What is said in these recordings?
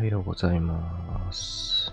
おはようございます。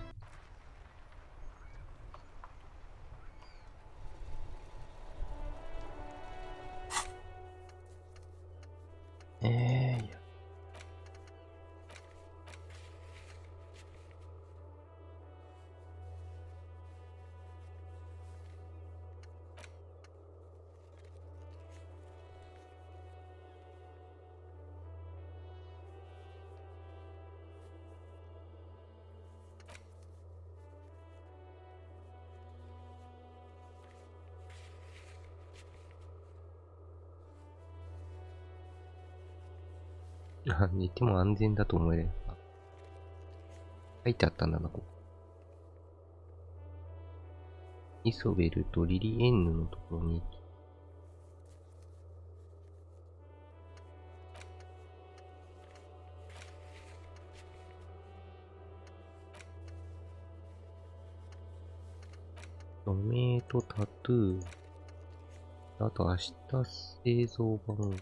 寝ても安全だと思える。書いてあったんだな、ここ。イソベルとリリエンヌのところに。署名とタトゥー。あと明日製造版。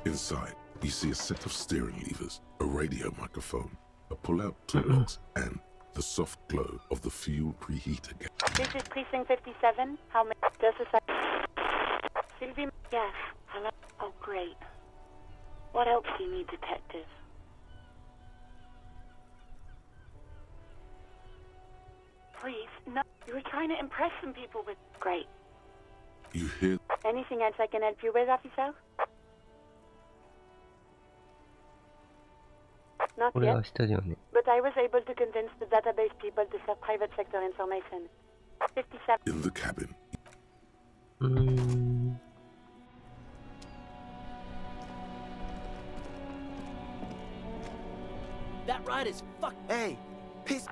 Inside, you see a set of steering levers, a radio microphone, a pull-out toolbox, and the soft glow of the fuel preheater. This is Precinct 57. How many does this... Sylvie? Yes. Hello? Oh, great. What else do you need, Detective? Please, no. You were trying to impress some people with... Great. You hear... Anything else I can help you with, officer? Not yet, but I was able to convince the database people to sell private sector information. 57. In the cabin. That ride is fuck. Hey, piss.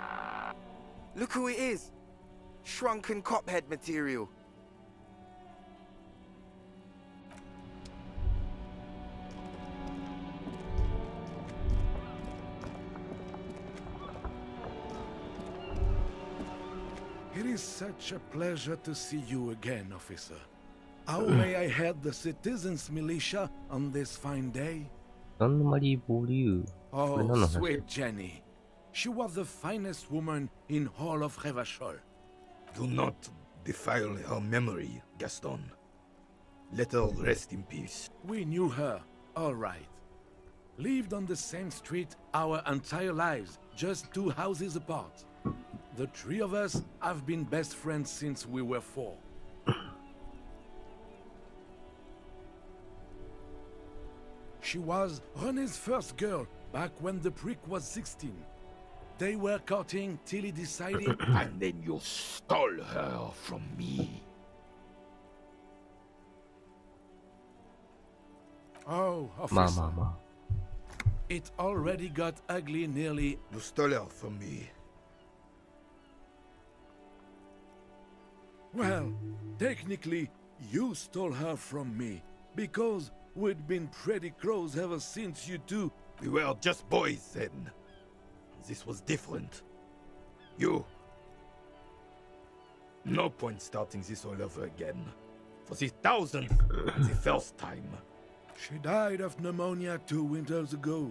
Look who it is. Shrunken cophead material. It is such a pleasure to see you again, officer. How may I head the citizens' militia on this fine day? Oh, sweet Jenny. She was the finest woman in all of Revachol. Do not defile her memory, Gaston. Let her rest in peace. We knew her, all right. Lived on the same street our entire lives, just 2 houses apart. The 3 of us have been best friends since we were 4. She was René's first girl back when the prick was 16. They were courting till he decided... And then you stole her from me. Oh, officer. It already got ugly nearly... You stole her from me. Well, technically, you stole her from me, because we'd been pretty close ever since you two... We were just boys then. This was different. You... No point starting this all over again. For the 1000th and the first time. She died of pneumonia 2 winters ago.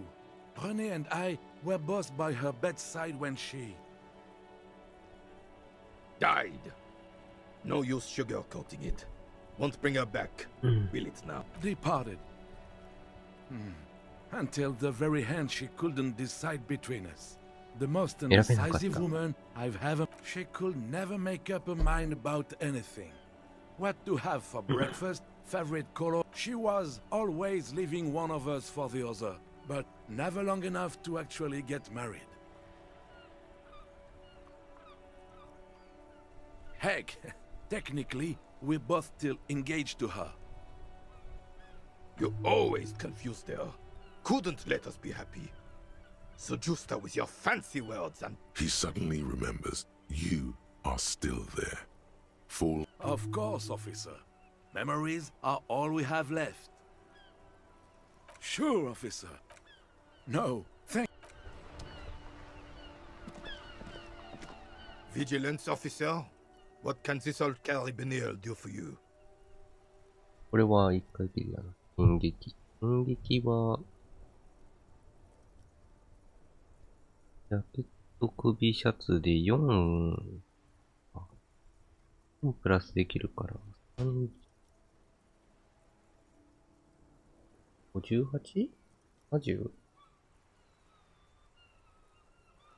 René and I were both by her bedside when she... Died. No use sugarcoating it. Won't bring her back. Will it now? Departed. Until the very end she couldn't decide between us. The most indecisive woman I've ever... She could never make up her mind about anything. What to have for breakfast, favorite color... She was always leaving one of us for the other, but never long enough to actually get married. Heck, technically, we're both still engaged to her. You always confused her. Couldn't let us be happy. Seduced her with your fancy words and... He suddenly remembers you are still there. Full... Of course, officer. Memories are all we have left. Sure, officer. No, thank... Vigilance officer? What can this old carabiner do for you? これは一回きりだな。演劇。演劇は、ジャケット首シャツで4、4プラスできるから、58?70?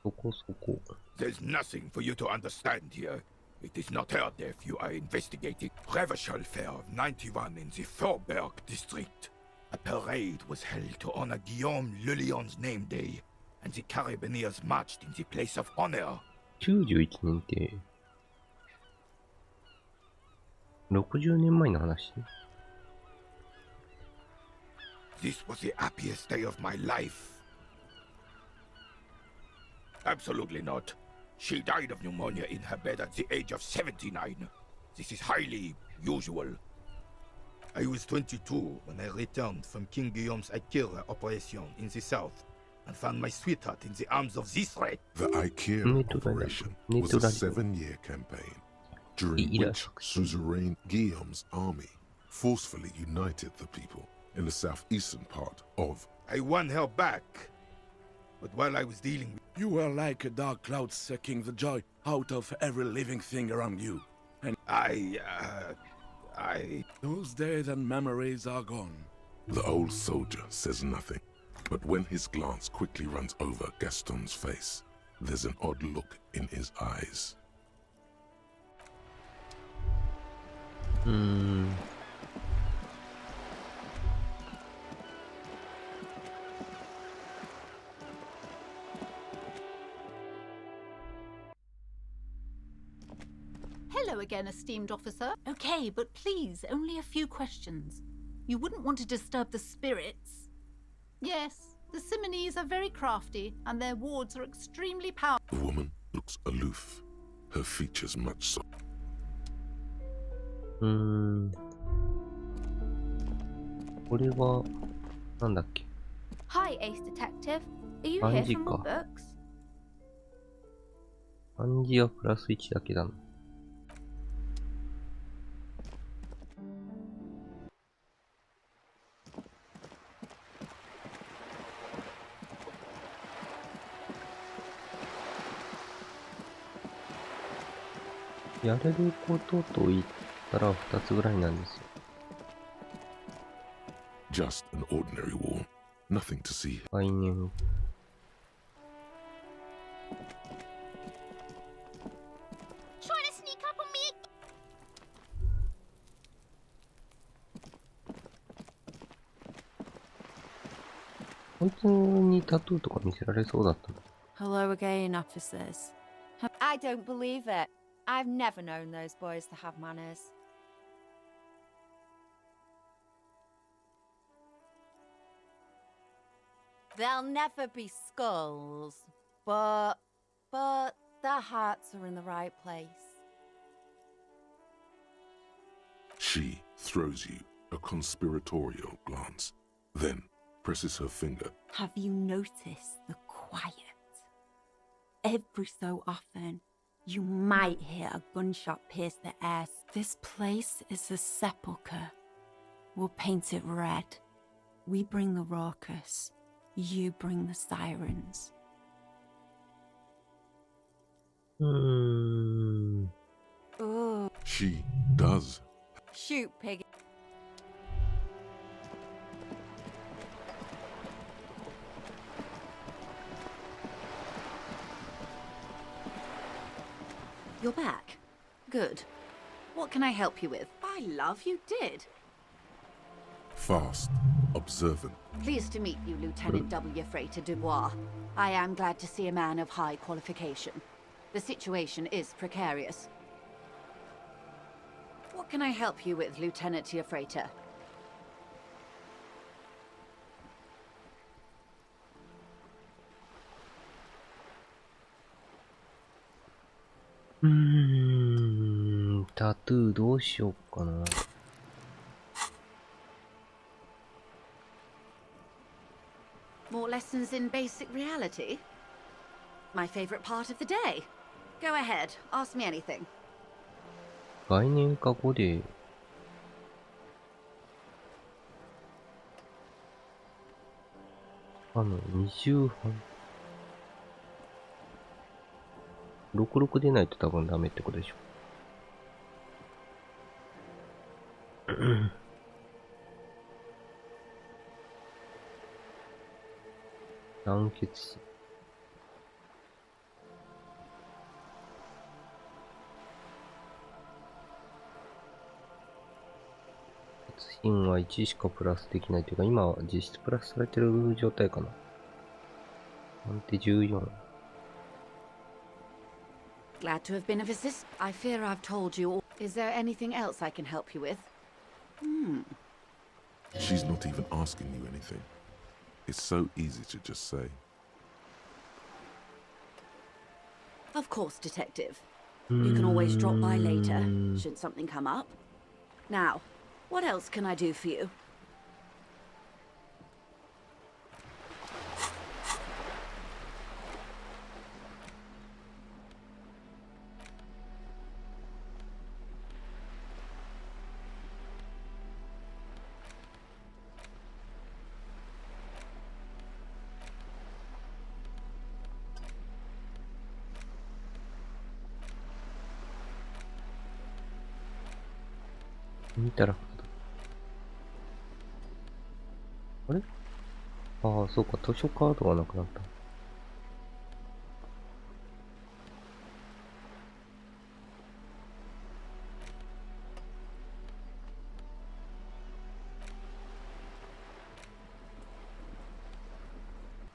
そこそこ。There's nothing for you to understand here. It is not her death you are investigating. Reversal Fair of 91 in the Faubourg district. A parade was held to honor Guillaume Le Lion's name day, and the Carabineers marched in the place of honor. 91年って、60年前の話？ This was the happiest day of my life. Absolutely not. She died of pneumonia in her bed at the age of 79. This is highly usual. I was 22 when I returned from King Guillaume's IKEA operation in the south and found my sweetheart in the arms of this rat. The IKEA operation was a 7-year campaign, during which suzerain Guillaume's army forcefully united the people in the southeastern part of... I won her back. But while I was dealing with... You were like a dark cloud sucking the joy out of every living thing around you. And those days and memories are gone. The old soldier says nothing, but when his glance quickly runs over Gaston's face, there's an odd look in his eyes. Hello again, esteemed officer. Okay, but please, only a few questions. You wouldn't want to disturb the spirits. Yes, the Simonese are very crafty, and their wards are extremely powerful. The woman looks aloof, her features much so. これは、なんだっけ Hi, Ace Detective. Are you 漢 here 字 for か。 more books? 漢字はプラス1だけだな。やれることと言ったら2つぐらいなんですよ。Just an ordinary wall, nothing to see. 概念。本当にタトゥーとか見せられそうだったの。 Hello again, officers. I don't believe it. I've never known those boys to have manners. There'll never be skulls, but their hearts are in the right place. She throws you a conspiratorial glance, then presses her finger. Have you noticed the quiet? Every so often, you might hear a gunshot pierce the air. This place is a sepulchre. We'll paint it red. We bring the raucous. You bring the sirens. Ooh. She does. Shoot, pig. You're back. Good. What can I help you with? By love, you did. Fast, observant. Pleased to meet you, Lieutenant W. Freighter Dubois. I am glad to see a man of high qualification. The situation is precarious. What can I help you with, Lieutenant Freighter? Tattoo どうしようかな。More lessons in basic reality? My favorite part of the day. Go ahead, ask me anything. 概念化後で、20半。66出ないと多分ダメってことでしょ。団結し。品は1しかプラスできないというか、今は実質プラスされてる状態かな。なんて14。Glad to have been of assist. I fear I've told you all. Is there anything else I can help you with? She's not even asking you anything. It's so easy to just say. Of course, Detective. You can always drop by later, should something come up. Now, what else can I do for you?見たら、あれ？ああ、そうか、図書カードがなくなった。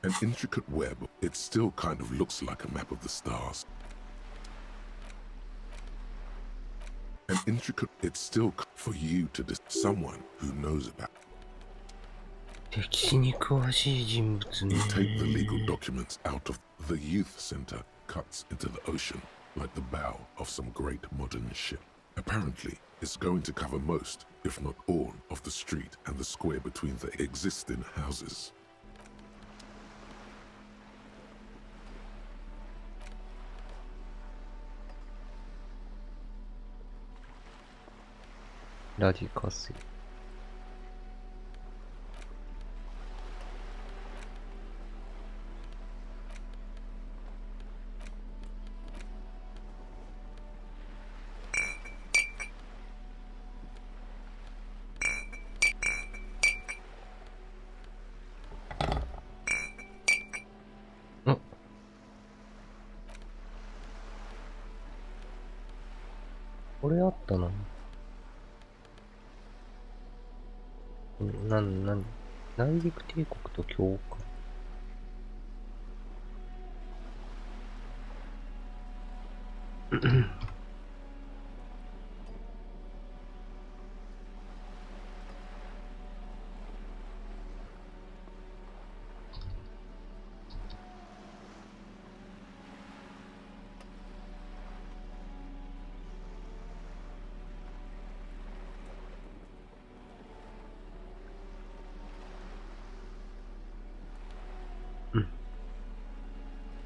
An intricate web, it still kind of looks like a map of the stars. An intricate, it's still for you to someone who knows about. 歴史に詳しい人物ね。You take the legal documents out of the youth center, cuts into the ocean like the bow of some great modern ship. Apparently, it's going to cover most, if not all, of the street and the square between the existing houses. ラジカセ。これあったな。内陸帝国と教会。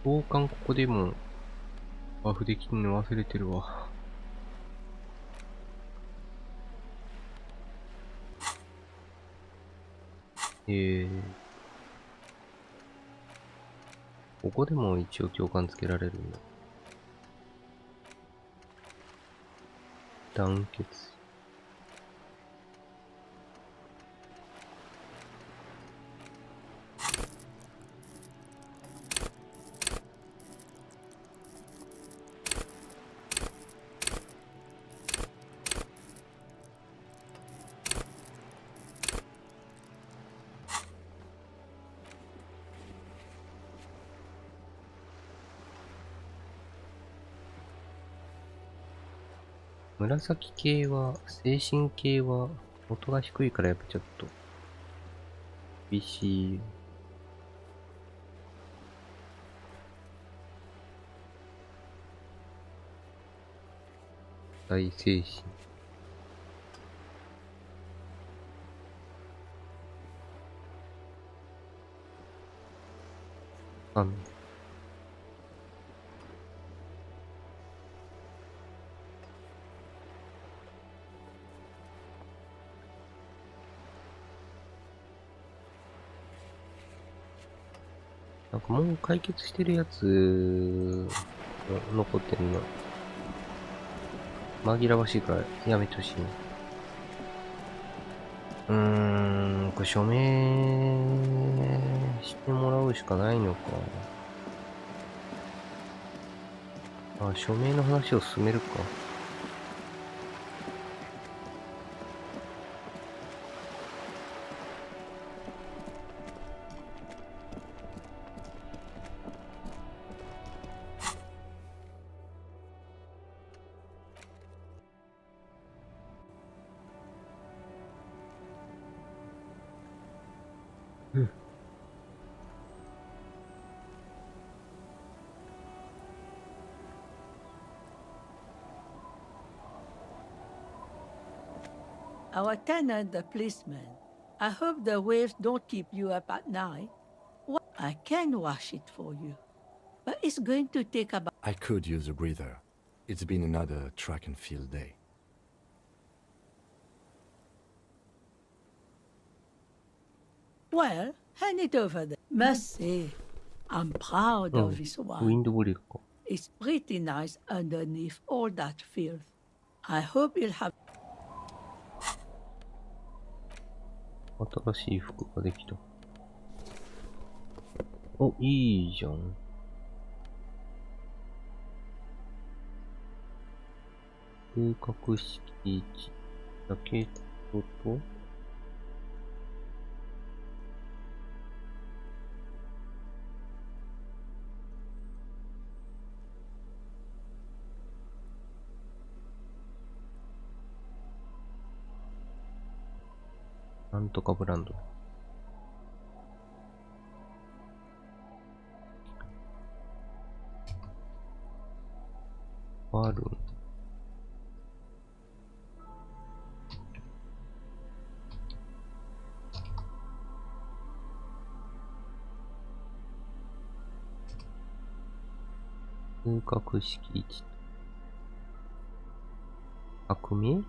交換ここでもバフできんの忘れてるわ。ここでも一応共感つけられるんだ。団結。紫系は、精神系は、音が低いからやっぱちょっと、厳しい。大精神。もう解決してるやつ、残ってるの。紛らわしいからやめてほしいね。これ署名してもらうしかないのか。あ、署名の話を進めるか。Our tenant, the policeman. I hope the waves don't keep you up at night. I can wash it for you, but it's going to take about... I could use a breather. It's been another track and field day. Well, hand it over there. Must say, I'm proud of this one. ウィンドブレーカー。It's pretty nice underneath all that filth. I hope you'll have... 新しい服ができた。お、いいじゃん。計画敷地だけと、なんとかブランド。バルーン。計画敷地。革命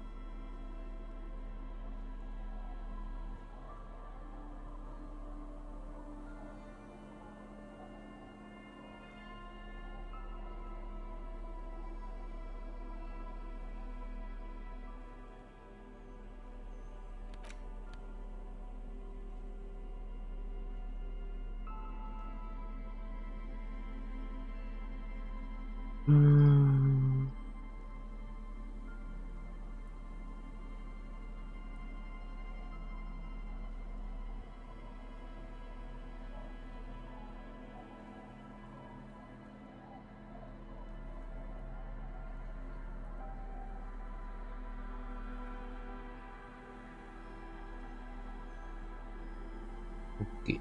OK。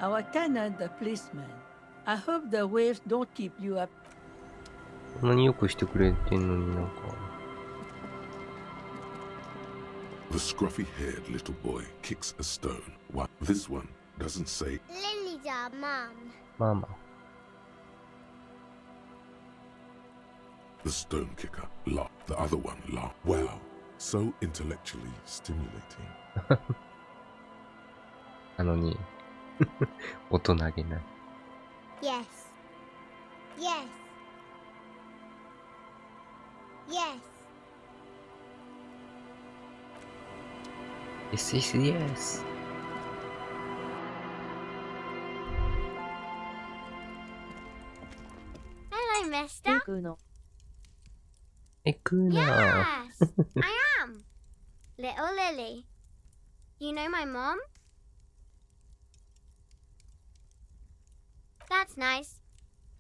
Our tenant, the policeman. I hope the waves don't keep you up. こんなによくしてくれてんのになんか。The scruffy-haired little boy kicks a stone, while this one doesn't say Lily's our mum. ママ。The stone kicker laughed. The other one laughed. Wow, so intellectually stimulating. なのに、大人げない。Yes. Yes. Yes. Yes, yes, yes. Hello, mister. エクナ。Yes, I am. Little Lily. You know my mom? That's nice.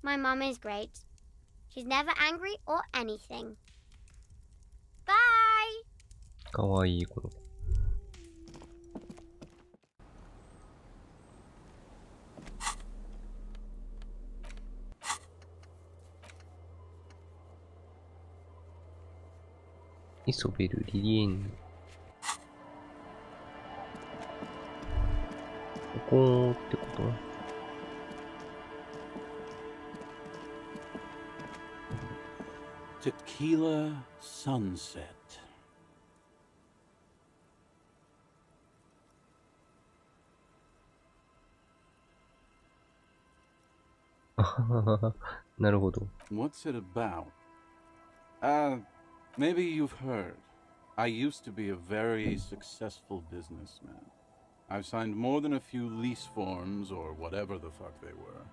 My mom is great. She's never angry or anything. Bye! かわいい子。イソベル、リリエンヌ。ここってこと？ Tequila Sunset. What's it about? Maybe you've heard. I used to be a very successful businessman. I've signed more than a few lease forms or whatever the fuck they were.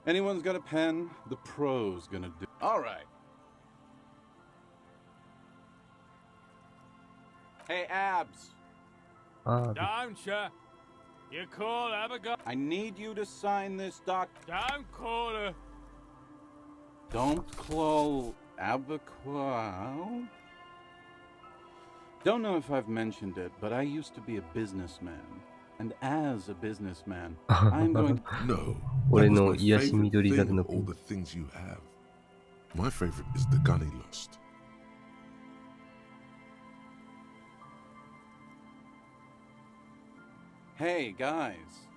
Anyone's got a pen? The pro's gonna do. All right. Hey, Abs. Don't you? You call Abigail. I need you to sign this doc. Don't call her. Don't call Abigail. Don't know if I've mentioned it, but I used to be a businessman. And as a businessman, I'm going No. That was no my favorite thing of all the things you have. My favorite is the gun he lost. Hey, guys.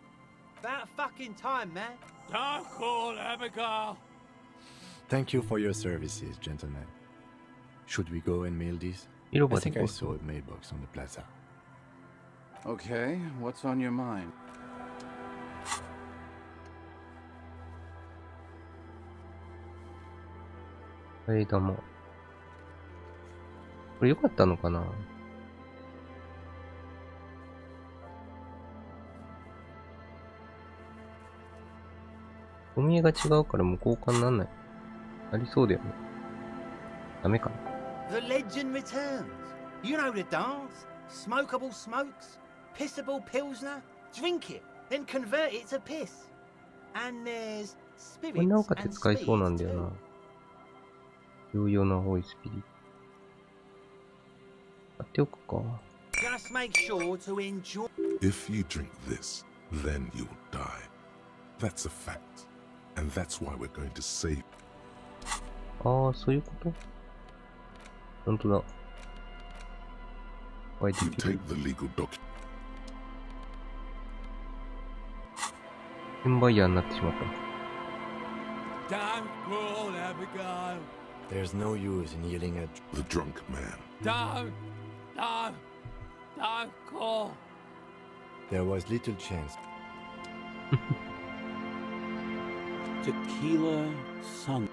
About fucking time, man. Don't call Abigail. Thank you for your services, gentlemen. Should we go and mail these? I think I saw a mailbox on the plaza. Okay, what's on your mind? Hey, どうも。これ良かったのかな？お見えが違うからもう交換なんない。ありそうだよね。ダメかな。The legend returns. You know the dance. Smokable smokes, pissable pilsner. Drink it, then convert it to piss. And there's これなお spirits かつ and 使えそうなん speeds だよ too. な。療養の青いスピリット。買っておくか。Just make sure to enjoy. If you drink this, then you'll die. That's a fact. And that's why we're going to save. ああ、そういうこと？本当だ。You take the legal document. 転売ヤーになってしまった。Don't call Abigail. There's no use in yelling at the drunk man. Don't call. There was little chance. Tequila Sun.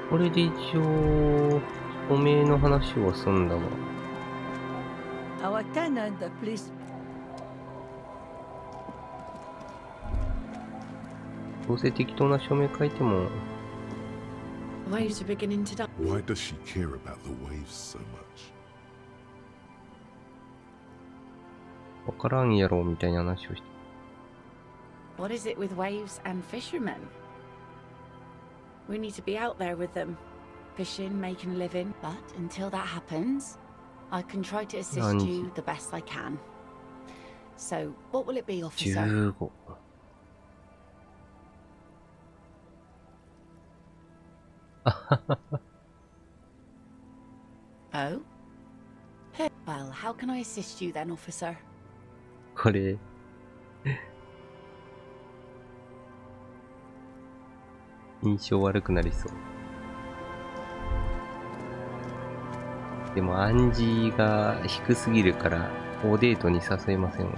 これで一応、署名の話は済んだわ。Our tenant, the police. どうせ適当な署名書いても。Waves are beginning to die. Why does she care about the waves so much? わからんやろみたいな話をして。What is it with waves and fishermen? We need to be out there with them, fishing, making a living. But until that happens, I can try to assist you the best I can. So, what will it be, officer? 15。Oh? Well, how can I assist you then, officer? これ。印象悪くなりそう。でも暗示が低すぎるからおデートに誘えませんわ。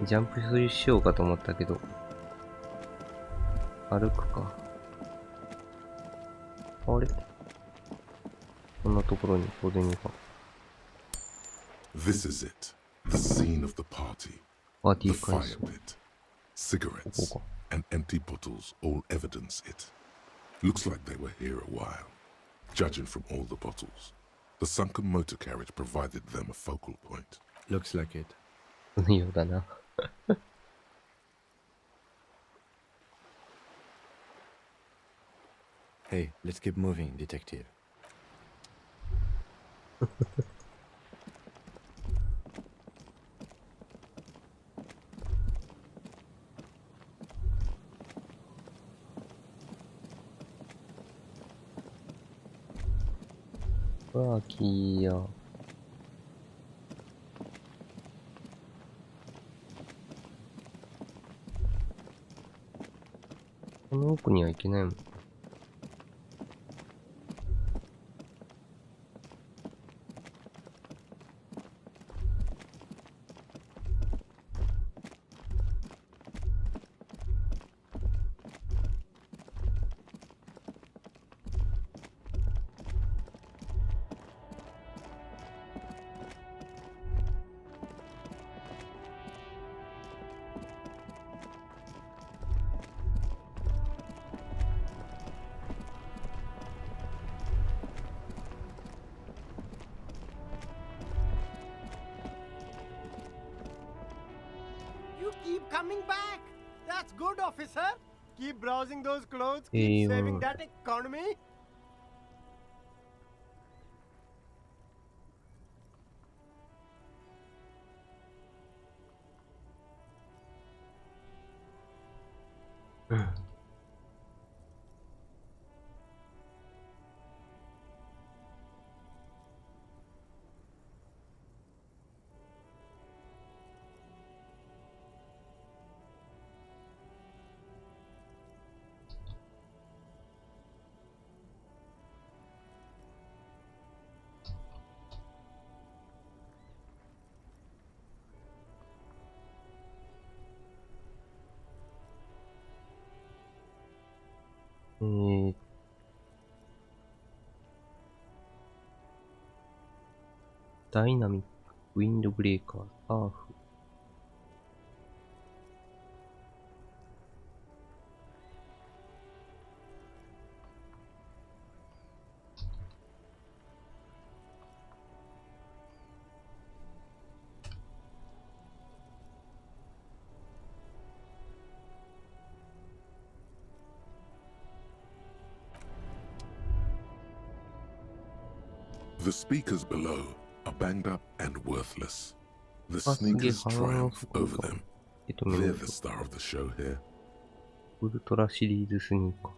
ジャンプしようかと思ったけど歩くか。あれこんなところに小銭が。This is it. The scene of the party. The fire pit. Cigarettes and empty bottles all evidence it. Looks like they were here a while. Judging from all the bottles, the sunken motor carriage provided them a focal point. Looks like it. そのようだな。Hey, let's keep moving, detective. わあ、キーや。この奥には行けないもん。You keep coming back. That's good, officer. Keep browsing those clothes. Keep saving that economy.ダイナミック、ウィンドブレーカー、サーフ。The speakers below are banged up and worthless. The sneakers triumph over them. They're the star of the show here. ウルトラシリーズスニーカー。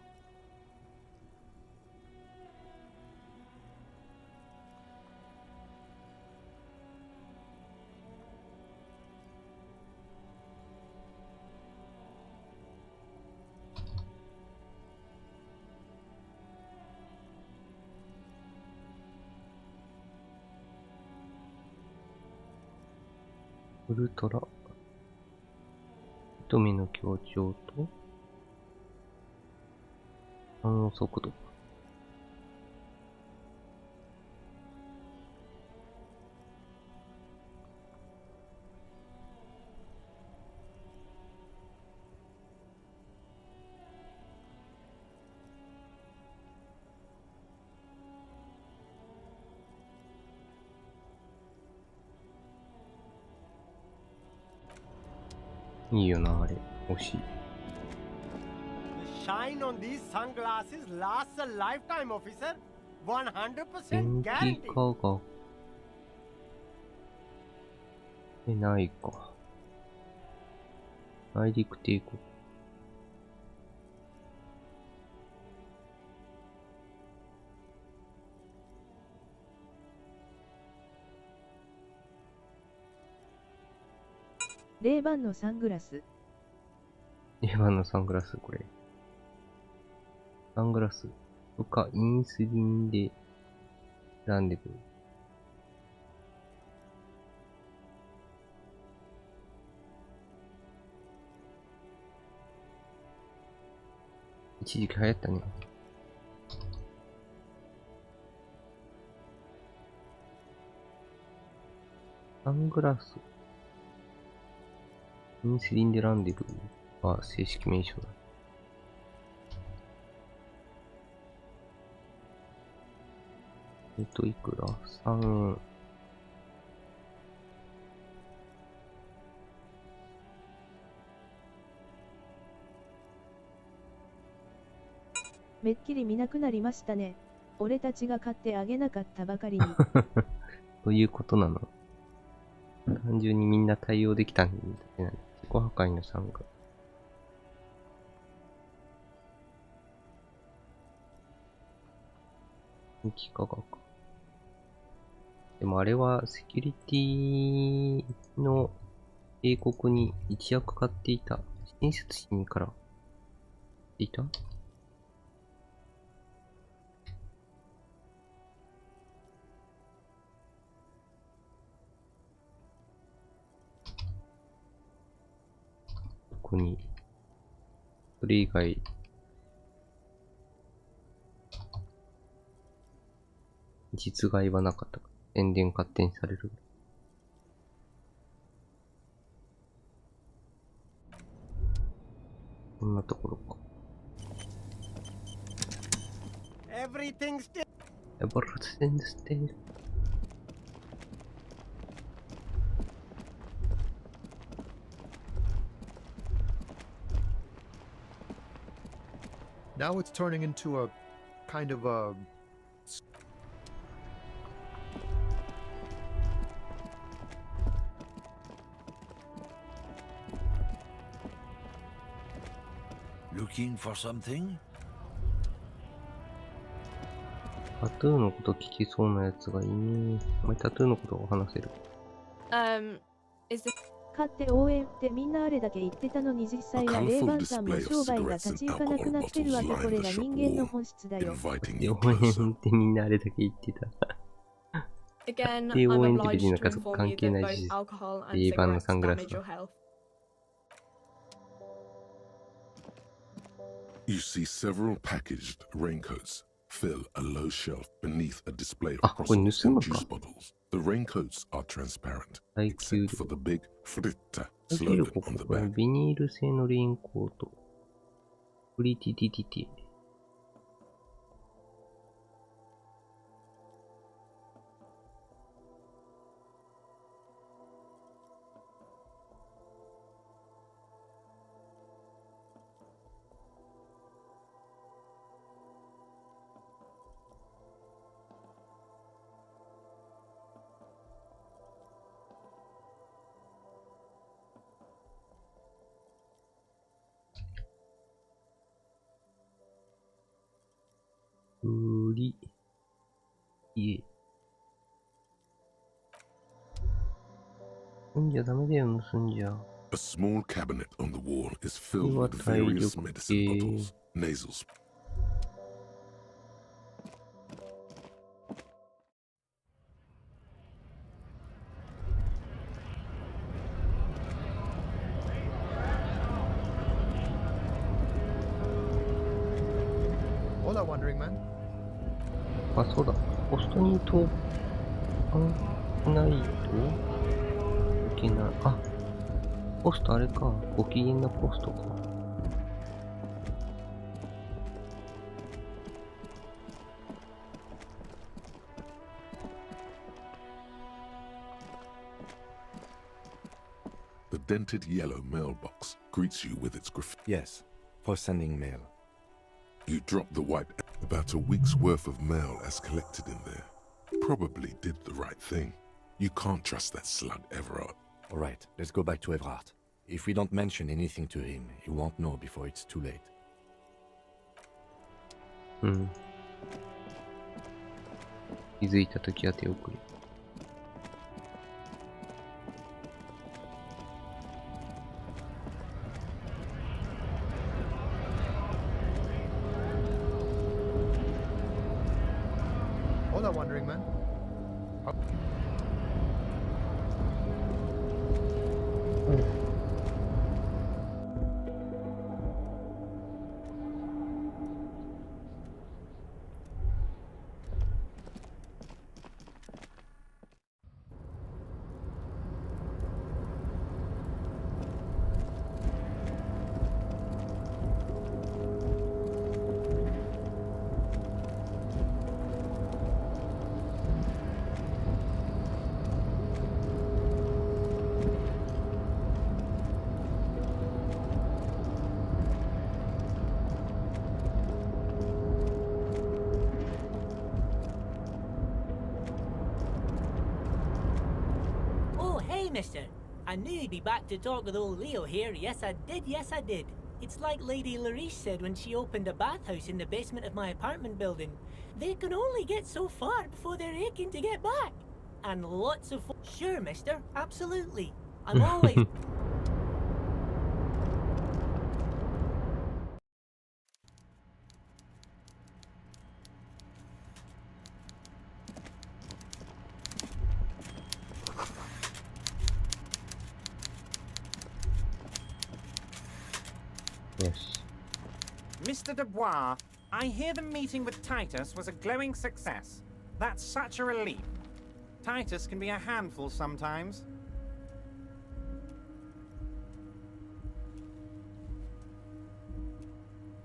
ウルトラ。瞳の強調と反応速度。いいよな、あれ。惜しい。The shine on these sunglasses lasts a lifetime, officer. 100% 電気 guarantee. 化がないか。内陸帝国。0番のサングラス。0番のサングラス、これ。サングラス。とか、インスリンで選んでくる。一時期流行ったね。サングラス。インスリンで選んでくるは正式名称だ。いくら ?3 円。めっきり見なくなりましたね。俺たちが買ってあげなかったばかりに。ということなの。単純にみんな対応できたんだけない。自己破壊の参加。電気化学。でもあれはセキュリティの警告に一役買っていた。親切心からいた？ここに、それ以外、実害はなかったか。宣伝勝手にされる。こんなところか。Everything's still. Everything's still. Now it's turning into a kind of a... Looking for something? タトゥーのこと聞きそうなやつがいいね。お前タトゥーのことを話せる。勝って応援ってみんなあれだけ言ってたのに実際は霊番さんも商売が立ち行かなくなってるわけ。これが人間の本質だよ。応援ってみんなあれだけ言ってた。で、応援って別になんか関係ないし、霊番のサングラス。You see several packaged raincoats fill a low shelf beneath a display of cross-juice bottles. The raincoats are transparent, except for the big Fritta slogan on the back. ビニール製のレインコート。フリティティティティ。家。盗んじゃダメだよ、盗んじゃ。A small cabinet on the wall is filled with various medicine bottles, nasal sprays. Hola, wandering man. あ、そうだ。ポストに投函ないといけない。あ、ポストあれか。ご機嫌なポストか。The dented yellow mailbox greets you with its graffiti. Yes, for sending mail. You drop the white. About a week's worth of mail as collected in there. Probably did the right thing. You can't trust that slut Everard. All right, let's go back to Everard. If we don't mention anything to him, he won't know before it's too late. うん。気づいたときは手送り。Hola, wandering man. Mister. I knew you'd be back to talk with old Leo here. Yes, I did. Yes, I did. It's like Lady Larice said when she opened a bathhouse in the basement of my apartment building. They can only get so far before they're aching to get back. and lots of fun. Sure, mister, absolutely. I'm always... Yes. Mr. Dubois, I hear the meeting with Titus was a glowing success. That's such a relief. Titus can be a handful sometimes.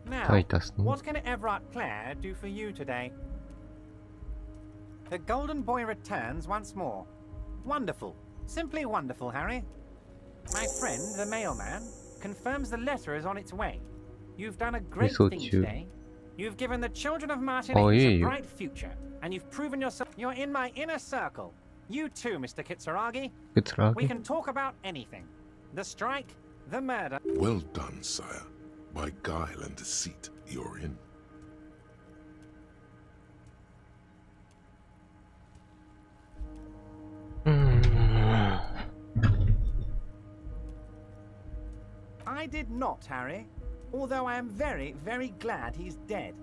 Now, what can Everett Clare do for you today? The Golden Boy returns once more. Wonderful. Simply wonderful, Harry. My friend, the mailman, confirms the letter is on its way. You've done a great thing today. You've given the children of Martinez a bright future, and you've proven yourself. You're in my inner circle. You too, Mr. Kitsuragi. We can talk about anything. The strike, the murder. Well done, sire. By guile and deceit, you're in. I did not, Harry. Although I am very, very glad he's dead.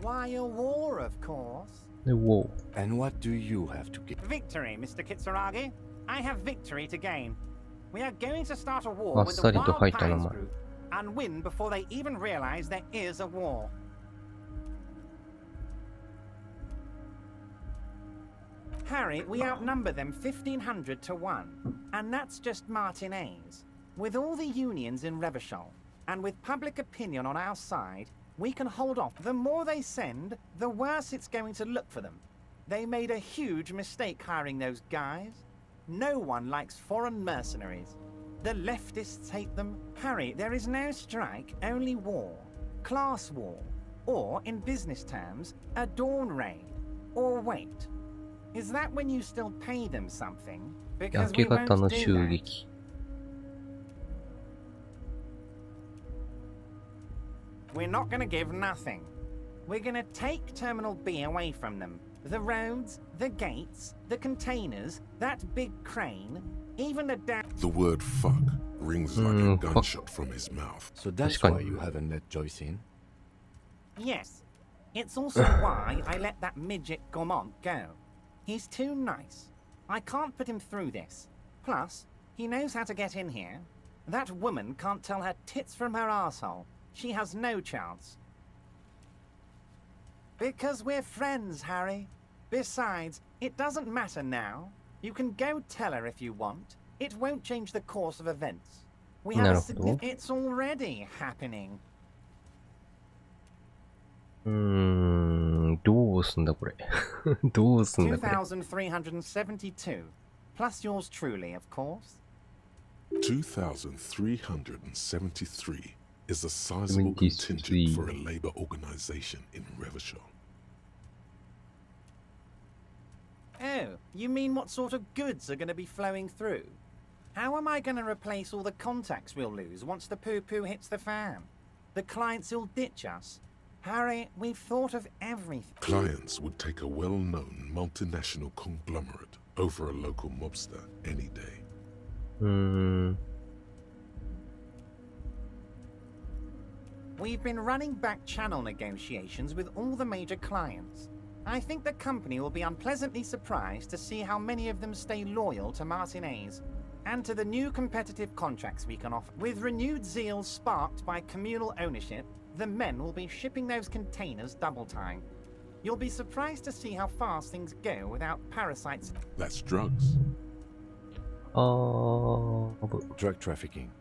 Why, a war, of course. A war. And what do you have to give? Victory, Mr. Kitsuragi. I have victory to gain. We are going to start a war with the Wild Pines group and win before they even realize there is a war. Harry, we outnumber them 1,500 to 1, and that's just Martinez. With all the unions in Revachol, and with public opinion on our side, we can hold off. The more they send, the worse it's going to look for them. They made a huge mistake hiring those guys. No one likes foreign mercenaries. The leftists hate them. Harry, there is no strike, only war. Class war. Or, in business terms, a dawn raid. Or wait. Is that when you still pay them something? Because we won't do that. We're not going to give nothing. We're going to take Terminal B away from them. The roads, the gates, the containers, that big crane, even the The word fuck rings like a gunshot from his mouth. So that's why you haven't let Joyce in? Yes. It's also why I let that midget Gaumont go. He's too nice. I can't put him through this. Plus, he knows how to get in here. That woman can't tell her tits from her asshole. She has no chance. Because we're friends, Harry. Besides, it doesn't matter now. You can go tell her if you want. It won't change the course of events. We have a significant... It's already happening. どうすんだこれ。どうすんだこれ。2,372. Plus yours truly, of course. 2,373 is a sizable contingent for a labor organization in Revachol. Oh, you mean what sort of goods are going to be flowing through? How am I going to replace all the contacts we'll lose once the poo-poo hits the fan? The clients will ditch us. Harry, we've thought of everything. Clients would take a well-known multinational conglomerate over a local mobster any day. We've been running back channel negotiations with all the major clients. I think the company will be unpleasantly surprised to see how many of them stay loyal to Martinez and to the new competitive contracts we can offer. With renewed zeal sparked by communal ownership, the men will be shipping those containers double time. You'll be surprised to see how fast things go without parasites. That's drugs. Drug trafficking.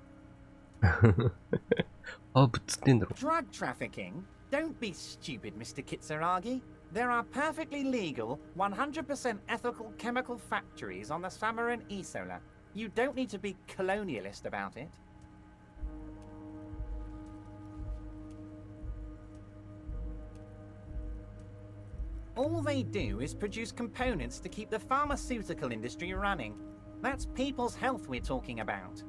Drug trafficking? Don't be stupid, Mr. Kitsuragi. There are perfectly legal, 100% ethical chemical factories on the Samaran Isola. You don't need to be colonialist about it. All they do is produce components to keep the pharmaceutical industry running. That's people's health we're talking about.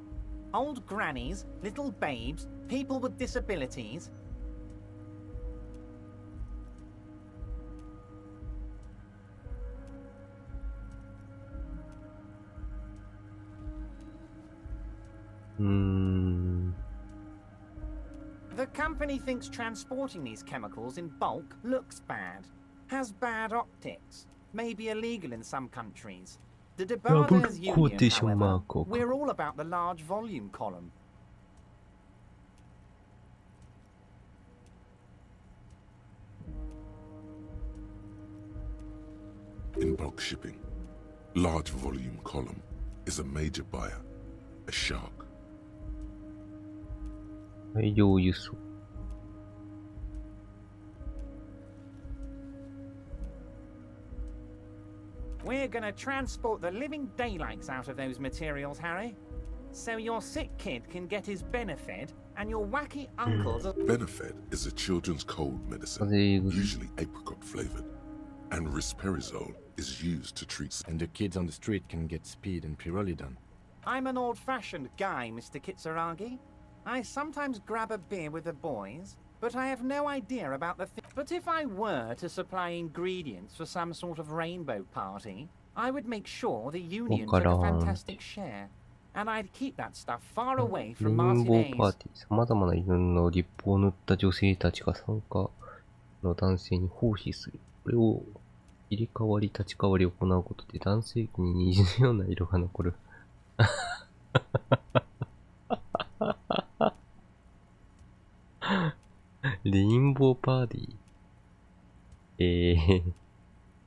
Old grannies, little babes, people with disabilities. The company thinks transporting these chemicals in bulk looks bad, has bad optics, may be illegal in some countries. The Debarters Union, however, we're all about the large volume column. In bulk shipping, large volume column is a major buyer, a shark. 大量輸送。We're gonna transport the living daylights out of those materials, Harry. So your sick kid can get his Benefed, and your wacky uncles... Benefed is a children's cold medicine, usually apricot flavored. And risperidone is used to treat... And the kids on the street can get speed and pyrrolidone. I'm an old-fashioned guy, Mr. Kitsuragi. I sometimes grab a beer with the boys, but I have no idea about the... But if I were to supply ingredients for some sort of rainbow party, I would make sure the union took a fantastic share. And I'd keep that stuff far away from Martin A's. パーティー。様々な色のリップを塗った女性たちが参加の男性に奉仕する。これを入れ替わり立ち替わり行うことで男性器に虹のような色が残る。レインボーパーティ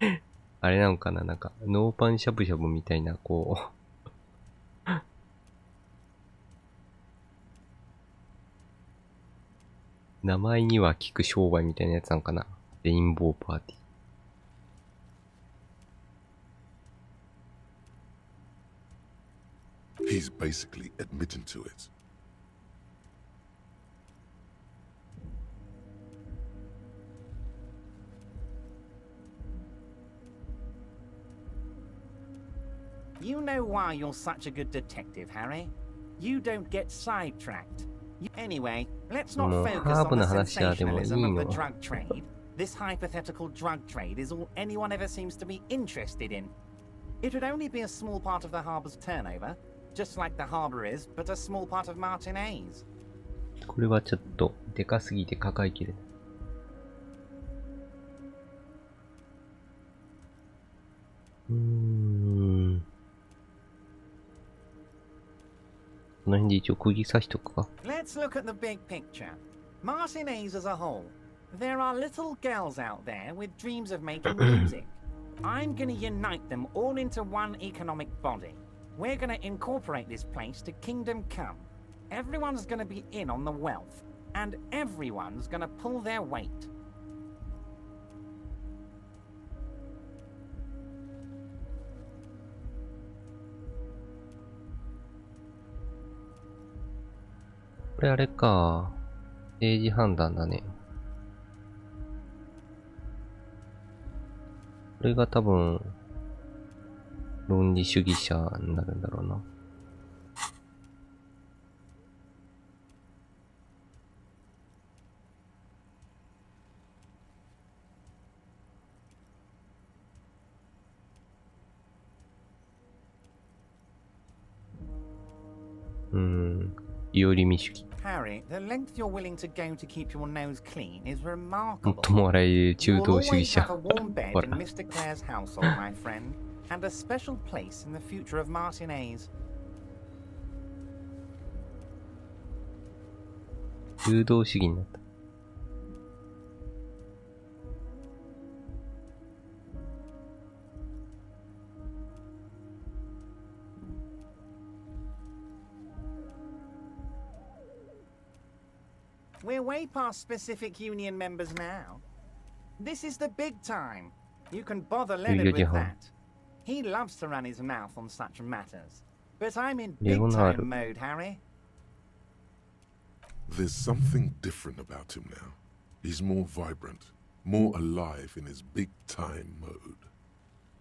ー。あれなのかな、なんかノーパンしゃぶしゃぶみたいなこう名前には聞く商売みたいなやつなのかな。レインボーパーティー。He's basically admitting to it. You know why you're such a good detective, Harry? You don't get sidetracked. Anyway, let's not focus on the sensationalism of the drug trade. This hypothetical drug trade is all anyone ever seems to be interested in. It would only be a small part of the harbor's turnover, just like the harbor is, but a small part of Martin A's. これはちょっとでかすぎて抱えきれない。この辺で一応釘刺しとくか。Let's look at the big picture. Martin A's as a whole. There are little girls out there with dreams of making music. I'm gonna unite them all into one economic body. We're gonna incorporate this place to Kingdom Come. Everyone's gonna be in on the wealth, and everyone's gonna pull their weight.これあれか。政治判断だね。これが多分、論理主義者になるんだろうな。より民主義。Harry, the length you're willing to go to keep your nose clean is remarkable. 最もあらゆる中道主義者。You will always have a warm bed in Mr. Clare's household, my friend, and a special place in the future of Martin A's. 中道主義になった。We're way past specific union members now. This is the big time. You can bother Leonard with that. He loves to run his mouth on such matters. But I'm in big time mode, Harry. There's something different about him now. He's more vibrant, more alive in his big time mode.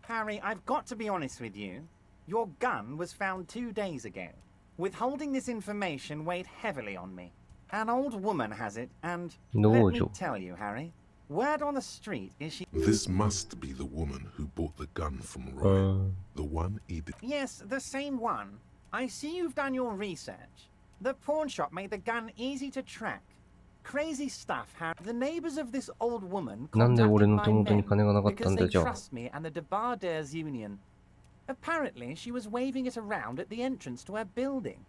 Harry, I've got to be honest with you. Your gun was found 2 days ago. Withholding this information weighed heavily on me. An old woman has it, and let me tell you, Harry, word on the street is she... This must be the woman who bought the gun from Roy. The one he did... Yes, the same one. I see you've done your research. The pawn shop made the gun easy to track. Crazy stuff, Harry. The neighbors of this old woman なんで俺の手 contacted 元 my に men 金がなかったん because だ they じゃあ。 trust me and the Debarders Union. Apparently, she was waving it around at the entrance to her building.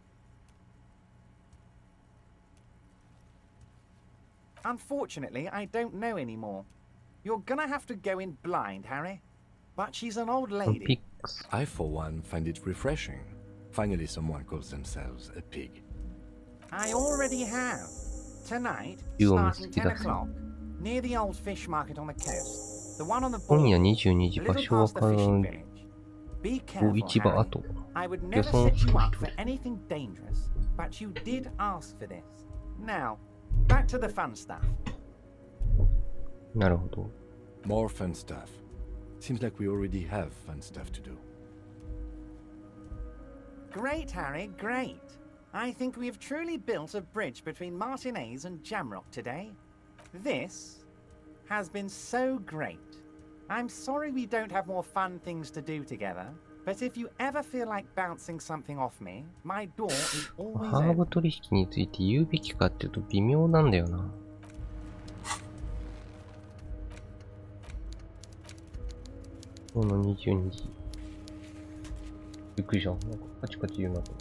Unfortunately, I don't know anymore. You're gonna have to go in blind, Harry. But she's an old lady. I, for one, find it refreshing. Finally, someone calls themselves a pig. I already have. Tonight, 湯を見 starting つけ 10 出す。 o'clock, near the old fish market on the coast. The one on the 今夜 board, 22時 a 場 little 所は past the fishing village. Be 魚 careful, 市場 Harry. 跡。 I would 漁 never 村 set you up for anything dangerous, but you did ask for this. Now, back to the fun stuff. なるほど。 More fun stuff. Seems like we already have fun stuff to do. Great, Harry, great. I think we have truly built a bridge between Martinez and Jamrock today. This has been so great. I'm sorry we don't have more fun things to do together, but if you ever feel like bouncing something off me, my door is always ハー open. ブ取引について言うべきかっていうと微妙なんだよな。今日の22時。びっくりした。なんかカチカチ言うなと。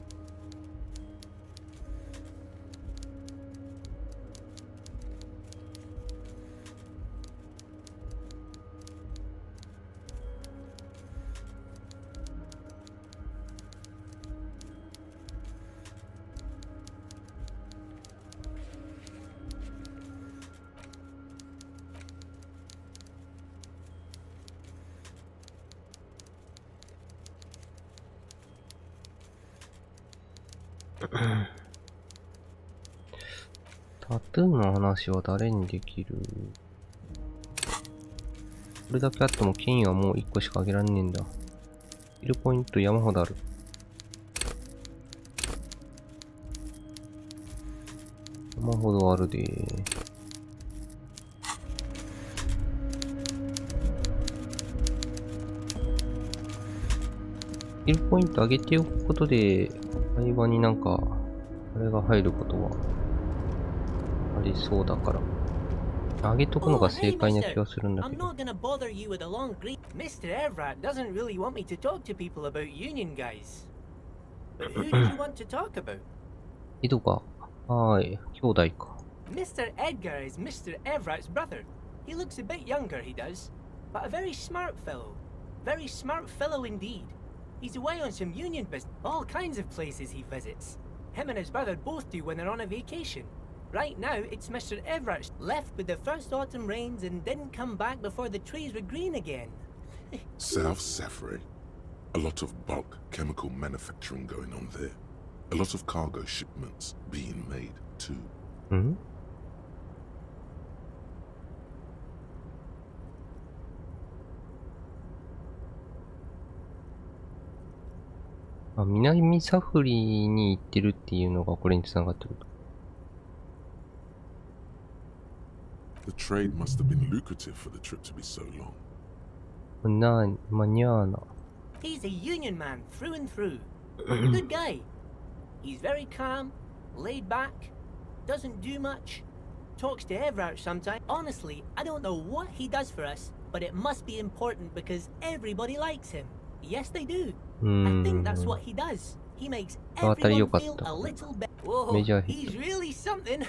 タトゥーの話は誰にできる？これだけあっても権威はもう1個しかあげらんねえんだ。スキルポイント山ほどある。山ほどあるで。スキルポイント上げておくことで、会話になんか、あれが入ることはありそうだから。上げとくのが正解な気がするんだけ I'm ど。 not gonna bother you with a long greet. Mr. Evrat doesn't really want me to talk to people about union guys. But who do you want to talk about? 井戸か。はーい。兄弟か。Mr. Edgar is Mr. Evrat's brother. He looks a bit younger, he does. But a very smart fellow. Very smart fellow indeed. He's away on some union business. All kinds of places he visits. Him and his brother both do when they're on a vacation. Right now, it's Mr. Everett left with the first autumn rains and didn't come back before the trees were green again. South Safari. A lot of bulk chemical manufacturing going on there. A lot of cargo shipments being made too. Hmm? あ、南サフリに行ってるっていうのがこれに繋がってると。The trade must have been lucrative for the trip to be so long. マニャーナ。 He's a union man through and through. Good guy. He's very calm, laid back, doesn't do much, talks to Everett sometimes. Honestly, I don't know what he does for us, but it must be important because everybody likes him. Yes, they do. I think that's what he does. He makes everyone feel a little bit. Whoa, he's really something.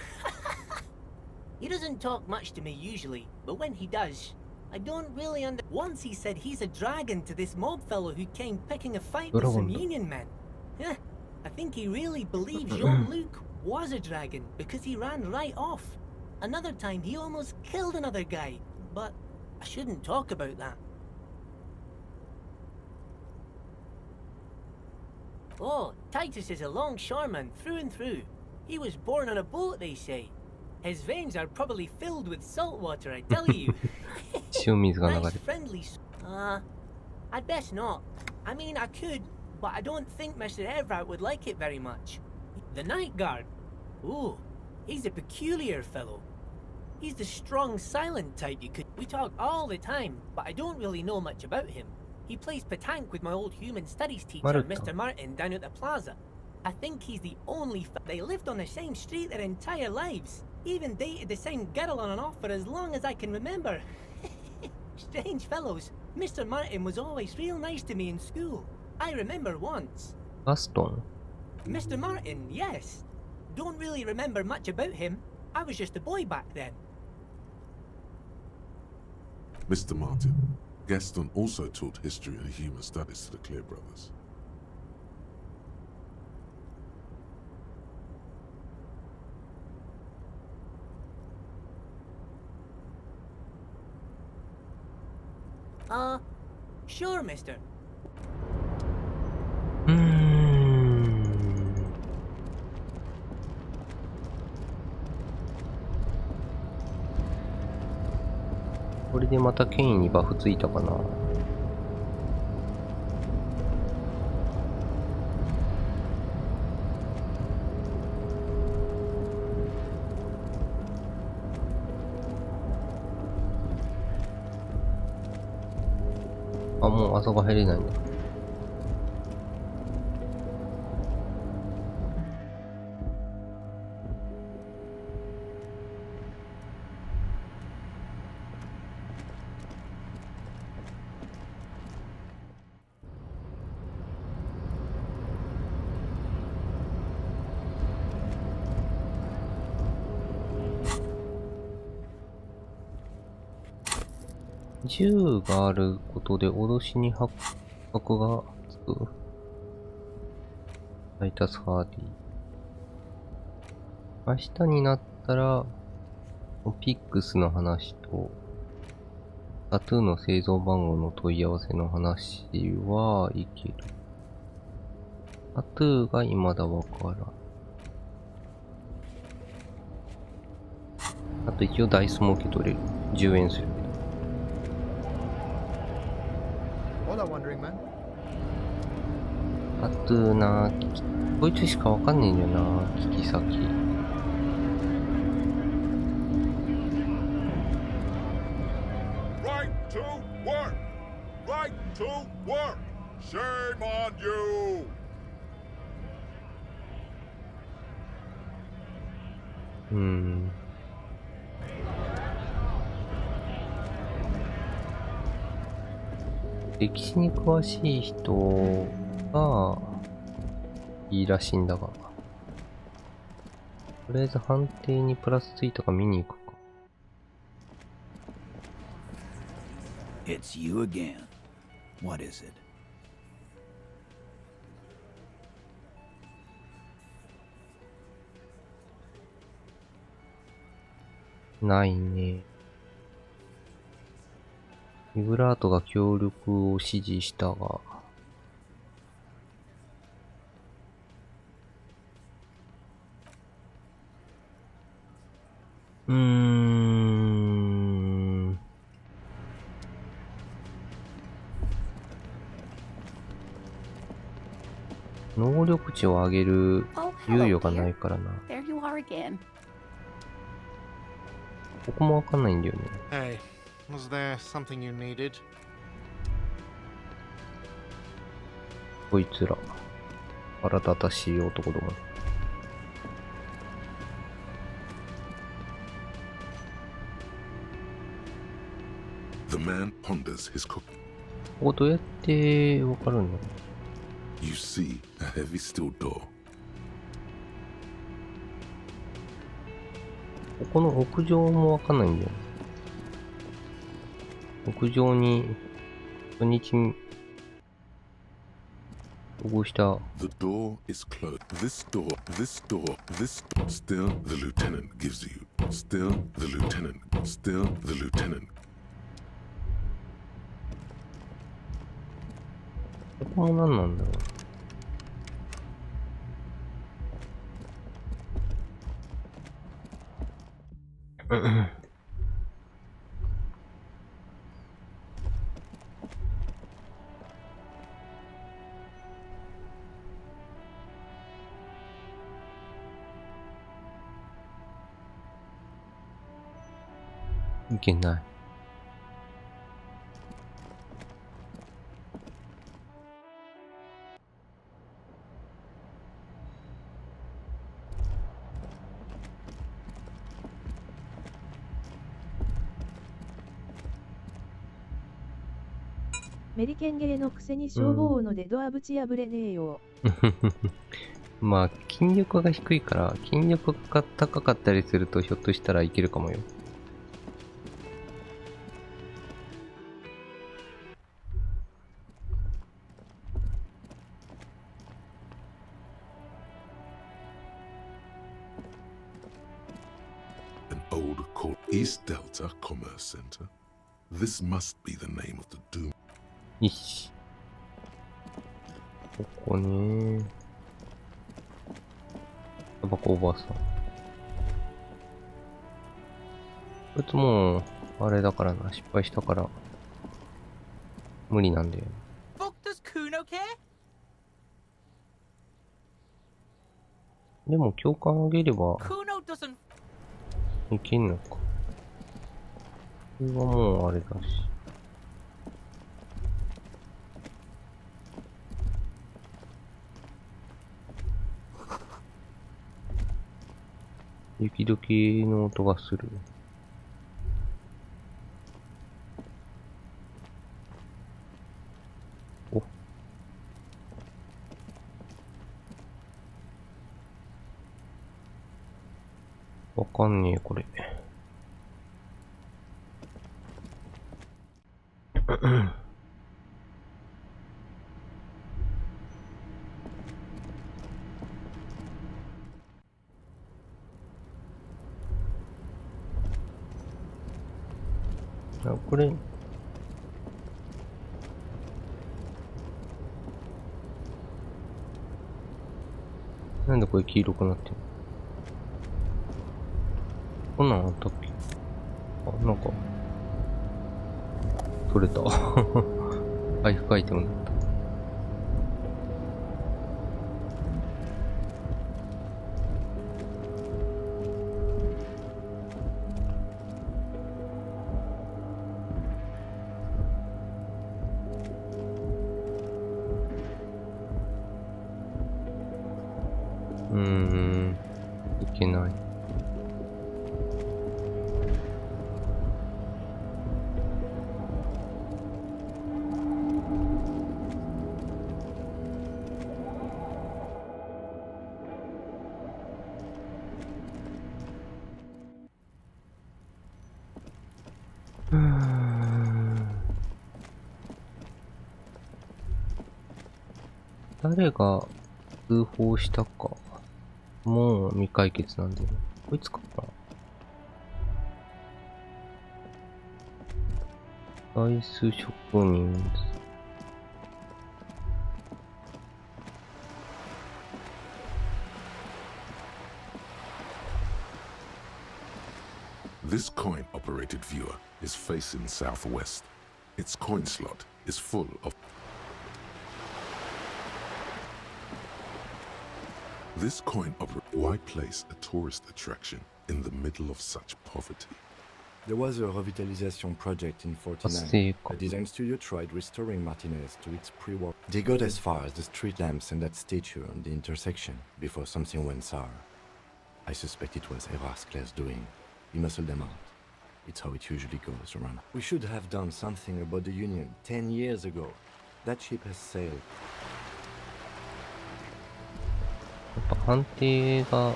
He doesn't talk much to me usually, but when he does, I don't really Once he said he's a dragon to this mob fellow who came picking a fight with some union men. Yeah, I think he really believes Jean-Luc was a dragon because he ran right off. Another time he almost killed another guy, but I shouldn't talk about that. Oh, Titus is a longshoreman through and through. He was born on a boat, they say. His veins are probably filled with salt water, I tell you. Nice, friendly. I'd best not. I mean, I could, but I don't think Mr. Everett would like it very much. The night guard. Ooh, he's a peculiar fellow. He's the strong, silent type you could. We talk all the time, but I don't really know much about him. He plays petanque with my old human studies teacher, Mr. Martin, down at the plaza. I think he's the only they lived on the same street their entire lives. Even dated the same girl on and off for as long as I can remember. Strange fellows. Mr. Martin was always real nice to me in school. I remember once. Aston? Mr. Martin, yes. Don't really remember much about him. I was just a boy back then. Mr. Martin, Gaston also taught history and human studies to the Clear brothers. Sure, mister. これでまた権威にバフついたかな。あ、もうあそこ入れないんだ。銃があることで脅しに発覚がつく。ライタスハーディ。明日になったら、ピックスの話と、タトゥーの製造番号の問い合わせの話はいける。タトゥーが未だわからん。あと一応ダイスも受け取れる。10円する。あとな、こいつしかわかんねえんだよな、聞き先。Right to work! Right to work! Shame on you! 歴史に詳しい人がいいらしいんだが、とりあえず判定にプラスついたか見に行くか。It's you again. What is it? ないね。ビブラートが協力を指示したが、能力値を上げる猶予がないからな。There you are again. ここもわかんないんだよね。Hey, was there something you needed? こいつら、腹立たしい男ども。The man ponders his cooking. ここどうやってわかるの？ You see a heavy steel door. ここの屋上もわかんないんだよ。屋上に初日に保護した。The door is closed. This door. Still the lieutenant gives you. Still the lieutenant.ここも何なんだろう。いけない。メリケンゲーのくせに消防斧でドアぶち破れねえよ。まあ、筋力が低いから、筋力が高かったりするとひょっとしたらいけるかもよ。An old called East Delta Commerce Center. This must be the name of the Doom. よし。ここね。タバコおばあさん。こいつもう、あれだからな、失敗したから、無理なんだよ。でも共感あげれば、いけんのか。これはもうあれだし。雪解けの音がする。お。わかんねえ、これ。あ、これ。なんでこれ黄色くなってんの？こんなんあったっけ？あ、なんか、取れた。回復アイテムだった。いけない。誰が通報したか。もう未解決なんだよね。こいつかな。アイス職人。This coin-operated viewer is facing southwest. Its coin slot is full of... This why place a tourist attraction in the middle of such poverty? There was a revitalization project in 49. The design studio tried restoring Martinez to its pre-war. They got as far as the street lamps and that statue on the intersection before something went sour. I suspect it was Erard's class doing. He muscled them out. It's how it usually goes around. We should have done something about the Union 10 years ago. That ship has sailed. やっぱ判定が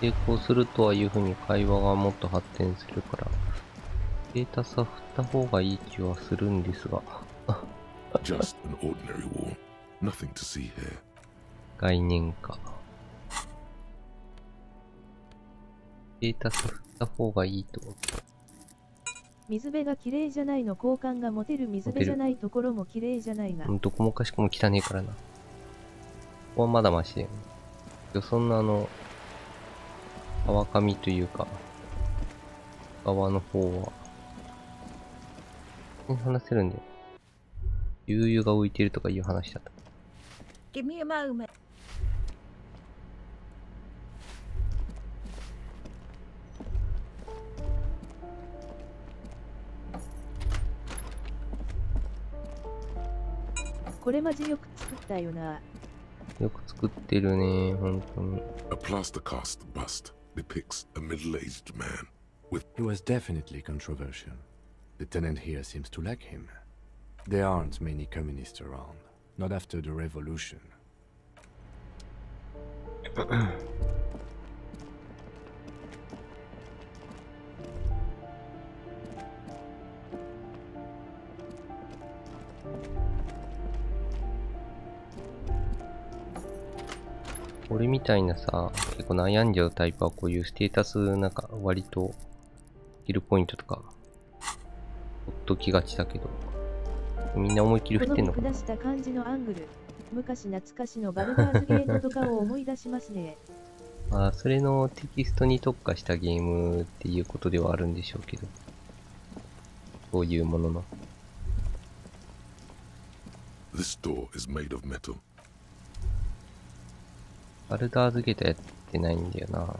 成功するとはいうふうに会話がもっと発展するからデータ差振った方がいい気はするんですがJust an ordinary war. Nothing to see here. 概念化データ差振った方がいいと思った水辺が綺麗じゃないの交換が持てる水辺じゃないところも綺麗じゃないがどこもかしこも汚ねえからなここはまだマシだよね。そんな川上というか、川の方は、話せるんだよ。悠々が浮いてるとかいう話だった。Give me a moment. これマジよく作ったよな。よく作ってるね、本当に。A plaster cast bust depicts a middle-aged man with... He was definitely controversial. The tenant here seems to like him. There aren't many communists around, not after the revolution. 俺みたいなさ、結構悩んじゃうタイプはこういうステータスなんか割とスキルポイントとかほっときがちだけど、みんな思いっきり振ってんのかな。下した感じのアングル、昔懐かしのバルダーズゲートとかを思い出しますね。まあそれのテキストに特化したゲームっていうことではあるんでしょうけど、そういうものの。This door is made of metal. バルダーズゲートやってないんだよな。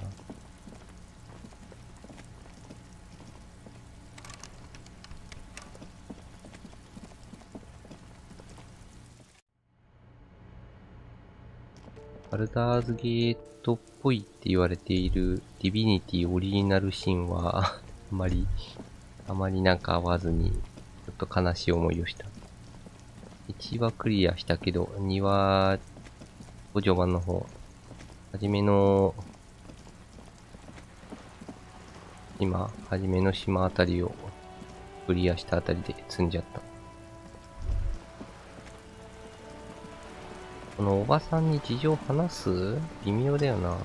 バルダーズゲートっぽいって言われているディビニティオリジナルシンはあまりなんか合わずにちょっと悲しい思いをした。1はクリアしたけど、2は序盤の方、初めの島あたりをクリアしたあたりで積んじゃった。このおばさんに事情話す？微妙だよな。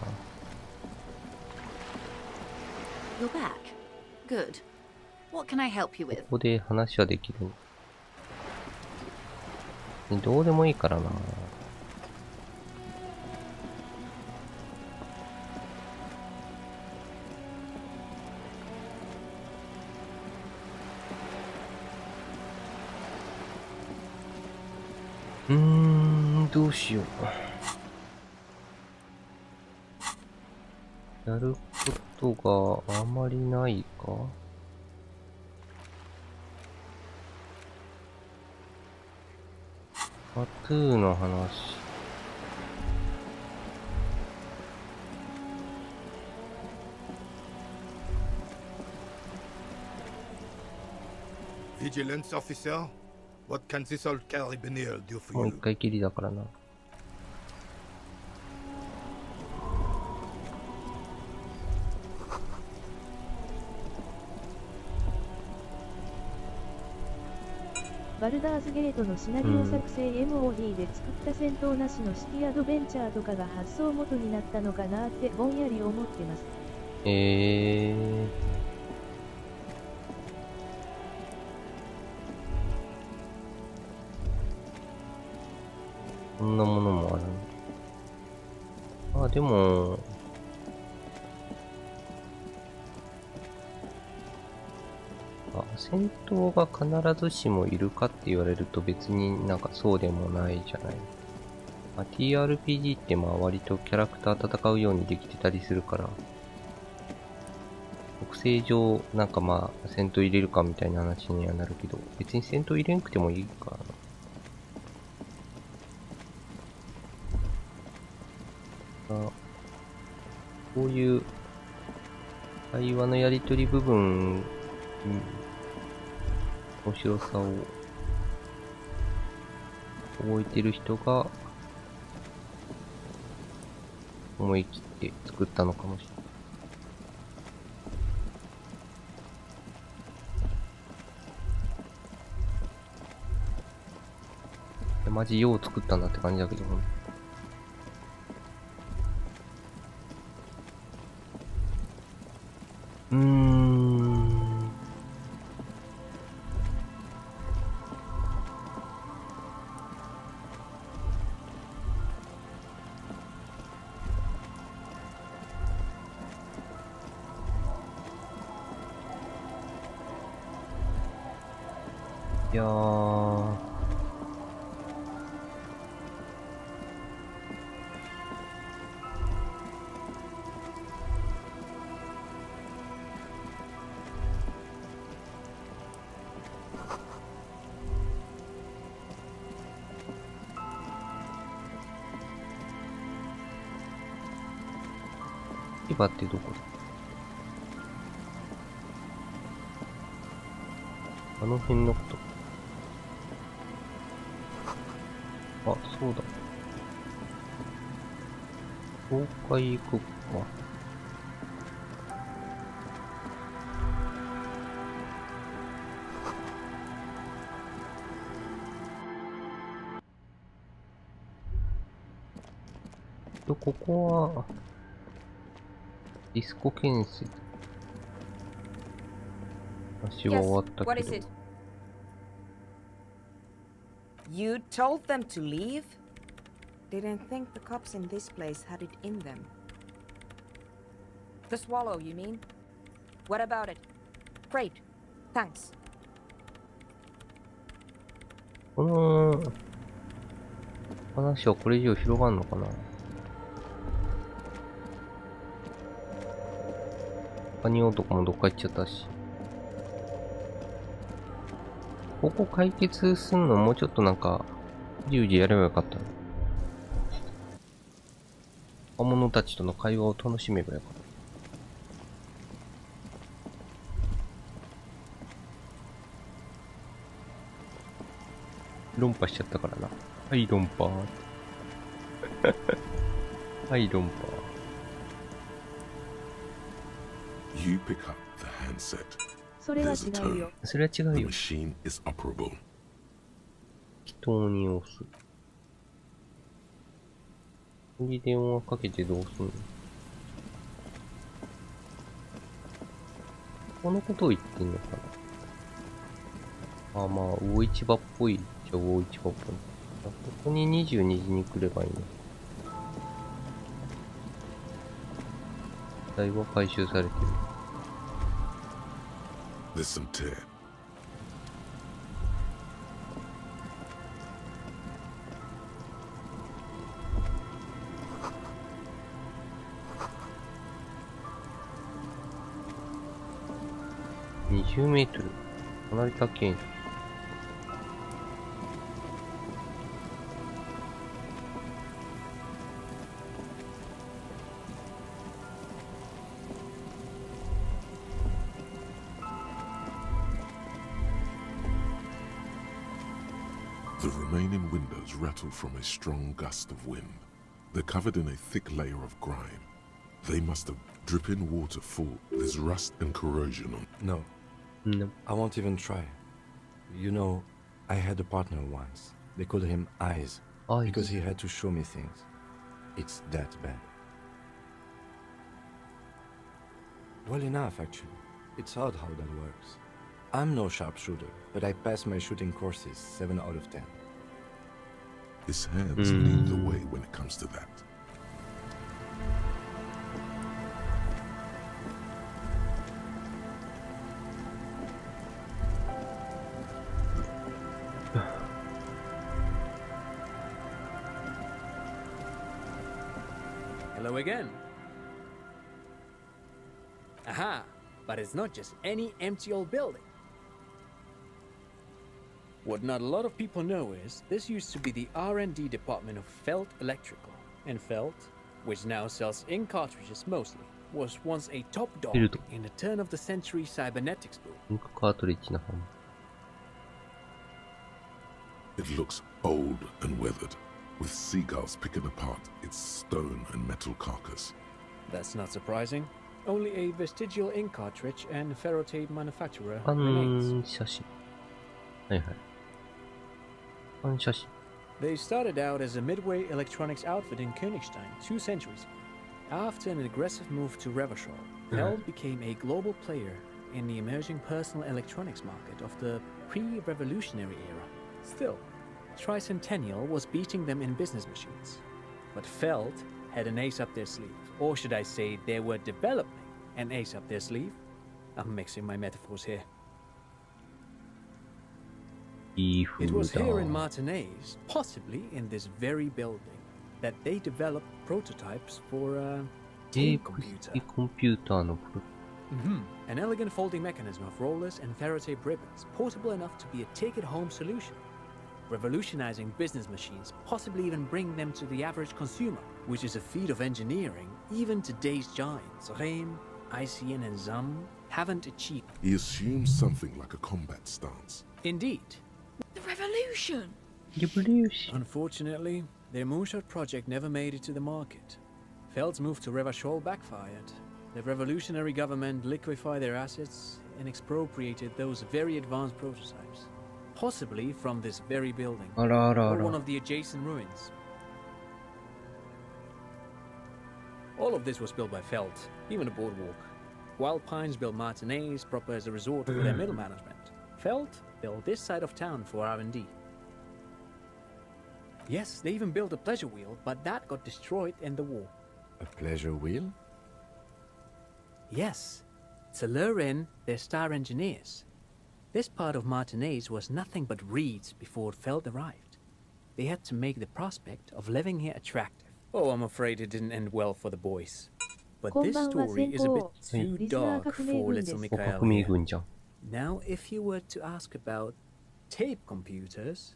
You're back. Good. What can I help you with? ここで話はできる。どうでもいいからな。どうしよう。やることがあまりないか。タトゥーの話。Vigilance officer, what can this old carabiner do for you? もう一回きりだからな。バルダーズゲートのシナリオ作成 MOD で作った戦闘なしのシティアドベンチャーとかが発想元になったのかなってぼんやり思ってます。そんなものもあるの。あ、でも、戦闘が必ずしもいるかって言われると別になんかそうでもないじゃない。TRPG って割とキャラクター戦うようにできてたりするから、特性上なんか戦闘入れるかみたいな話にはなるけど、別に戦闘入れんくてもいいからな。こういう会話のやり取り部分に面白さを覚えてる人が思い切って作ったのかもしれない。マジよう作ったんだって感じだけど、いやー、市場ってどこだ？あの辺のこと。あ、そうだ。東海行くか。ここは、ディスコ建設。足は終わったけど。What is it? You told them to leave? Didn't think the cops in this place had it in them. The swallow, you mean? What about it? Great. Thanks. この話はこれ以上広がるのかな。カニ男もどっか行っちゃったし。ここ解決すんのもうちょっとなんか、じゅうじやればよかったの。若者たちとの会話を楽しめばよかった。論破しちゃったからな。はい、論破。はい、論破。You pick up the handset. それは違うよ。それは違う The よ。 machine is operable. 適当に押す。次電話かけてどうすんの？このことを言ってんのかな。あ、まあ、魚市場っぽい。じゃあ魚市場っぽい。ここに22時に来ればいいの。台は回収されてる。Listen to it.20メートル。かなり高い。The remaining windows rattle from a strong gust of wind. They're covered in a thick layer of grime. They must have dripping water full. There's rust and corrosion on. No. No. I won't even try. You know, I had a partner once. They called him Eyes. Eyes. Because he had to show me things. It's that bad. Well enough, actually. It's odd how that works. I'm no sharpshooter, but I passed my shooting courses 7 out of 10. His hands lead the way when it comes to that. Hello again. Aha! But it's not just any empty old building. What not a lot of people know is this used to be the R&D department of Felt Electrical. And Felt, which now sells ink cartridges mostly, was once a top dog in the turn-of-the-century cybernetics boom. It looks old and weathered, with seagulls picking apart its stone and metal carcass. That's not surprising. Only a vestigial ink cartridge and ferrotape manufacturer remains. They started out as a midway electronics outfit in Königstein 2 centuries ago. After an aggressive move to Revachol, Feld became a global player in the emerging personal electronics market of the pre-revolutionary era. Still, Tricentennial was beating them in business machines. But Feld had an ace up their sleeve. Or should I say, they were developing an ace up their sleeve? I'm mixing my metaphors here. It was here in Martinez, possibly in this very building, that they developed prototypes for a tape computer. An elegant folding mechanism of rollers and ferrotape ribbons, portable enough to be a take-it-home solution. Revolutionizing business machines, possibly even bring them to the average consumer, which is a feat of engineering even today's giants, Rehm, ICN and ZAM, haven't achieved. He assumes something like a combat stance. Indeed. The revolution! Unfortunately, their moonshot project never made it to the market. Feld's move to Revachol backfired. The revolutionary government liquefied their assets and expropriated those very advanced prototypes. Possibly from this very building, or one of the adjacent ruins. All of this was built by Feld, even the boardwalk. Wild Pines built Martinez proper as a resort for their middle management. Feld built this side of town for R&D. Yes, they even built a pleasure wheel, but that got destroyed in the war. A pleasure wheel? Yes, to lure in their star engineers. This part of Martinez was nothing but reeds before Feld arrived. They had to make the prospect of living here attractive. Oh, I'm afraid it didn't end well for the boys. But this story is a bit too dark for little Mikhail here. Now, if you were to ask about tape computers...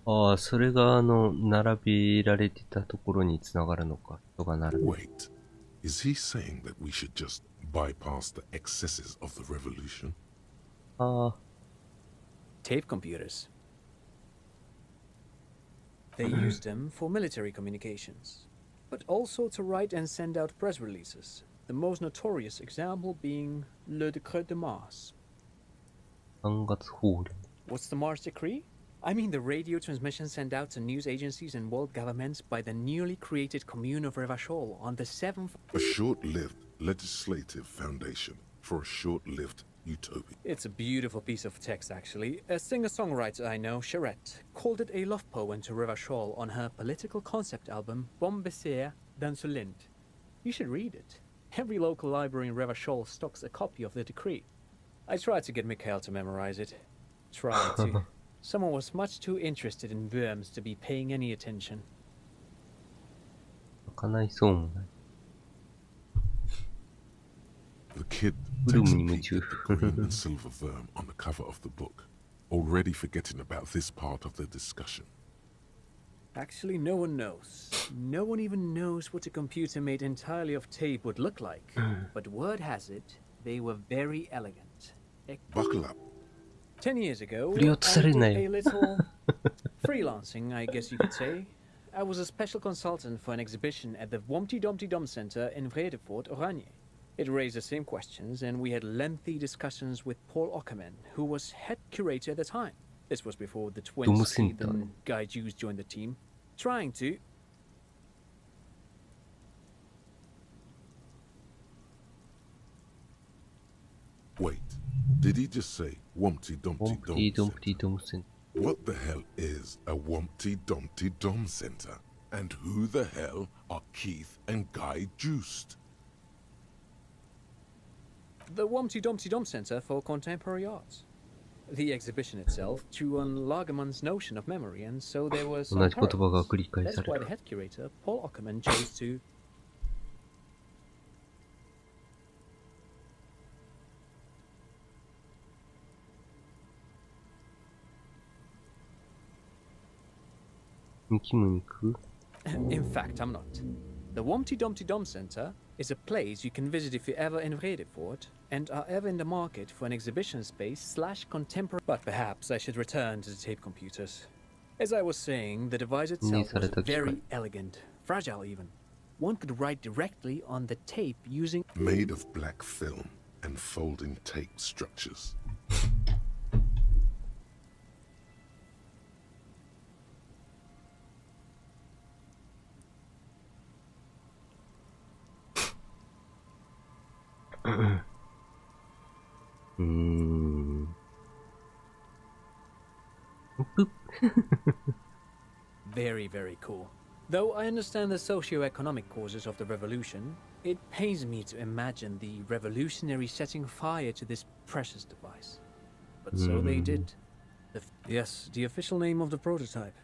ああ、それが並べられてたところに繋がるのか。人が並ぶ。Wait, is he saying that we should just bypass the excesses of the revolution? Tape computers. They used them for military communications, but also to write and send out press releases. The most notorious example being Le Décret de Mars. 3月法令。What's the Mars Decree? I mean the radio transmission sent out to news agencies and world governments by the newly created commune of Revachol on the 7th... A short-lived legislative foundation for a short-lived utopia. It's a beautiful piece of text, actually. A singer-songwriter I know, Charette, called it a love poem to Revachol on her political concept album, Bombessier dans ce Lind. You should read it. Every local library in Revachol stocks a copy of the decree. I tried to get Mikhail to memorize it. Tried to. Someone was much too interested in worms to be paying any attention. 開かないそうもない。 The kid takes a peek at the green and silver worm on the cover of the book, already forgetting about this part of the discussion. Actually, no one knows. No one even knows what a computer made entirely of tape would look like. But word has it, they were very elegant. Buckle up. 10 years ago, I did a little freelancing, I guess you could say. I was a special consultant for an exhibition at the Womty Dumpty Dum Center in Vredefort, Oranje. It raised the same questions, and we had lengthy discussions with Paul Ockerman, who was head curator at the time. This was before the twins heathen Guy Jews joined the team, trying to... Wait, did he just say Wumpty Dumpty Dum Center? What the hell is a Wumpty Dumpty Dum Center? And who the hell are Keith and Guy Juiced? The Wumpty Dumpty Dum Center for Contemporary Arts. The exhibition itself drew on Lagerman's notion of memory, and so there was some parallels. That's why the head curator, Paul Ockerman, chose to... In fact, I'm not. The Wumpty Dumpty Dum Center is a place you can visit if you're ever in Vredefort and are ever in the market for an exhibition space / contemporary... But perhaps I should return to the tape computers. As I was saying, the device itself was very elegant, fragile even. One could write directly on the tape using... Made of black film and folding tape structures. Very, very cool. Though I understand the socio-economic causes of the revolution, it pains me to imagine the revolutionaries setting fire to this precious device. But so they did. Yes, the official name of the prototype.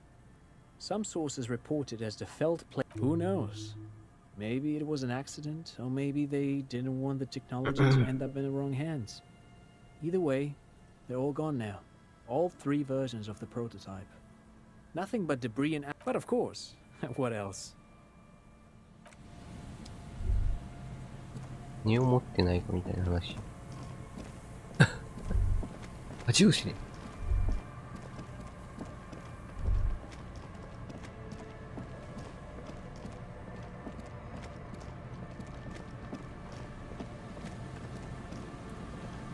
Some sources report it as the Feld plate. Who knows? Maybe it was an accident, or maybe they didn't want the technology to end up in the wrong hands. Either way, they're all gone now. All 3 versions of the prototype. Nothing but debris and... But of course, what else? 何を持ってないかみたいな話。あ、ジューシね。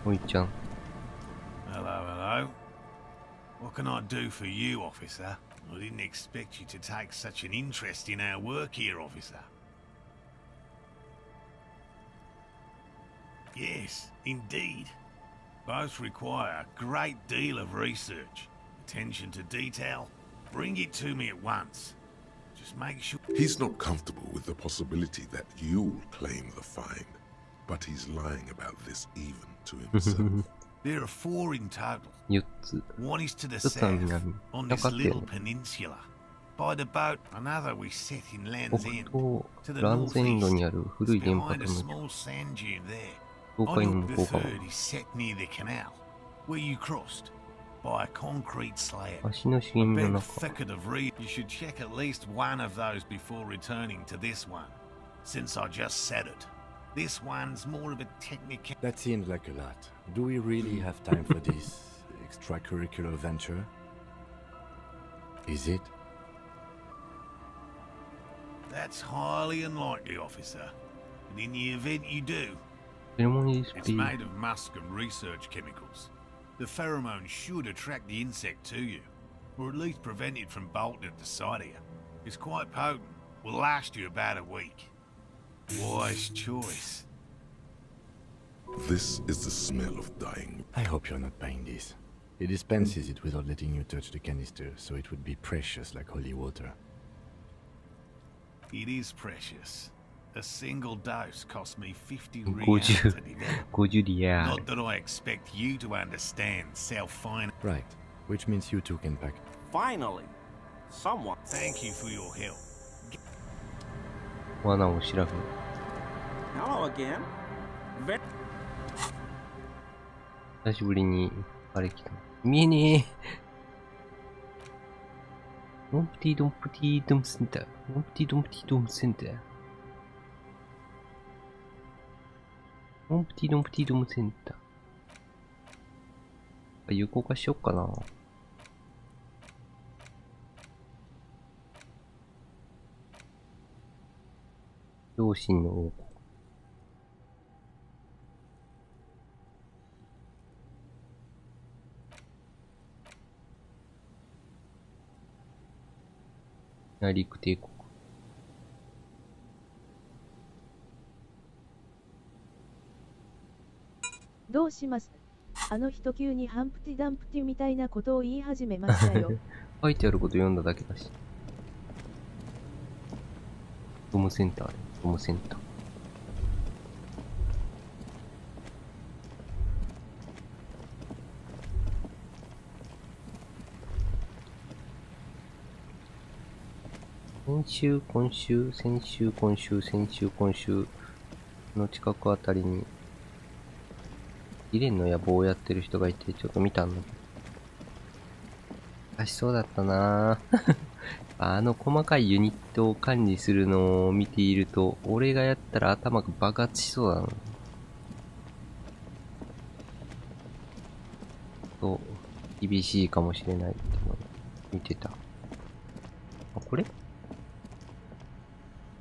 おいちゃん。Hello, hello. What can I do for you, officer? I didn't expect you to take such an interest in our work here, officer. Yes, indeed. Both require a great deal of research, attention to detail. Bring it to me at once. Just make sure... He's not comfortable with the possibility that you'll claim the find, but he's lying about this even to himself. There are 4 in total. 4つ。 One is to the 1つは south, 南。 on な this かったよ little ね。 peninsula. By the boat, another we set in Land's 北 End. 東、ランズエンドにある古い電波 Behind 塔 a の small sand dune there. 境界の On 向 the こう側。 third is set near the canal, where you crossed, by a concrete slab. 足の茂 A み big の中。 thicket of reed. You should check at least one of those before returning to this one, since I just said it. This one's more of a technical... That seems like a lot. Do we really have time for this extracurricular venture? Is it? That's highly unlikely, officer. But in the event you do, セレモニーディスプ it's レイ。 made of musk and research chemicals. The pheromones should attract the insect to you, or at least prevent it from bolting at the sight of you. It's quite potent. Will last you about a week. Wise choice. This is the smell of dying. I hope you're not buying this. It dispenses it without letting you touch the canister, so it would be precious like holy water. It is precious. A single dose cost me 50 50 reals to develop. 50 リアル。 Not that I expect you to understand self-finance. Right, which means you two can pack. Finally, someone. Thank you for your help. 罠を調べる。 Hello again. 久しぶりに、あれ来た。見えねえ。ドンプティドンプティドンセンター。ドンプティドンプティドンセンター。ドンプティドンプティドンセンター。有効化しよっかな。両親の王国。内陸帝国。どうします？あの人急にハンプティダンプティみたいなことを言い始めましたよ。書いてあること読んだだけだし。ドムセンターで、ドムセンター。先週、今週、先週、今週、先週、今週の近くあたりに、イレンの野望をやってる人がいて、ちょっと見たんだけど。難しそうだったなぁ。あの細かいユニットを管理するのを見ていると、俺がやったら頭が爆発しそうだな。と、厳しいかもしれないっていうのを見てた。あ、これ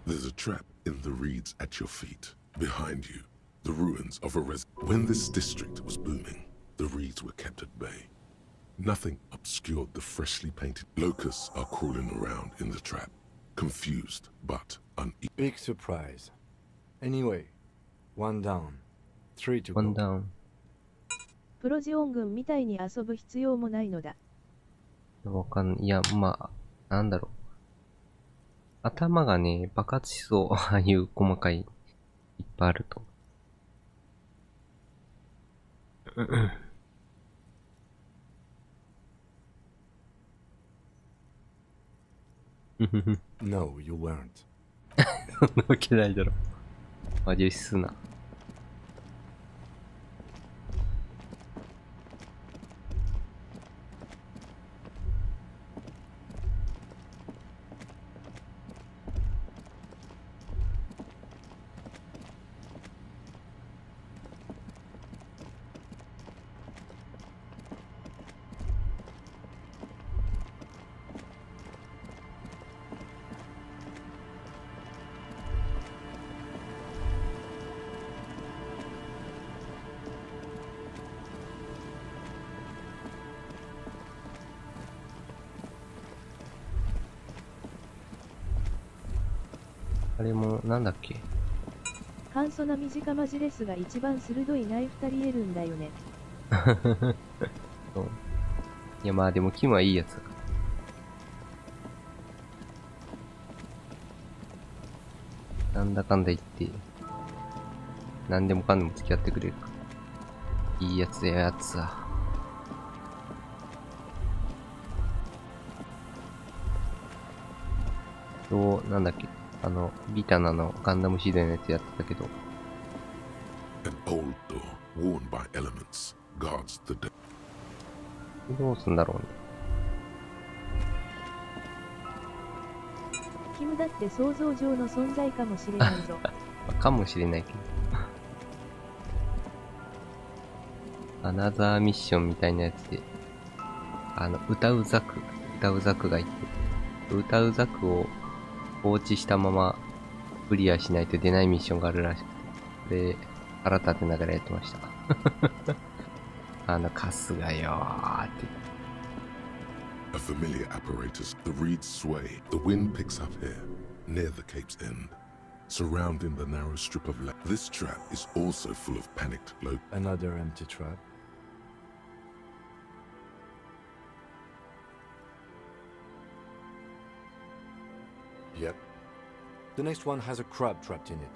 There's a trap in the reeds at your feet. Behind you, the ruins of a When this district was booming, the reeds were kept at bay. Nothing obscured the freshly painted. Locusts are crawling around in the trap, confused but uneasy. Big surprise. Anyway, one down. 3 to One go. down. プロジオン軍みたいに遊ぶ必要もないのだ。わかんない。いや、まあ、なんだろう。頭がね、爆発しそう。ああいう細かい、いっぱいあると。No, you weren't. そんなわけないだろ。マジすな。れも、なんだっけ。簡素な短マジレスが一番鋭いナイフ足りえるんだよね。そう。いや、まあでも、キムはいいやつだから。なんだかんだ言って、なんでもかんでも付き合ってくれるから。いいやつだよ、やつは。そう、なんだっけ。ビタナのガンダムシードのやつやってたけど。An old door, worn by elements, guards the dead. どうすんだろうね。キムだって想像上の存在かもしれないぞ。かもしれないけど。アナザーミッションみたいなやつで、歌うザクがいて、歌うザクを放置したままクリアしないと出ないミッションがあるらしくて、で、腹立てながらやってました。カスがよーって。A familiar apparatus, the reeds sway, the wind picks up here, near the cape's end, surrounding the narrow strip of land. This trap is also full of panicked locals. Another empty trap. Yep. The next one has a crab trapped in it.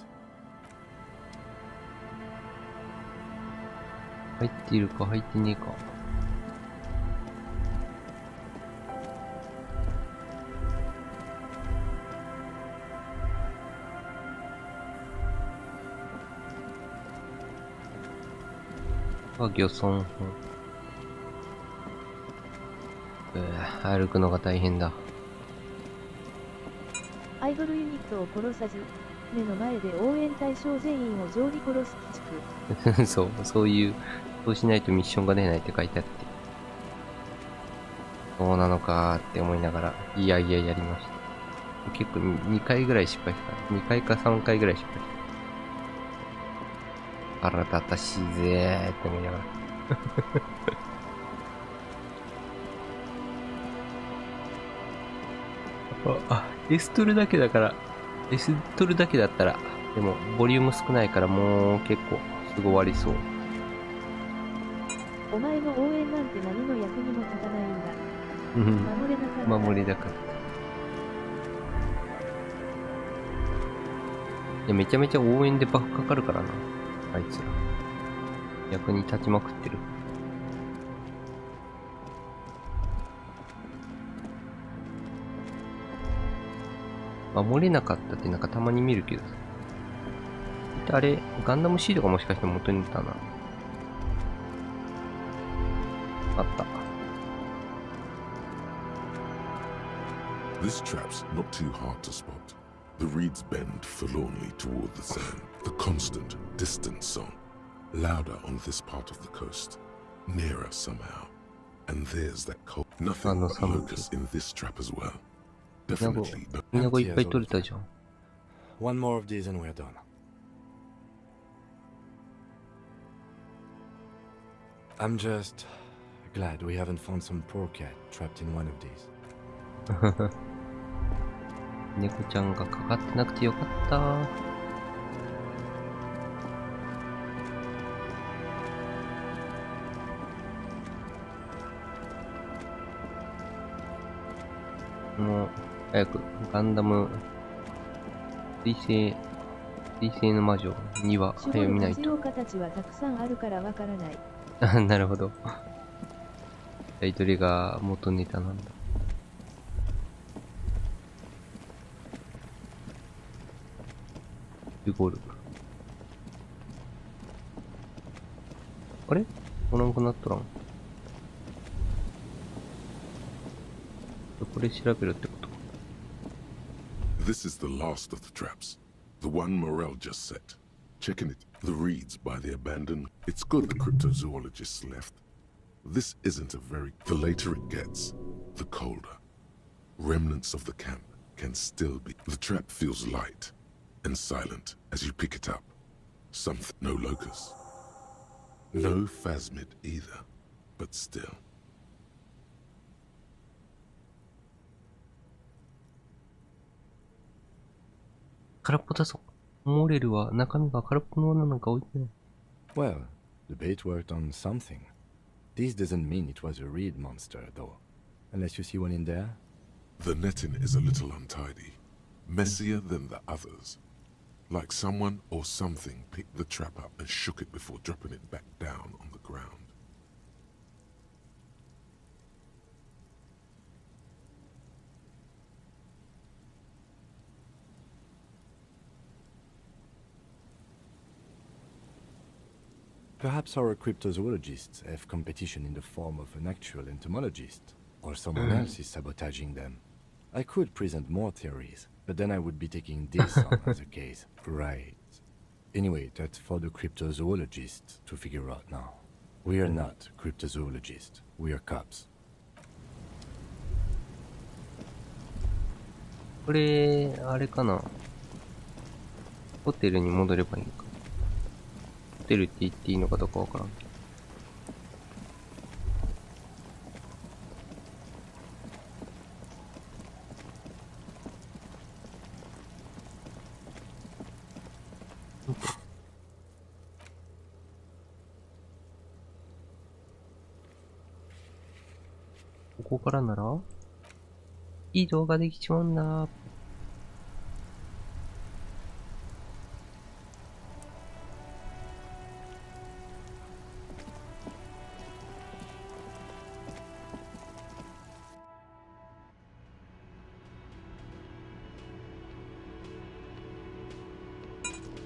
入っているか入ってねえか。漁村。歩くのが大変だ。アイドルユニットを殺さず、目の前で応援対象全員を常に殺す鬼畜。そうしないとミッションが出ないって書いてあって。そうなのかーって思いながら、いややりました。結構2回ぐらい失敗した。2回か3回ぐらい失敗した。腹立たしいぜーって思いながら。エストルだけだったら、でも、ボリューム少ないからもう結構、すぐ終わりそう。お前の応援なんて何の役にも立たないんだ。守れなかった。いや、めちゃめちゃ応援でバフかかるからな。あいつら。役に立ちまくってる。守れなかったってなんかたまに見るけどさ。あれ、ガンダムシードがもしかして元に出たな。あった。This trap's not too hard to spot. The reeds bend forlornly toward the sand. The constant, distant song, louder on this part of the coast, nearer somehow. And there's that cold. Nothing but locusts in this trap as well. Definitely. ミナゴいっぱい取れたじゃん。One more of these and we're done. I'm just glad we haven't found some poor cat trapped in one of these. 猫ちゃんがかかってなくてよかった。もう、早く、ガンダム、水星の魔女には早見ないと。守護の形はたくさんあるからわからない。なるほど。どれが元ネタなんだ。ゴール。あれおらんくなっとらん。これ調べるってこと。This is the last of the traps. The one Morel just set. Checking it. The reeds by the abandoned. It's good the cryptozoologists left. This isn't a very... The later it gets, the colder. Remnants of the camp can still be... The trap feels light and silent as you pick it up. Something... No locust. No phasmid either. But still... 空っぽだぞ。モーレルは中身が空っぽのものなんか置いてない。Well, the bait worked on something. This doesn't mean it was a reed monster, though. Unless you see one in there? The netting is a little untidy, messier than the others. Like someone or something picked the trap up and shook it before dropping it back down on the ground. Perhaps our cryptozoologists have competition in the form of an actual entomologist, or someone else is sabotaging them. I could present more theories, but then I would be taking this on as a case. Right. Anyway, that's for the cryptozoologists to figure out now. We are not cryptozoologists. We are cops. これ、あれかな。ホテルに戻ればいいのか。ホテルって言っていいのかどうかわからん。ここからなら移動ができちまうんだ。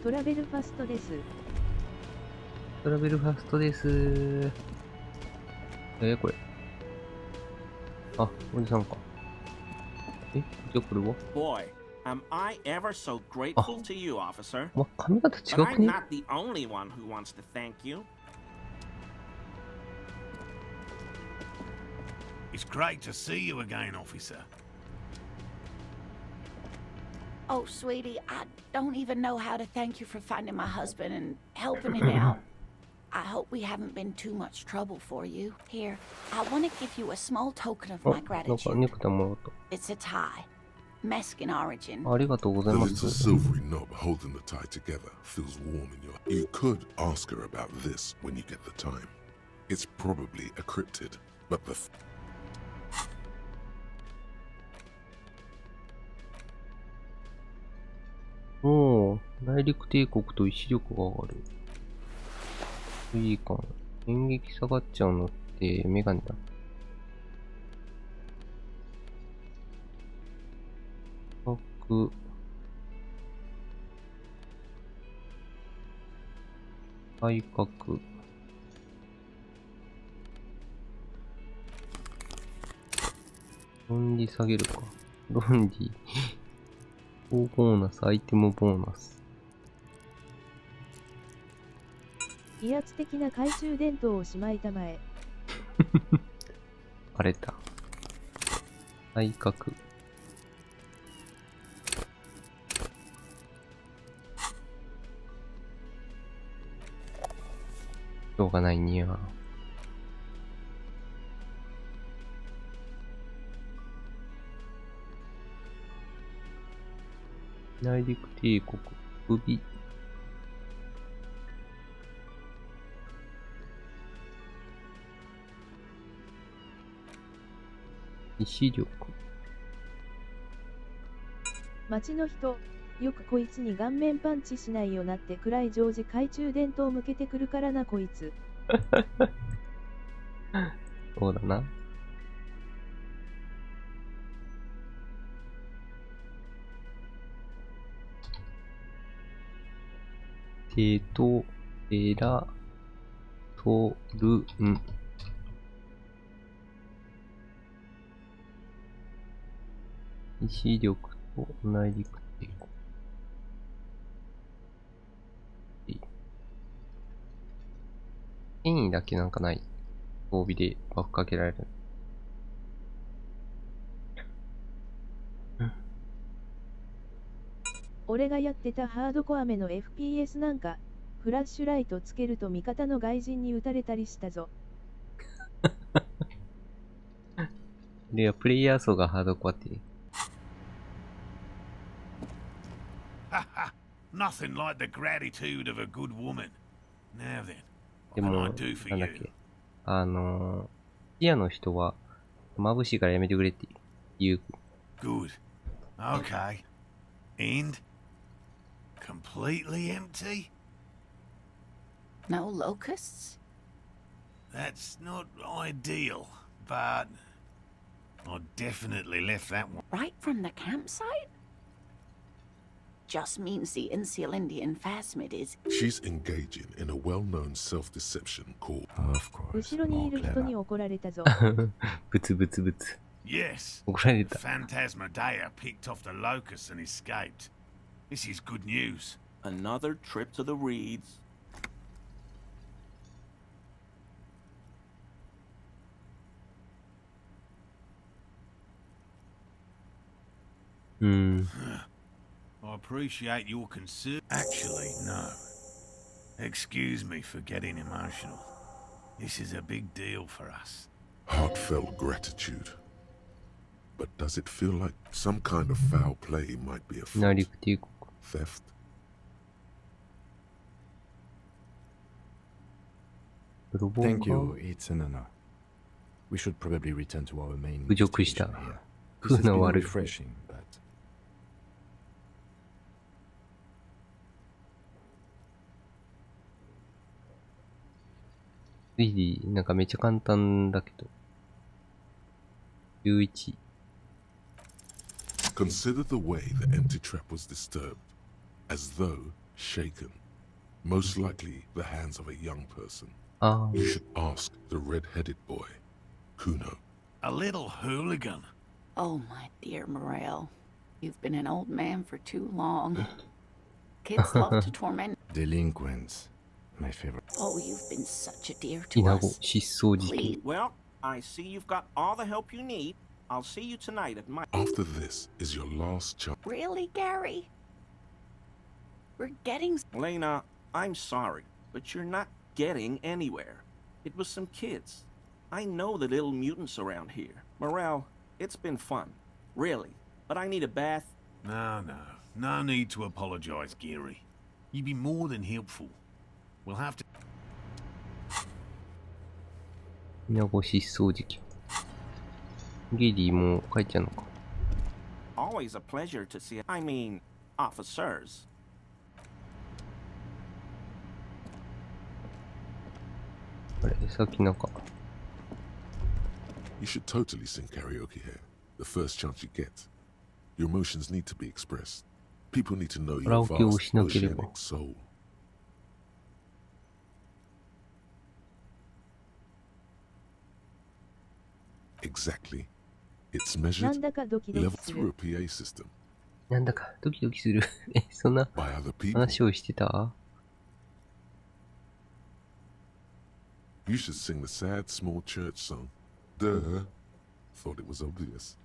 トラベルファストです。トラベルファストです。これ。あ、おじさんか。じゃあこれは Boy, am I ever so grateful to you, officer. 髪型違 But く I'm ね not the only one who wants to thank you. It's great to see you again, officer. Oh, sweetie, I don't even know how to thank you for finding my husband and helping him out. I hope we haven't been too much trouble for you. Here, I want to give you a small token of my なんか gratitude. ネクタイもらった。 It's a tie. Mexican origin. ありがとうござい The ま little す。 silvery knob holding the tie together feels warm in your... You could ask her about this when you get the time. It's probably a cryptid, but the... おー、内陸帝国と意志力が上がる。いいかも。演劇下がっちゃうのってメガネだ。角。体格。論理下げるか。論理。高ボーナス、アイテムボーナス。威圧的な懐中電灯をしまいたまえ。バレた。体格。しょうがないにゃ。内陸帝国、首。意志力。町の人、よくこいつに顔面パンチしないよなってくらい常時懐中電灯向けてくるからなこいつ。そうだな。テトエラトルン。意志力と内陸帝国。変異だけなんかない。装備でバフかけられる。俺がやってたハードコアめの FPS なんか、フラッシュライトつけると味方の外人に撃たれたりしたぞ。では、プレイヤー層がハードコアって。Nothing like the gratitude of a good woman. Now then, で what can も、 I do for なんだっ you? け。ティアの人は、眩しいからやめてくれって言う。Good. Okay. And? Completely empty? No locusts? That's not ideal, but I definitely left that one. Right from the campsite? Just means the Insulindian phasmid is... She's engaging in a well-known self-deception called... Of course. 後ろにいる人に怒られたぞ。ブツブツブツ。 Yes. 怒られた。 Phantasmadea picked off the locusts and escaped. This is good news. Another trip to the reeds. I appreciate your concern. Actually, no. Excuse me for getting emotional. This is a big deal for us. Heartfelt gratitude. But does it feel like some kind of foul play might be afoot? 内陸帝国。 Theft? Thank you, it's an honor. We should probably return to our main 侮辱した。 destination here. 風 This has の been 悪い。 refreshing, but なんかめっちゃ簡単だけど。11。 Consider the way the empty trap was disturbed, as though shaken. Most likely the hands of a young person. You should ask the red-headed boy, Kuno. A little hooligan. Oh, my dear Morel. You've been an old man for too long. Kids love to torment... delinquents. My favorite. Oh, you've been such a dear to イナゴ us. 失踪事件。 Well, I see you've got all the help you need. I'll see you tonight at my... After this is your last chance. Really, Gary? We're getting... Lena, I'm sorry, but you're not getting anywhere. It was some kids. I know the little mutants around here. Morel, it's been fun. Really. But I need a bath. No need to apologize, Geary. You'd be more than helpful. We'll have to... イナゴ失踪事件。ゲリーもう帰っちゃうのか。 Always a pleasure to see... I mean, officers. あれ、さっきなんか。 You should totally sing karaoke here. The first chance you get. Your emotions need to be expressed. People need to know your vast oceanic soul. Exactly. It's measured, leveled through a PA system. なんだかドキドキする。そんな By other people. 話をしてた？ You should sing the sad small church song. Duh. Thought it was obvious.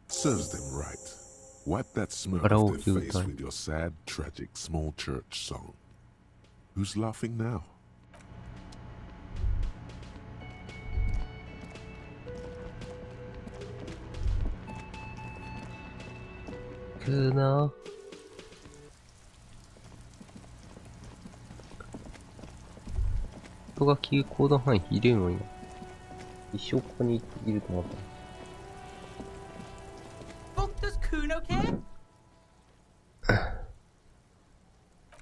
Serves them right. Wipe that smirk off their face with your sad, tragic small church song. Who's laughing now? くな。人が消え行動範囲広いのにな。一生ここにいると思った。 Fuck does Kuno care?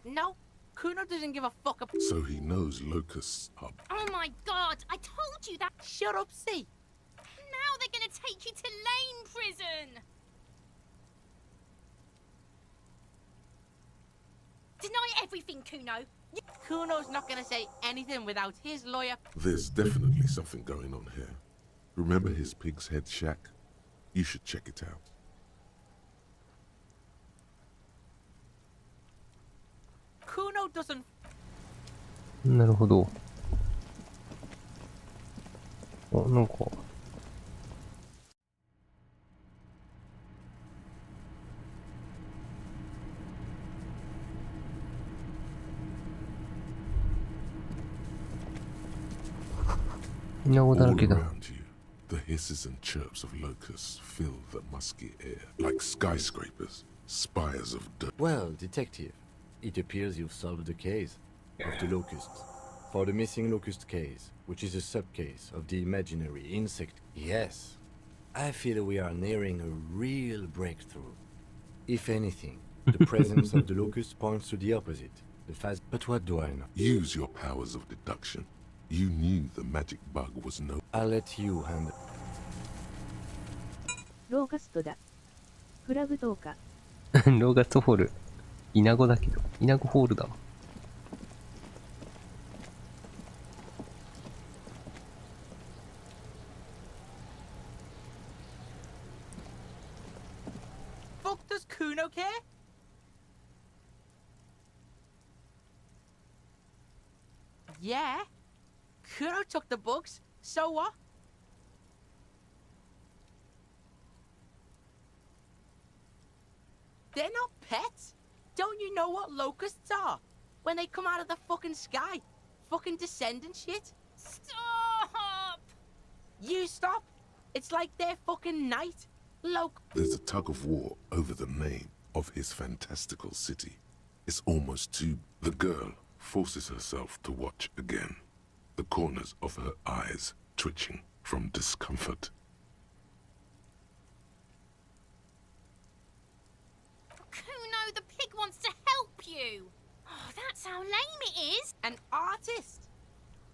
No, Kuno doesn't give a fuck about... So he knows locusts are... Oh my god, I told you that. Shut up, see. Now they're gonna take you to Lane Prison. Deny everything, Kuno. Kuno's not gonna say anything without his lawyer. There's definitely something going on here. Remember his pig's head shack? You should check it out. Kuno doesn't... なるほど。あ、なんか。イナゴだらけだ。The hisses and chirps of locusts fill the musky air, like skyscrapers, spires of dirt. Well, detective, it appears you've solved the case of the locusts. For the missing locust case, which is a sub-case of the imaginary insect. Yes, I feel we are nearing a real breakthrough. If anything, the presence of the locust points to the opposite. But what do I know? Use your powers of deduction. You knew the magic bug was no. I'll let you handle. ローカストだ。フラグ投下。ローガストホール。イナゴだけど。イナゴホールだわ。Fuck does Kuno care? Yeah. Kuno took the bugs. So what? They're not pets. Don't you know what locusts are? When they come out of the fucking sky. Fucking descendant shit. Stop! You stop. It's like they're fucking night. There's a tug of war over the name of his fantastical city. It's almost too... The girl forces herself to watch again. The corners of her eyes twitching from discomfort. Kuno, the pig wants to help you. Oh, that's how lame it is. An artist?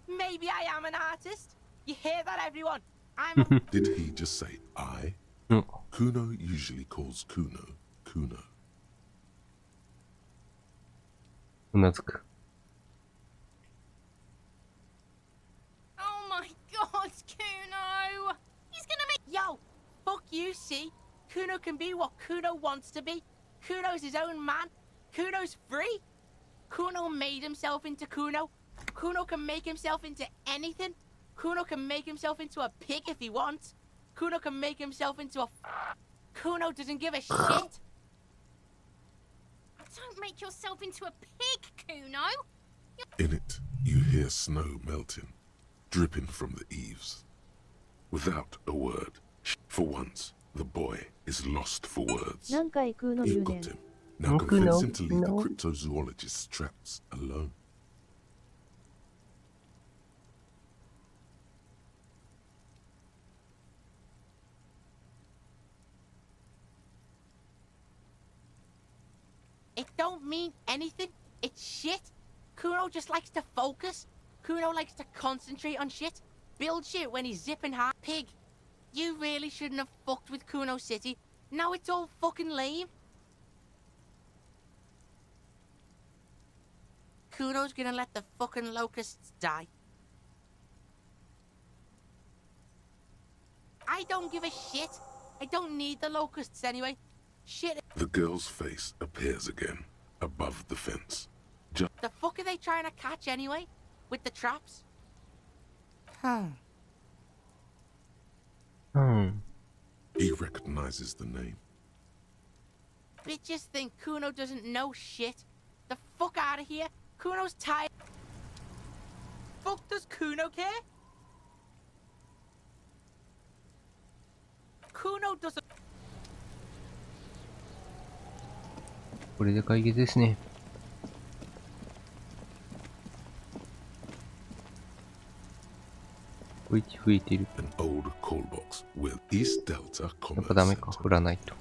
Maybe I am an artist. You hear that, everyone? I'm a... Did he just say I? No. Kuno usually calls Kuno, Kuno. うなずく。Oh my god, Kuno! He's gonna make... Yo, fuck you, see? Kuno can be what Kuno wants to be. Kuno's his own man. Kuno's free. Kuno made himself into Kuno. Kuno can make himself into anything. Kuno can make himself into a pig if he wants. Kuno can make himself into a... Kuno doesn't give a shit. Don't make yourself into a pig, Kuno. In it, you hear snow melting, dripping from the eaves. Without a word, for once, the boy is lost for words. 何回食うの You've 言うね got ん。 him. Now convince him to leave the No. cryptozoologist's traps alone. It don't mean anything. It's shit. Kuno just likes to focus. Kuno likes to concentrate on shit. Build shit when he's zipping hard. Pig, you really shouldn't have fucked with Kuno City. Now it's all fucking lame. Kuno's gonna let the fucking locusts die. I don't give a shit. I don't need the locusts anyway. Shit. The girl's face appears again, above the fence. The fuck are they trying to catch anyway? With the traps? He recognizes the name. Bitches think Kuno doesn't know shit. The fuck out of here. Kuno's tired. Fuck does Kuno care? Kuno doesn't... これで解決ですね。こいつ増えてる。 An old call box with East Delta やっ Commerce ぱダメか。 Center. 振らないと。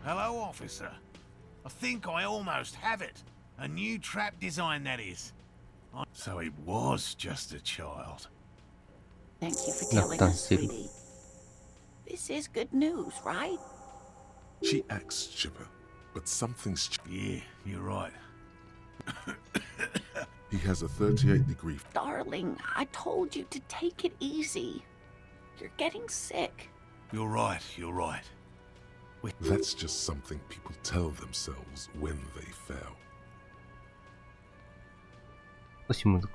Hello, officer. I think I almost have it. A new trap design, that is. So he was just a child. Thank you for telling us, sweetie. This is good news, right? She acts chipper, but something's... Yeah, you're right. He has a 38-degree... Darling, I told you to take it easy. You're getting sick. You're right, you're right. That's just something people tell themselves when they fail. 少し難しい。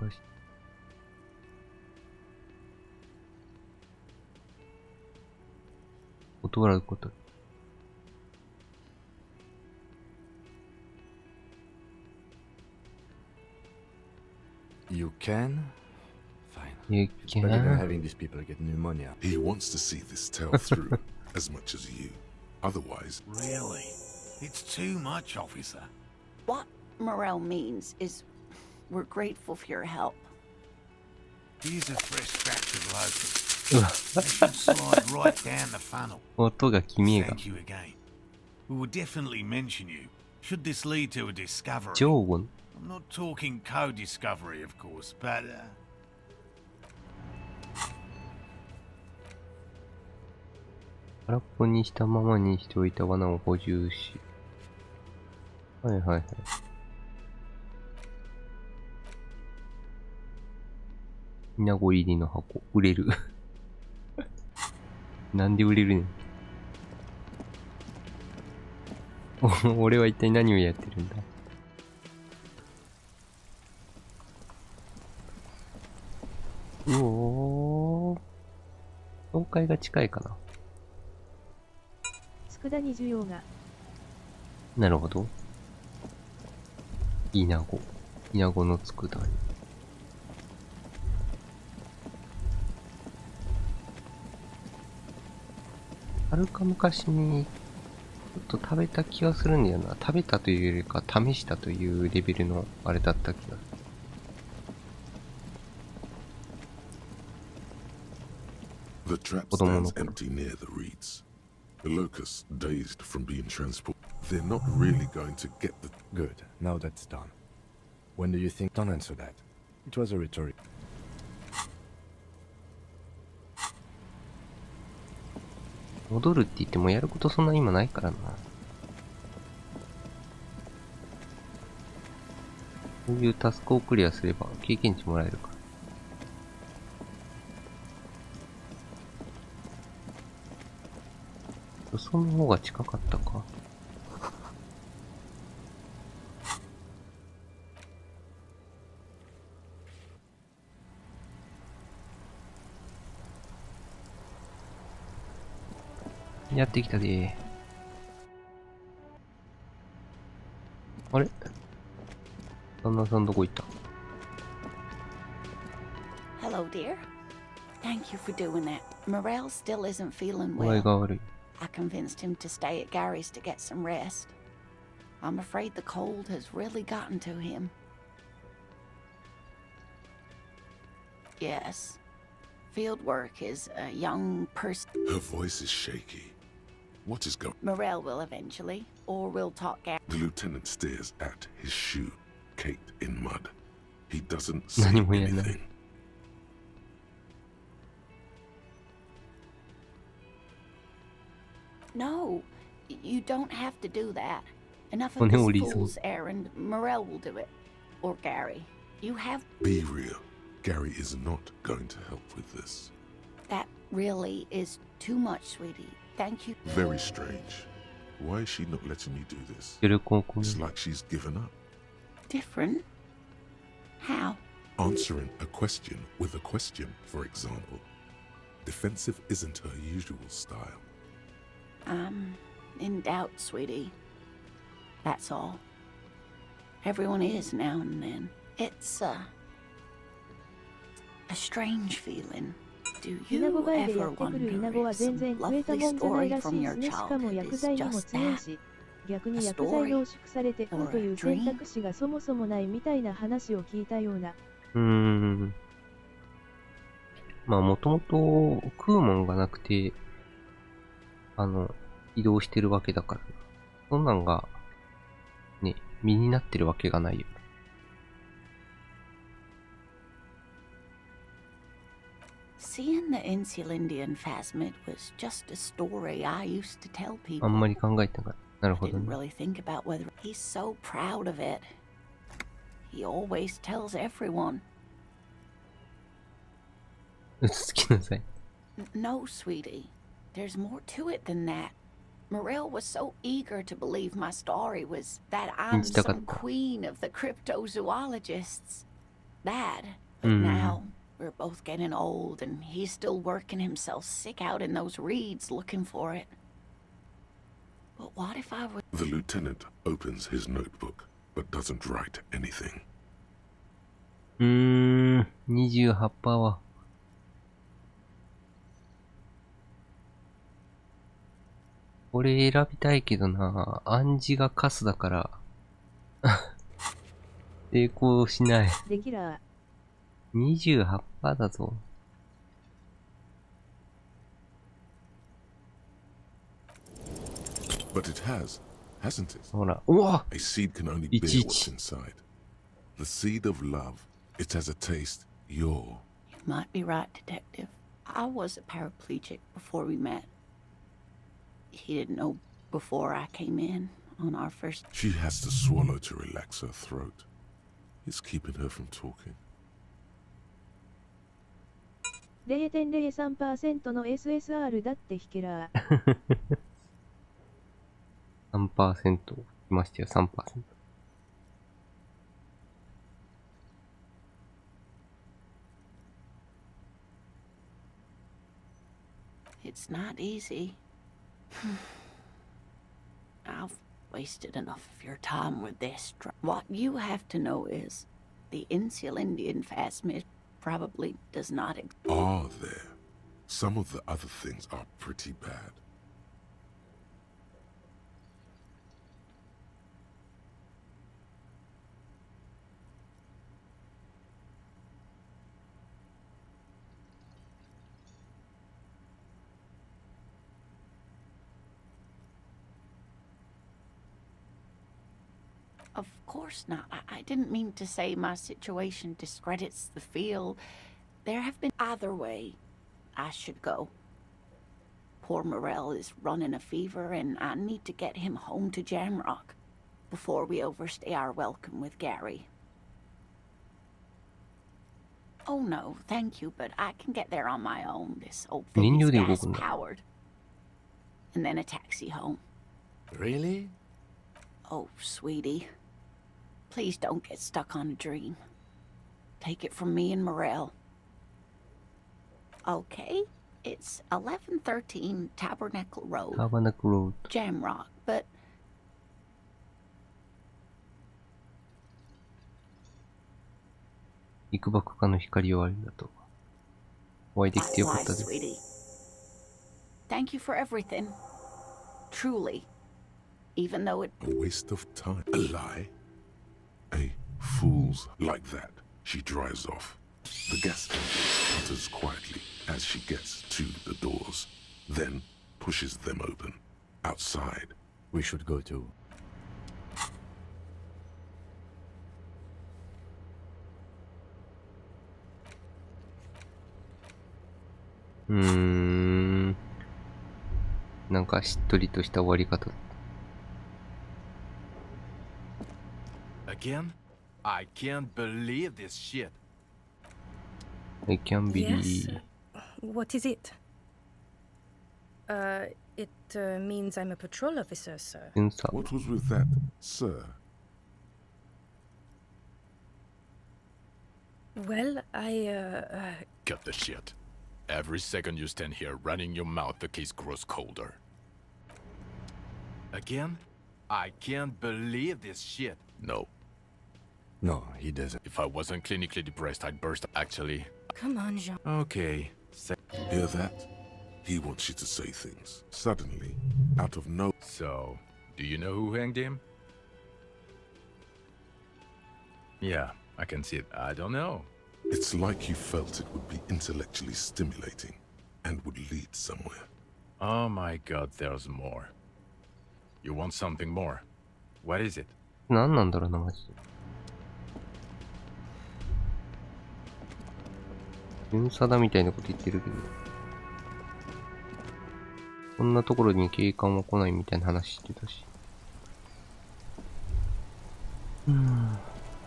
断ること。You can? You It's better than can? having these people get pneumonia. He wants to see this tale through as much as you. Otherwise... Really? It's too much, officer. What Morel means is we're grateful for your help. Here's a fresh batch of locals. They should slide right down the funnel. 音がきめえが。 Thank you again. We will definitely mention you, should this lead to a discovery. 常温 I'm not talking co-discovery, of course, but, 空っぽにしたままにしておいた罠を補充し。はいはいはい。稲子入りの箱。売れる。なんで売れるねん。俺は一体何をやってるんだ。うおー。東海が近いかな。佃に需要が。なるほど。イナゴ。イナゴの佃煮。はるか昔に、ちょっと食べた気がするんだよな。食べたというよりか、試したというレベルのあれだった気がする。The trap stands empty near the reeds. The locusts, dazed from being transported, they're not really going to get the... Good, now that's done. When do you think... Don't answer that. It was a rhetoric. 戻るって言ってもやることそんな今ないからな。こういうタスクをクリアすれば経験値もらえるから。その方が近かったか。やってきたで。あれ？旦那さんどこ行った？ Hello, dear. Thank you for doing that. Morel still isn't feeling 具合 well. が悪い。I convinced him to stay at Gary's to get some rest. I'm afraid the cold has really gotten to him. Yes. Field work is a young person. Her voice is shaky. What is going... Morel will eventually, or we'll talk Gary. The lieutenant stares at his shoe, caked in mud. He doesn't say 何もやんない。 anything. No, you don't have to do that. Enough of 骨 this 折りそう。 fool's errand. Morel will do it. Or Gary. You have... Be real. Gary is not going to help with this. That really is too much, sweetie. Thank you. Very strange. Why is she not letting me do this? 協力を込め It's like she's given up. Different? How? Answering a question with a question, for example. Defensive isn't her usual style. I'm in doubt, sweetie. That's all. Everyone is now and then. It's a strange feeling. Do イナゴ you バイでや ever ってくるイナ wonder ゴは if 全 some 然増えた lovely もんじゃない story らし from い your ですね。しかも childhood 薬 is 剤にも just 強い that? し、逆に A 薬剤 story? 濃縮されて食うという選択肢がそもそもないみたいな話を聞いたような。まあもともと食うもんがなくて、移動してるわけだから。そんなんが、ね、身になってるわけがないよ。Seeing the Insulindian phasmid was just a story I used to tell あ people. んまり考えてなかった。なるほ I ど didn't ね。 really think about whether he's so proud of it. He always tells everyone. うつつきなさい。 No, sweetie. There's more to it than that. Morel was so eager to believe my story was that I'm some queen of the cryptozoologists. Bad. But now we're both getting old and he's still working himself sick out in those reeds looking for it. But what if I were... The lieutenant opens his notebook, but doesn't write anything. 28% は。これ選びたいけどな。暗示がカスだから。成功しない。レギュラー。28% だぞ。But it has, hasn't it? ほら、うわ A seed can only bear what's inside. The seed of love, it has a taste you're. You might be right, Detective. I was a paraplegic before we met. He didn't know before I came in on our first... She has to swallow to relax her throat. It's keeping her from talking. 0.03% の SSR だってヒケラー。3%来ましたよ、3%。It's not easy. I've wasted enough of your time with this. What you have to know is the Insular Indian phasmid probably does not exist. Are there? Some of the other things are pretty bad. Of course not. I didn't mean to say my situation discredits the field. There have been either way. I should go. Poor Morel is running a fever, and I need to get him home to Jamrock before we overstay our welcome with Gary. Oh no, thank you, but I can get there on my own. This old thing is gas-powered. And then a taxi home. Really? Oh, sweetie. Please don't get stuck on a dream. Take it from me and Morel. Okay, it's 1113 Tabernacle Road. Tabernacle Road. Jamrock, but...いくばくかの光をありがとう。お会いできてよかったです。Sweetie. Thank you for everything. Truly. Even though it... A waste of time. A lie? A fool's like that. She drives off. The gas engine sputters quietly as she gets to the doors, then pushes them open. Outside. We should go too. .なんかしっとりとした終わり方。Again? I can't believe this shit. I can't believe. Yes. What is it? It means I'm a patrol officer, sir. What was with that, sir? Well, I Cut the shit. Every second you stand here running your mouth, the case grows colder. Again? I can't believe this shit. No. No, he doesn't. If I wasn't clinically depressed, I'd burst. Actually. Come on, Jean. Okay. Hear that? He wants you to say things. Suddenly, out of no... So, do you know who hanged him? Yeah, I can see it. I don't know. It's like you felt it would be intellectually stimulating and would lead somewhere. Oh my god, there's more. You want something more? What is it? 何なんだろうな、マジで。純貞みたいなこと言ってるけど。こんなところに警官は来ないみたいな話してたし。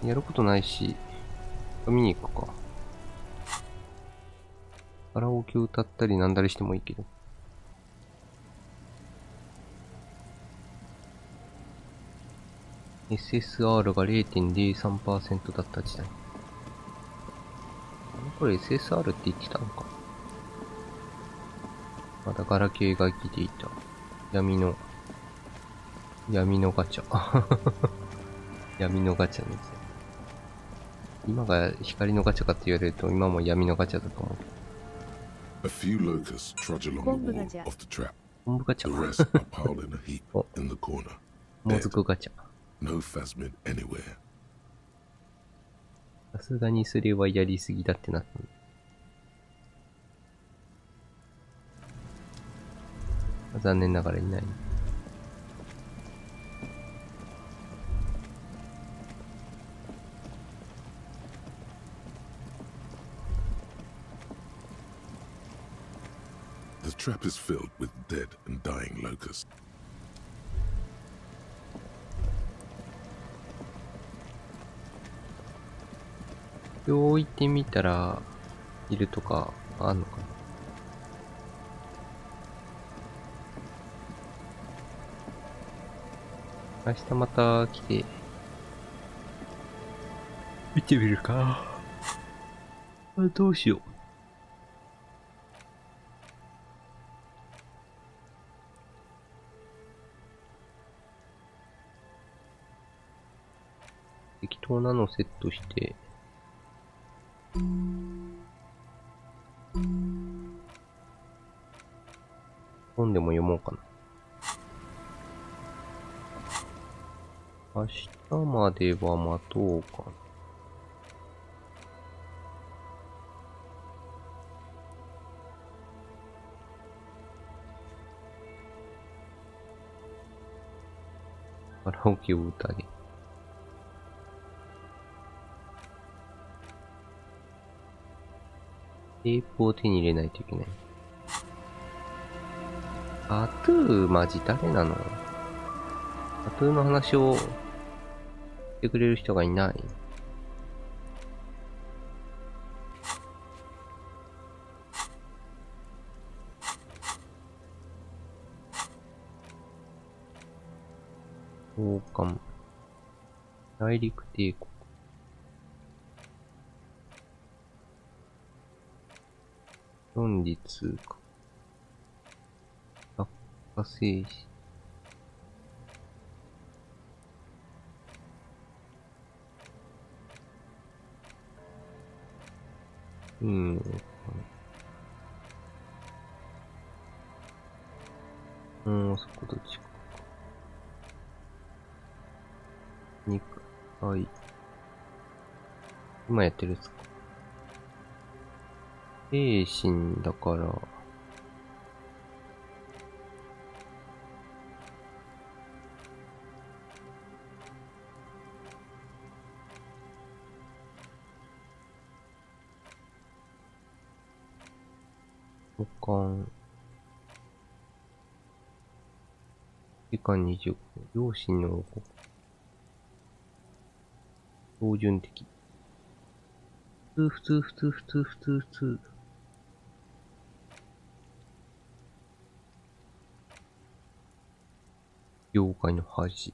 やることないし、見に行くか。カラオケ歌ったりなんだりしてもいいけど。SSR が 0.03% だった時代。これ SSR って言ってたのか。まだガラケーが生きていた闇の闇のガチャ。闇のガチャです。今が光のガチャかって言われると、今も闇のガチャだと思う。A few locusts trudge along the wall of the trap. 本部ガチャ。 The rest are piled in a heap in the corner. もずくガチャ。No phasmid anywhere. さすがにそれはやりすぎだってなった。残念ながらいない。The trap is filled with dead and dying locusts. 置いてみたら、いるとか、あんのかな。明日また来て、見てみるか。どうしよう。適当なのセットして、本でも読もうかな。明日までは待とうかな。カラオケを歌え。テープを手に入れないといけない。タトゥー、マジ誰なの？タトゥーの話をしてくれる人がいない。交換。大陸帝国。本日か。落花生士。そこどっちか。肉。はい。今やってるやつか。精神だから、保管、時間20分、両親の王国、標準的。普通。妖怪の恥。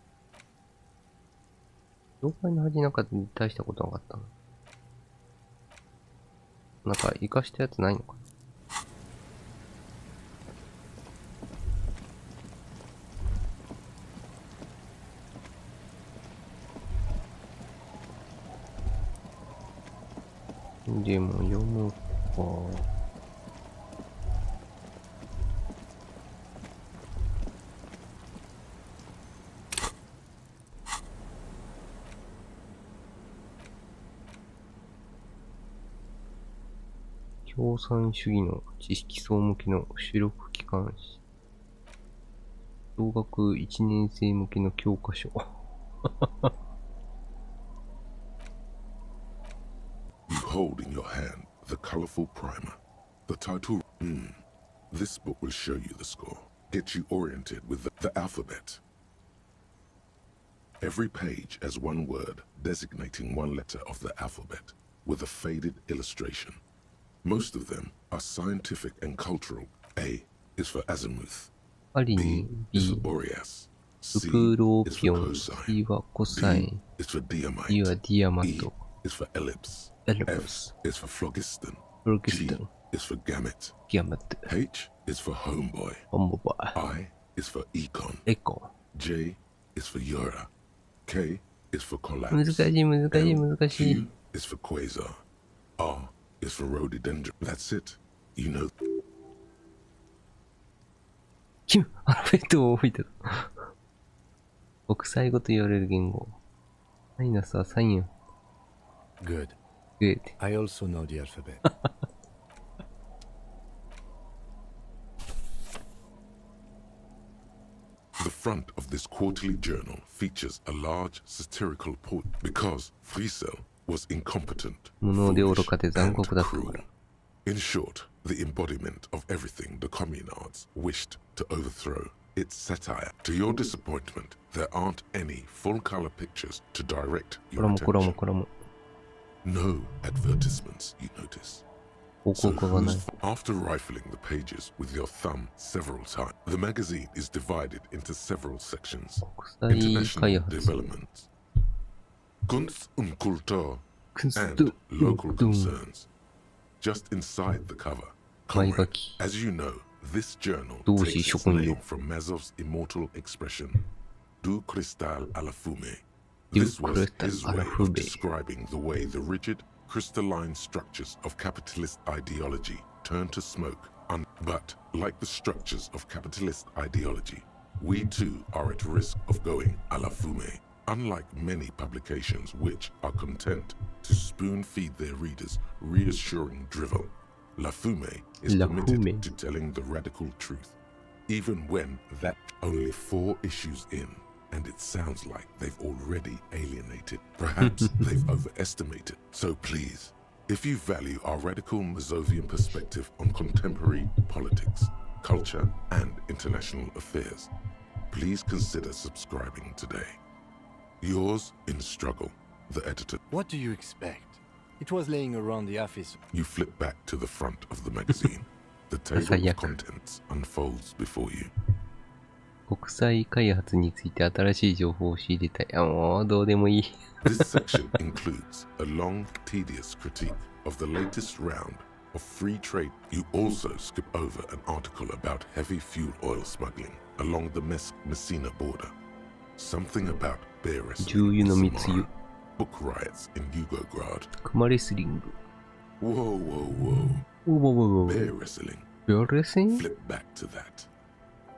妖怪の恥なんか大したことなかったの。なんか活かしたやつないのかな。でも読むか。共産主義の知識層向けの主力機関誌。小学1年生向けの教科書。You hold in your hand the colorful primer. The title, This book will show you the score. Get you oriented with the alphabet. Every page has one word designating one letter of the alphabet with a faded illustration. Most of them are scientific and cultural. A is for azimuth. B is for Boreas. C is for cosine. D is for diamite. E is for ellipse. F is for phlogiston. G is for gamut. H is for homeboy. I is for econ. J is for Yura. K is for collapse. 難しい難しい難しい。 Q is for quasar. R is for rhododendron. That's it. You know. アルファベットを置いてた。国際語と言われる言語。マイナスはサイン。Good. Good. I also know the alphabet. The front of this quarterly journal features a large satirical port because Friesel was incompetent, 無能で愚かで残 and 酷だったか cruel. ら。 In short, the embodiment of everything the communards wished to overthrow. It's satire. To your disappointment, there aren't any full-color pictures to direct これ your もこれも attention. これも。 No advertisements, you notice. 広 So 告がない。 after rifling the pages with your thumb several times, the magazine is divided into several sections. 国際 International 開発。 developments, Kunst und Kultur, Kunst and und local Kultur. concerns. Just inside the cover, 前 comrade, 書き。 as you know, this journal 同 takes 志 its 諸君 name よ。 from Mazov's immortal expression, Du cristal alla fume. Du This was cristal his alla way of fume. describing the way the rigid, crystalline structures of capitalist ideology turn to smoke. But, like the structures of capitalist ideology, we too are at risk of going a la fume. Unlike many publications which are content to spoon-feed their readers reassuring drivel, La Fume is La committed Fume. to telling the radical truth, even when that only 4 issues in, and it sounds like they've already alienated. Perhaps they've overestimated. So please, if you value our radical Mazovian perspective on contemporary politics, culture, and international affairs, please consider subscribing today. Yours in struggle, the editor. What do you expect? It was laying around the office. You flip back to the front of the magazine. The table of contents unfolds before you. 国際開発について新しい情報を仕入れたい。あ、もうどうでもいい。 This section includes a long, tedious critique of the latest round of free trade. You also skip over an article about heavy fuel oil smuggling along the Messina border. Something about bear wrestling 重油の in 密輸。 Samara, book riots in Yugograd. クマレスリング。 Whoa, whoa, whoa. おぼぼぼぼ。 Bear wrestling. ベアレスリング Flip back to that.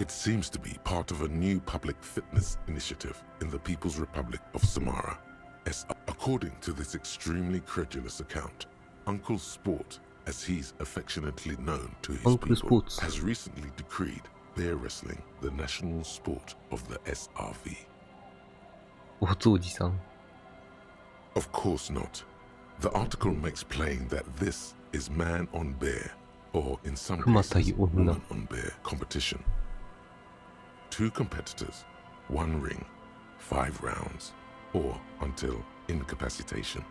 It seems to be part of a new public fitness initiative in the People's Republic of Samara. According to this extremely credulous account, Uncle Sport, as he's affectionately known to his Uncle people, Sports. has recently decreed bear wrestling the national sport of the SRV. おつおじさん。 Of course not. The article makes plain that this is man on bear, or in some 熊対 cases, 女。 woman on bear competition. 2 competitors, 1 ring, 5 rounds, or until incapacitation.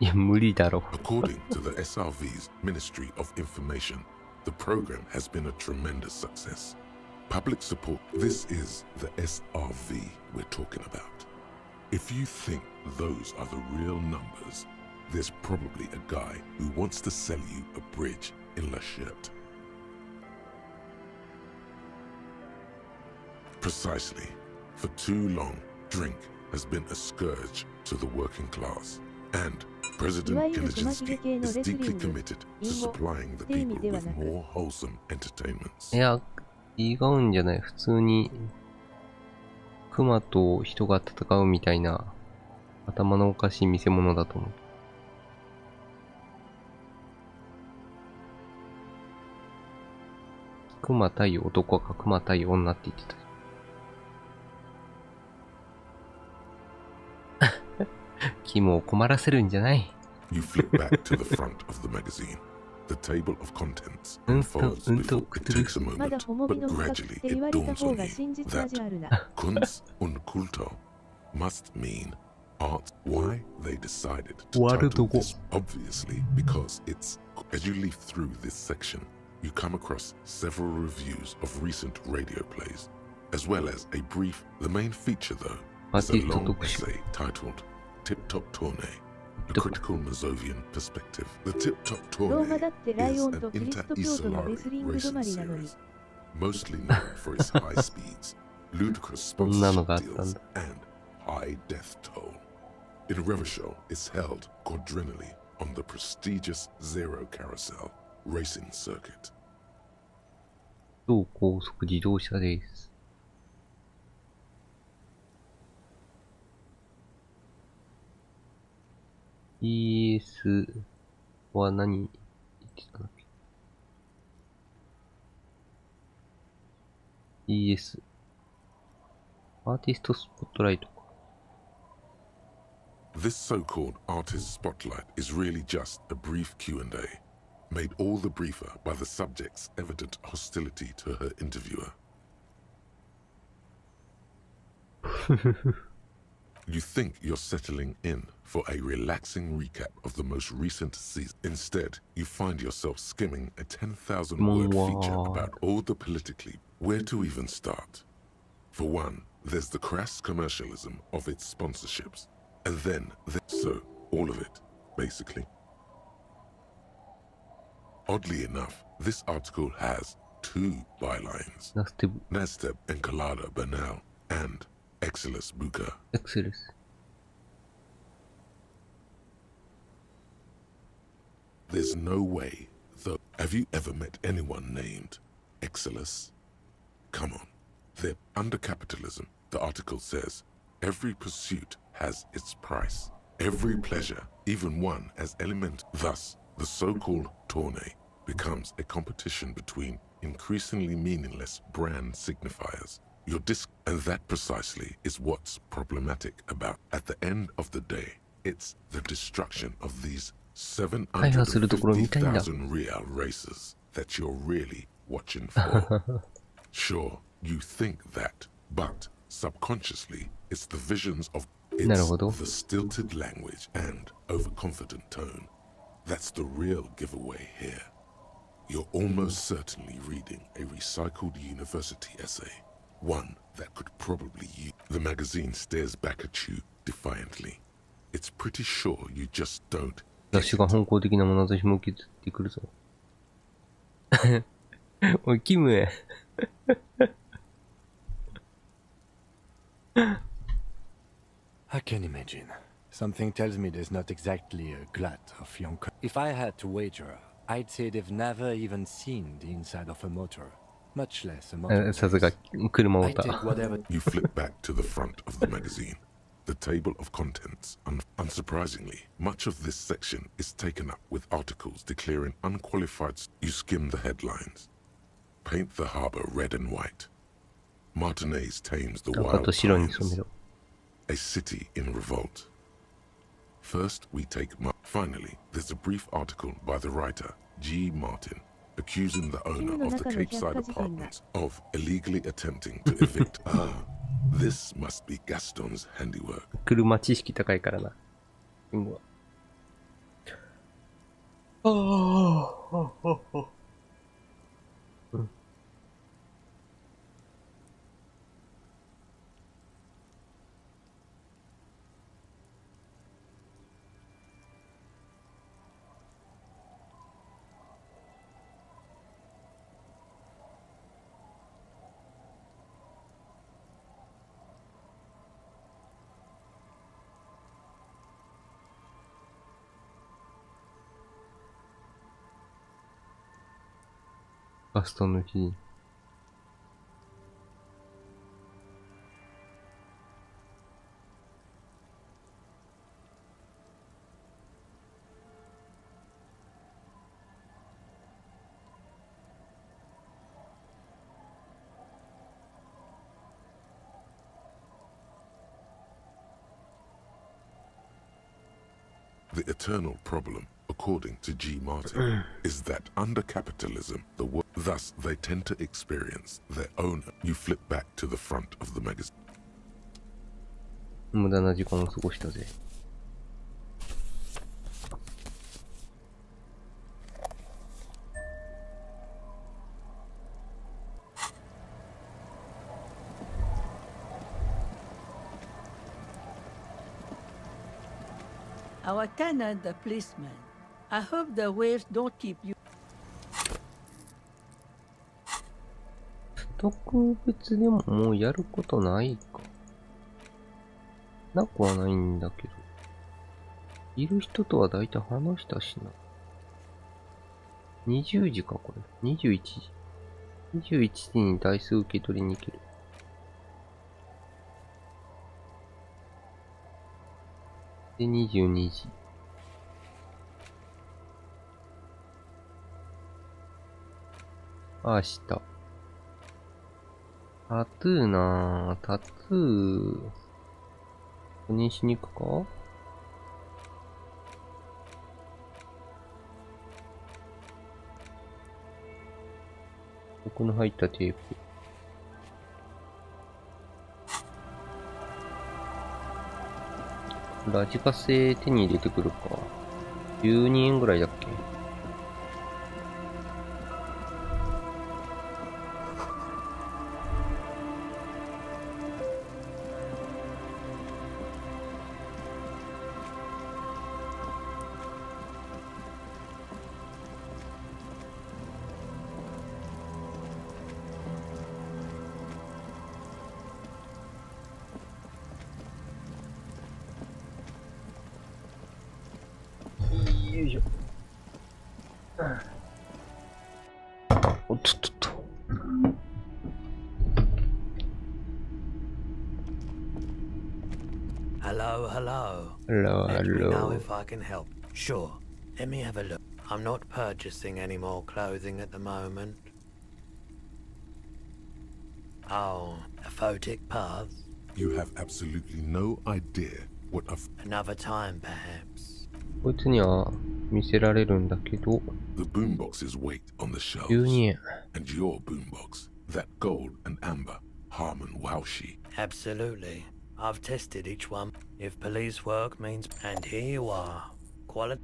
いや、無理だろ。 According to the SRV's Ministry of Information, the program has been a tremendous success. Public support. This is the SRV we're talking about. If you think those are the real numbers, there's probably a guy who wants to sell you a bridge in La Chute. Precisely. For too long, drink has been a scourge to the working class. And President Kelechinsky is deeply committed to supplying the people with more wholesome entertainments. いや、違うんじゃない。普通に、熊と人が戦うみたいな、頭のおかしい見せ物だと思う。熊対男か熊対女って言ってた。キムを困らせるんじゃない。 You flip back to the front of the magazine. The table of contents unfolds before it takes a まだ moment, ホモビ but の不覚っ gradually て言わ it れた dawns 方 on が you 真実 that 味あるな。 Kunst und Kultur must mean art. Why they decided to What title the- this, obviously because it's, as you leaf through this section, you come across several reviews of recent radio plays, as well as a brief. The main feature, though, is a long essay titled Tip Top Tourney, a critical Mazovian perspective. The Tip Top ローマ Tourney だってライ is オ an ンとキリスト教徒のレ inter-isolari スリング racing 止まりなのに。 series, mostly known for its high speeds, ludicrous そんなの sponsorship があったん deals, だ。 and high death toll. In Revachol, it's held quadrennially on the prestigious Zero Carousel racing circuit. 超高速自動車レース。ES は何言ってたんだっけ？ ES アーティストスポットライトか。 This so-called artist spotlight is really just a brief Q&A, made all the briefer by the subject's evident hostility to her interviewer. You think you're settling in for a relaxing recap of the most recent season. Instead, you find yourself skimming a 10,000-word feature about all the politically. Where to even start? For one, there's the crass commercialism of its sponsorships. And then, so, all of it, basically. Oddly enough, this article has 2 bylines. Nasteb Encolada Bernal and Exilus Buka. Exilus. There's no way, though. Have you ever met anyone named Exilus? Come on. They're under capitalism, the article says. Every pursuit has its price. Every pleasure, even one as elemental. Thus, the so-called tourney becomes a competition between increasingly meaningless brand signifiers. And that precisely is what's problematic about. At the end of the day, it's the destruction of these 750,000 real races that you're really watching for. Sure, you think that, but subconsciously, it's the visions of the stilted language and overconfident tone. That's the real giveaway here. You're almost certainly reading a recycled university essay. One that could probably use. The magazine stares back at you defiantly. It's pretty sure you just don't. 雑誌が本校的な眼差しも受けてくるぞ。おい、キム。I can imagine. Something tells me there's not exactly a glut of young. If I had to wager, I'd say they've never even seen the inside of a motor, much less a motor. さすが車オ I タ。 take whatever. You flip back to the front of the magazine. The table of contents. Unsurprisingly, much of this section is taken up with articles declaring unqualified. You skim the headlines. Paint the harbor red and white. Martinez tames the wild lions. A city in revolt. First, we take. Finally, there's a brief article by the writer, G. Martin, accusing the owner of the Cape Side apartments of illegally attempting to evict. This must be Gaston's handiwork. 車知識高いからな。ガストンの記事。The eternal problem, according to G. Martin, is that under capitalism, thus they tend to experience their own. You flip back to the front of the magazine. 無駄な時間を過ごしたぜ。Our tenant, the policeman. I hope the waves don't keep you. 特別でももうやることないか。なくはないんだけど。いる人とはだいたい話したしな。20時か、これ。21時。21時に台数受け取りに行ける。で、22時。明日。タトゥーなぁ。タトゥー。確認しに行くか？僕の入ったテープ。ラジカセ手に入れてくるか。12円ぐらいだっけ？よいしょ。おっとっとっと。Hello, hello. Hello, Let me know hello. if I can help. Sure. Let me have a look. I'm not purchasing any more clothing at the moment. Oh, a photic path? You have absolutely no idea what a Another time, perhaps. こいつには見せられるんだけど。The boomboxes wait on the shelves. 12円。And your boombox, that gold and amber, Harmon Waushi. Absolutely. I've tested each one. If police work means... And here you are. Quality...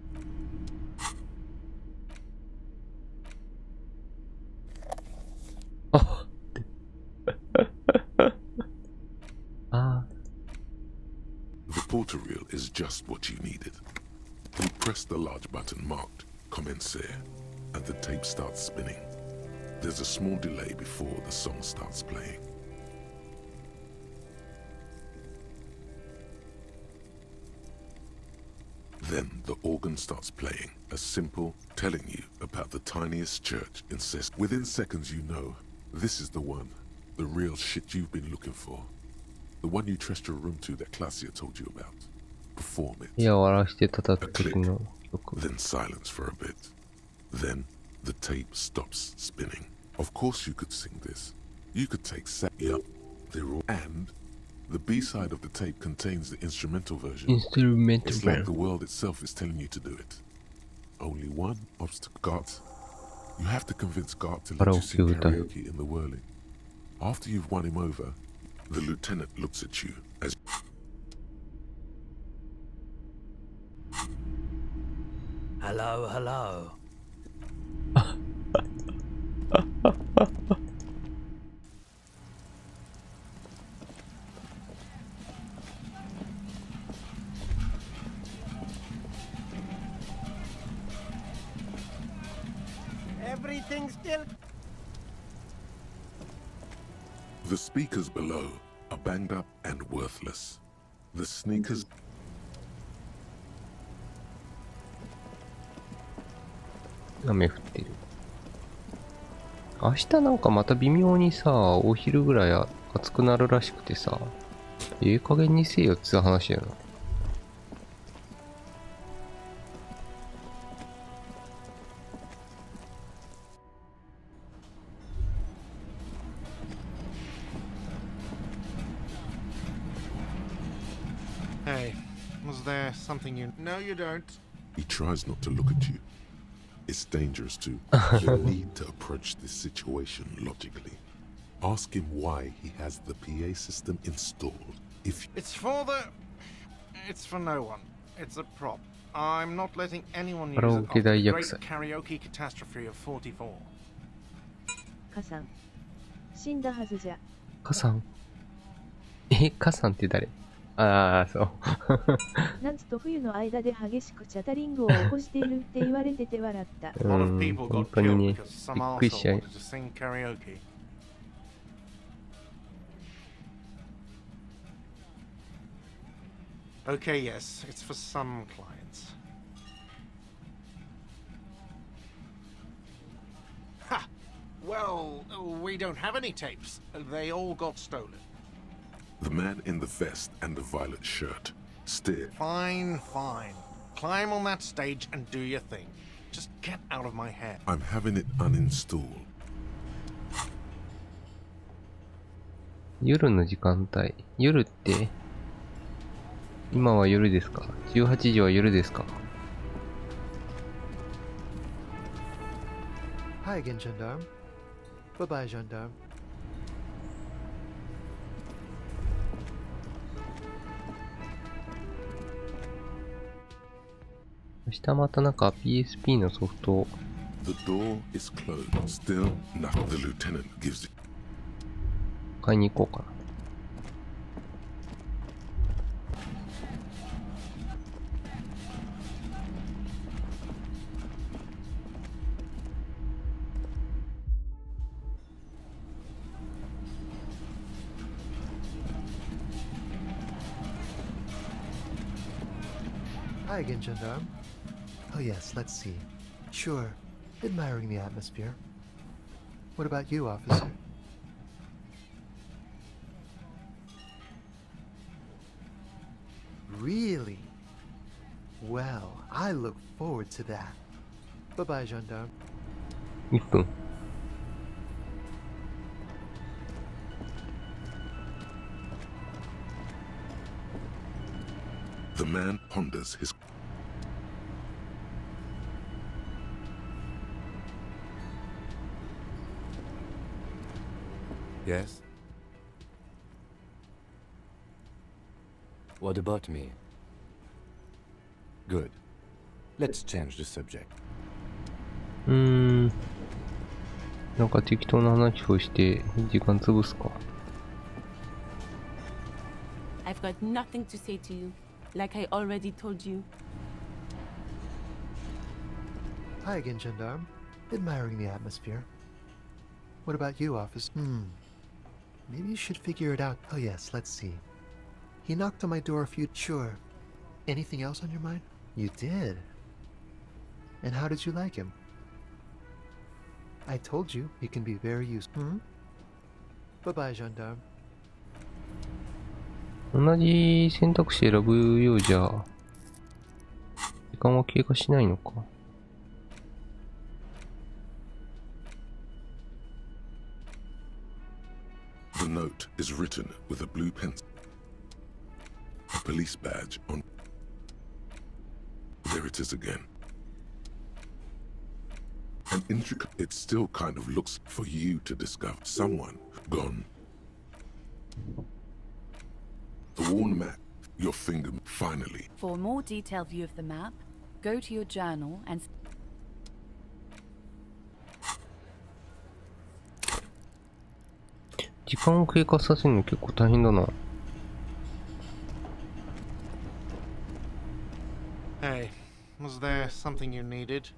The porter reel is just what you needed. You press the large button marked Commencer, and the tape starts spinning. There's a small delay before the song starts playing. Then the organ starts playing, a simple telling you about the tiniest church in Sis. Within seconds you know, this is the one, the real shit you've been looking for. The one you trust your room to that Claudia told you about. Perform it. A click, then silence for a bit. Then the tape stops spinning. Of course you could sing this. You could take Yep, they're all... And the B-side of the tape contains the instrumental version. It's like the world itself is telling you to do it. Only one obstacle. Gart, you have to convince Gart to let you sing karaoke in the whirling. After you've won him over, the lieutenant looks at you as... Hello, hello. Everything's still... The speakers below are banged up and worthless. The sneakers...雨降ってる。明日なんかまた微妙にさ、お昼ぐらい暑くなるらしくてさ、加減にせえよって話やな。Hey, was there something you... No, you don't. He tries not to look at you. It's dangerous too. You need to approach this situation logically. Ask him why he has the PA system installed. If It's for the... It's for no one. It's a prop. I'm not letting anyone use it after the great karaoke catastrophe of 44. カさん。死んだはずじゃ。カさん？カさんって誰？ああ、そう。夏と冬の間で激しくチャタリングを起こしているって言われてて笑った。本当にね、びっくりしちゃう。Okay, yes, it's for some clients. Ha! Well, we don't have any tapes. They all got stolen. The man in the vest and the violet shirt stared. Fine, fine. Climb on that stage and do your thing. Just get out of my head. I'm having it uninstalled. 夜の時間帯。夜って、今は夜ですか ?18 時は夜ですか Hi again, gendarme. Bye-bye, gendarme. 明日またなんか PSP のソフトを The door is closed. Still, nothing. The lieutenant gives it. 買いに行こうかな。Hi again, gendarme. Oh yes, let's see. Sure, admiring the atmosphere. What about you, officer? Really? Well, I look forward to that. Bye-bye, gendarme. 1分。The man ponders his. Yes? What about me? Good. Let's change the subject. なんか適当な話をして時間潰すか。I've got nothing to say to you, like I already told you. Hi again, gendarme. Admiring the atmosphere. What about you, officer? Maybe you should figure it out. Oh yes, let's see. He knocked on my door a few... Sure. Anything else on your mind? You did. And how did you like him? I told you he can be very useful. Bye-bye, gendarme. 同じ選択肢選ぶようじゃ、時間は経過しないのか。The note is written with a blue pencil. A police badge on. There it is again. An intricate. It still kind of looks for you to discover. Someone gone. The worn map. Your finger finally. For a more detailed view of the map, go to your journal and... 時間を経過させるの結構大変だな。Hey, was there something you needed?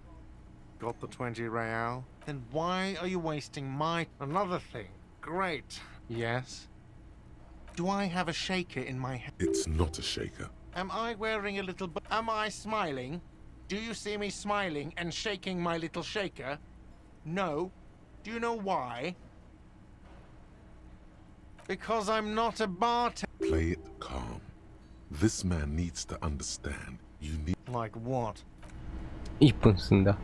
Got the 20 real? Then why are you wasting my... Another thing. Great. Yes? Do I have a shaker in my hand? It's not a shaker. Am I wearing a little... Am I smiling? Do you see me smiling and shaking my little shaker? No. Do you know why? Because I'm not a bartender. Play it calm. This man needs to understand. You need. Like what? 1分済んだ。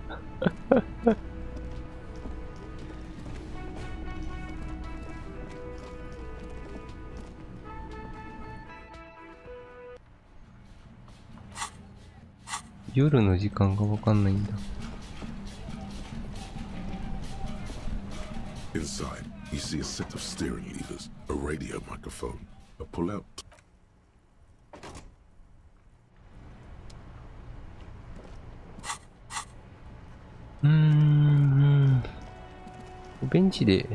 夜の時間がわかんないんだ。Inside, you see a set of steering levers, a radio microphone, a pull-out. ベンチで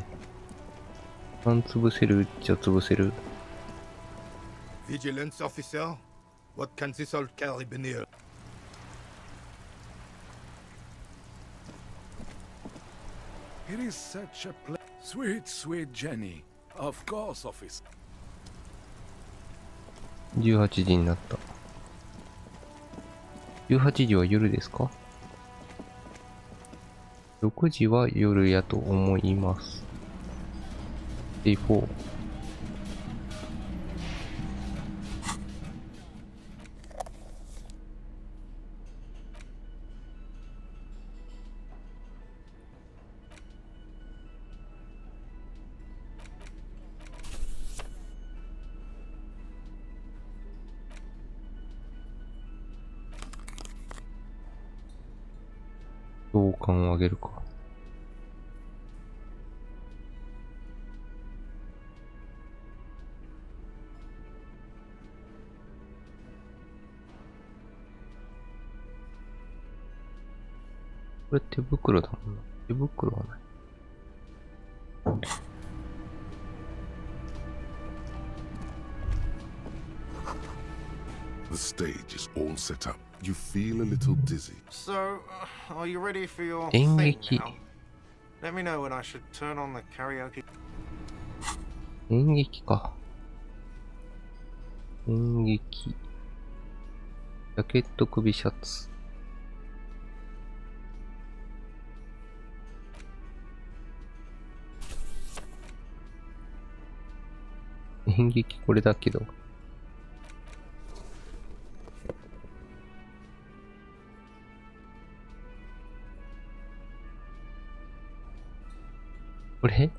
パン潰せるっちゃ潰せる。Vigilance officer, what can this old carabiner? It is such a sweet, sweet Jenny. Of course, officer. 18時になった。18時は夜ですか？ 6 時は夜やと思います。Day 4。同感を上げるか。これ手袋だもんな。手袋はない。The stage is all set up. You feel a little dizzy. So, are you ready for your 演 thing 劇。 now? Let me know when I should turn on the karaoke. 演劇か。演劇。ジャケット首シャツ。演劇これだけど。これ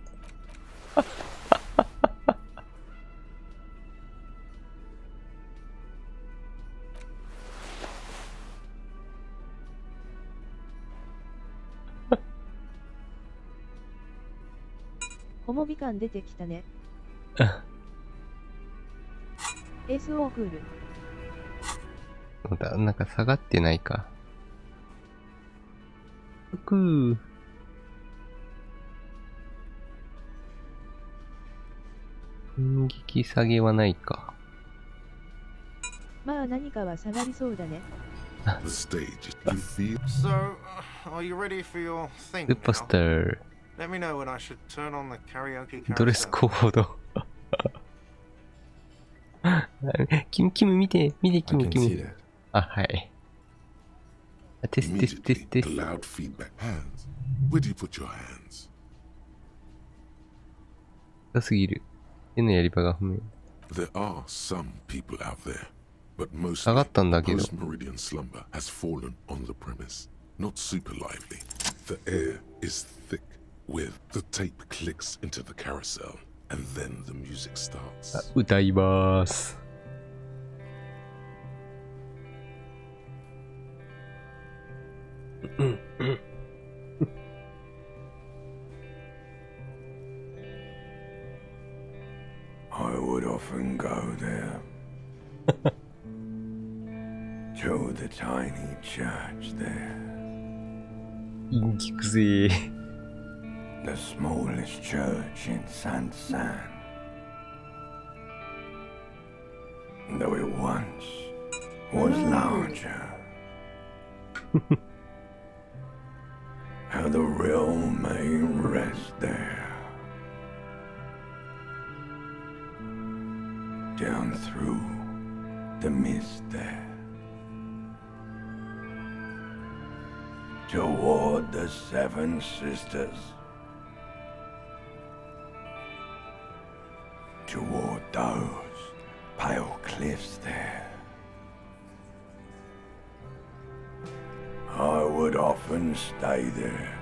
ホモ美感出てきたね。SO クール。まだなんか下がってないか。服演劇下げはないか。まあ何かは下がりそうだね。The stage, you feel. So, are you ready for your ス thing ーパース now? ター。 Let me know when I should turn on the karaoke ドレス carousel. コード。キム見て、キム。あ、はい。テステステステス。 The loud feedback. Hands. Where do you put your hands? 高すぎる。手のやり場が不明。 There are some people out there, but mostly 下がったんだけど。 post-meridian slumber has fallen on the premise. Not super lively. The air is thick with the tape clicks into the carousel, and then the music starts. 歌いまーす。I would often go there to the tiny church there. 陰気くぜー。 The smallest church in San. Though it once was larger. How the real may rest there. Down through the mist there. Toward the Seven Sisters. Toward those pale cliffs there. I would often stay there.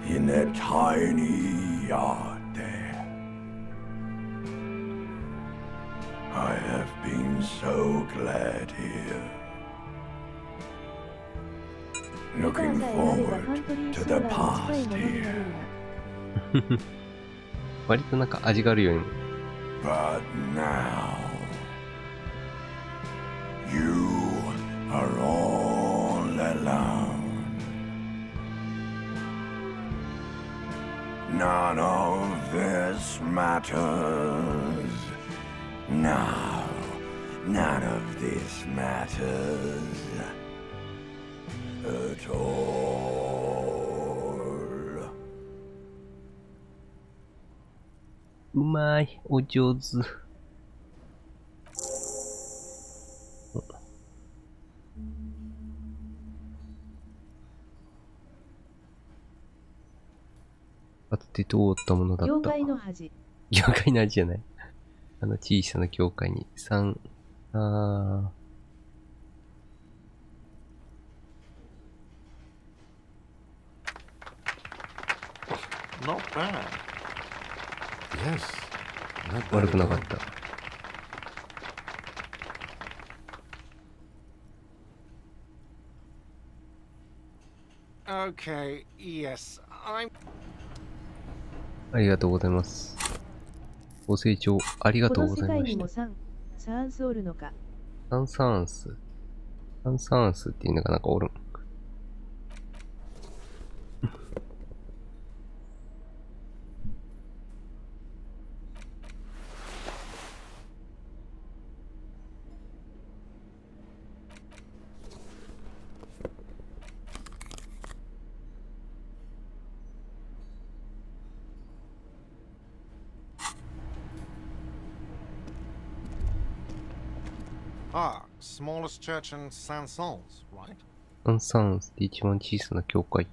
In that tiny yard there. I have been so glad here. Looking forward to the past here. 割となんか味があるように。 But now, you are all alone. None of this matters. No, none of this matters at all. うまい、お上手。かつて通ったものだった。業界の恥。業界の恥じゃない。小さな教会に3、Not bad. Yes. Not bad 悪くな at かっ all. た。Okay, yes, I'm... ありがとうございます。ご清聴ありがとうございました。サンスおるのか。サンサンスっていうのがなんかおるん。Ah, smallest church in Saint-Saëns, right? サンサンスって一番小さな教会。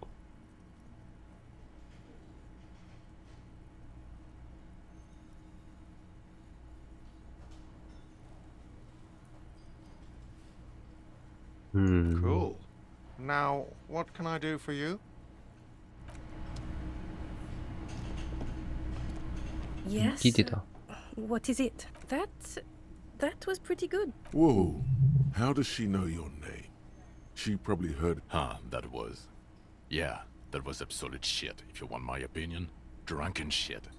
Cool. Now, what can I do for you? Yes. 聞いてた。 What is it? That was pretty good. Whoa, how does she know your name? She probably heard... That was... Yeah, that was absolute shit, if you want my opinion. Drunken shit.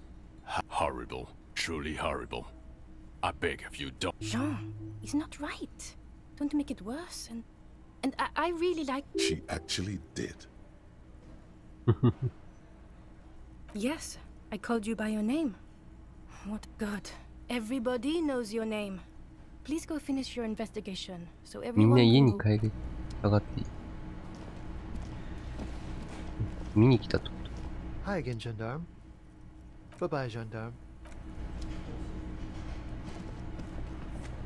Horrible. Truly horrible. I beg of you, don't... Jean, he's not right. Don't make it worse, and I really like... She actually did. Yes, I called you by your name. What good. Everybody knows your name. Please go finish your investigation, so みん everyone な家 can に move. 帰り上がっていい。見に来たってこと Hi again, gendarme. Bye-bye, gendarme.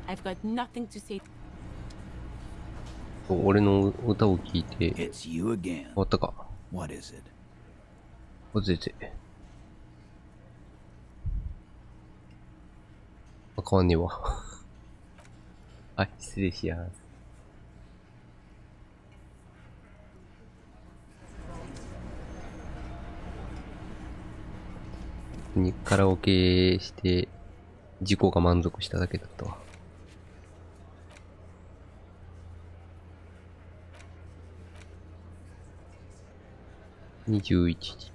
I've got nothing to say. 俺の歌を聴いて It's you again. 終わったか。 What is it? おぜぜ。あ、変わんねえわ。はい、失礼します。にカラオケして自己が満足しただけだったわ。21時。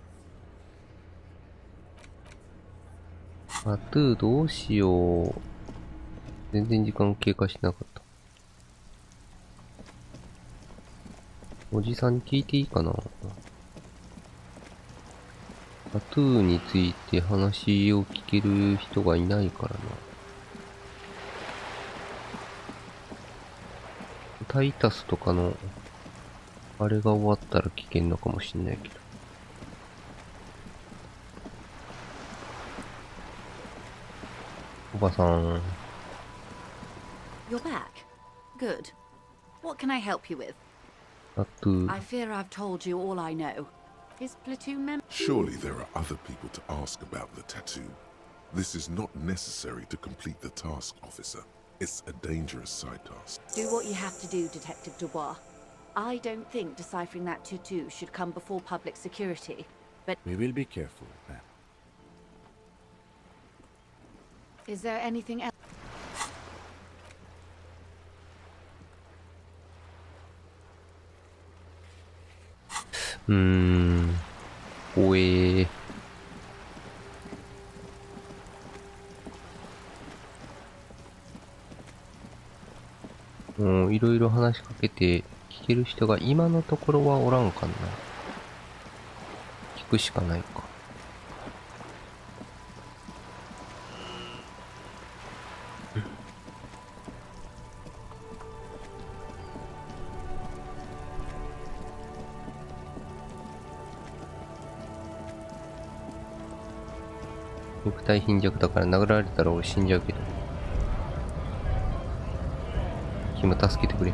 タトゥーどうしよう。全然時間経過しなかった。おじさんに聞いていいかな。タトゥーについて話を聞ける人がいないからな。タイタスとかのあれが終わったら聞けんのかもしんないけど。おばさん。You're back. Good. What can I help you with? タトゥー。 I fear I've told you all I know. His platoon member. Surely there are other people to ask about the tattoo. This is not necessary to complete the task, officer. It's a dangerous side task. Do what you have to do, Detective Dubois. I don't think deciphering that tattoo should come before public security, but... We will be careful, ma'am. Is there anything else? Ue. いろいろ話しかけて聞ける人が今のところはおらんかな。聞くしかないか。肉体貧弱だから殴られたら俺死んじゃうけど。君も助けてくれ。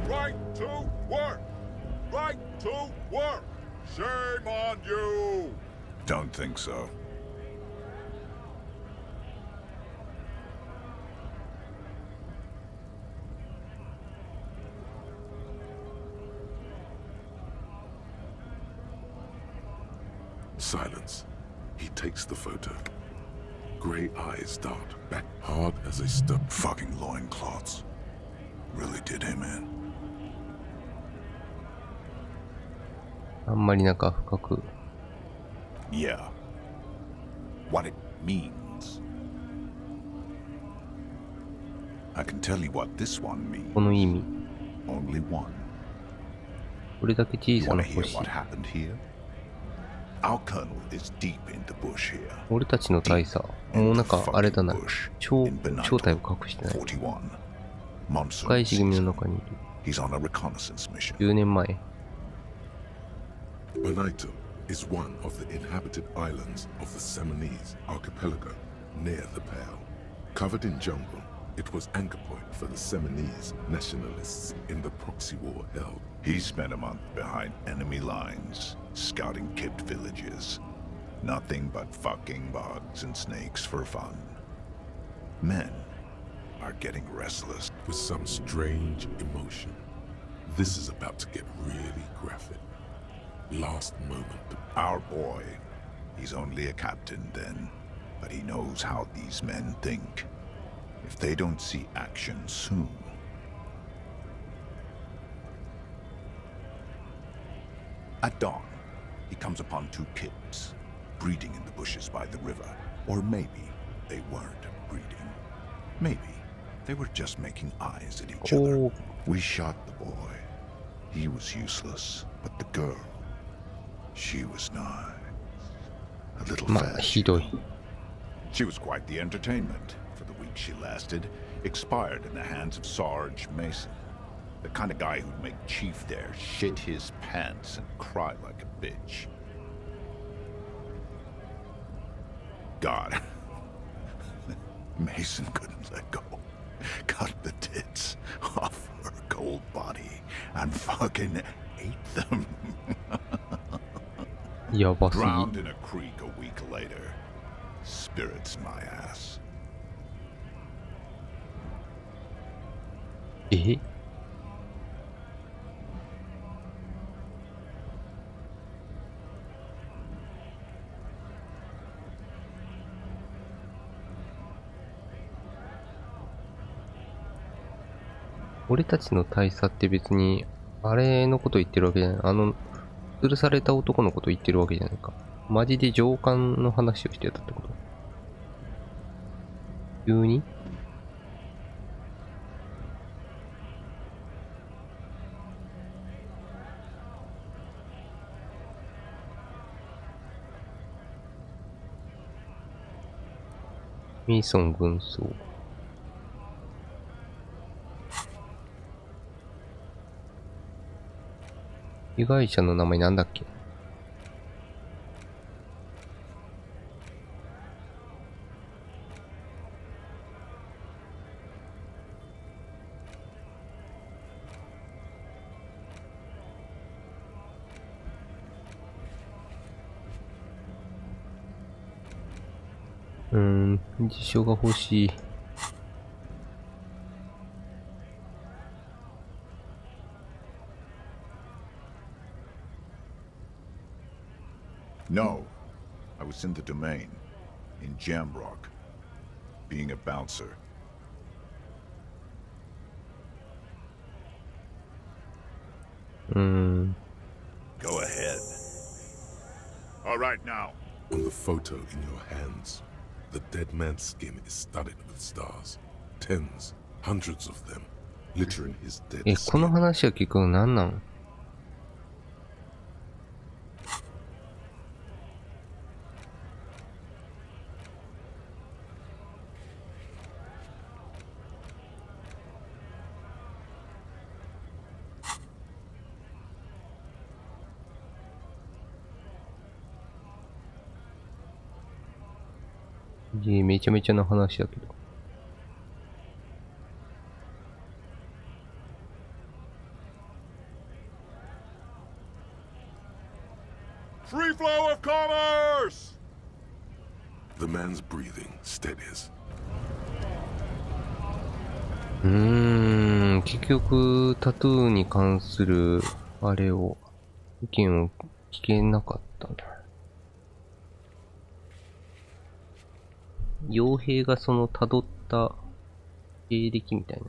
Right to work! Right to work! Shame on you! Don't think so. Silence. He takes the photo. Grey eyes dart back hard as a stub. Fucking loincloths. Really did him in. あんまりなんか深く。Yeah. What it means. I can tell you what this one means. この意味。 Only one. これだけ小さな You wanna hear 星。 what happened here? Our colonel is deep in the bush here. 俺たちの大佐。もうなんかあれだな。正体を隠してない。 深い茂みの中にいる。 He's on a reconnaissance mission. 10年前。 Benito is one of the inhabited islands of the Seminese archipelago near the Pale. Covered in jungle, it was anchor point for the Seminese nationalists in the proxy war held. He spent a month behind enemy lines, scouting kept villages. Nothing but fucking bugs and snakes for fun. Men are getting restless. With some strange emotion. This is about to get really graphic. Last moment. Our boy, he's only a captain then, but he knows how these men think. If they don't see action soon. At dawn, he comes upon two kids, breeding in the bushes by the river. Or maybe they weren't breeding. Maybe they were just making eyes at each other. We shot the boy. He was useless, but the girl, she was nice. A little fat. She was quite the entertainment. For the week she lasted, expired in the hands of Sarge Mason. The kind of guy who'd make Chief there shit his pants and cry like a bitch. God. Mason couldn't let go. Cut the tits off her cold body and fucking ate them. Drowned in a creek a week later. Spirits my ass. え？俺たちの大佐って別に、あれのこと言ってるわけじゃない。吊るされた男のこと言ってるわけじゃないか。マジで上官の話をしてたってこと？急に？ミーソン軍曹。被害者の名前なんだっけ？辞書が欲しい。No, I was in the domain, in Jamrock, being a bouncer. Go ahead. All right now. On the photo in your hands, the dead man's skin is studded with stars. Tens, hundreds of them, littering his dead skin. この話は結局何なの？めちゃめちゃな話だけど。The man's breathing steadies. 結局、タトゥーに関する、あれを、意見を聞けなかったな。傭兵がその辿った経歴みたいな。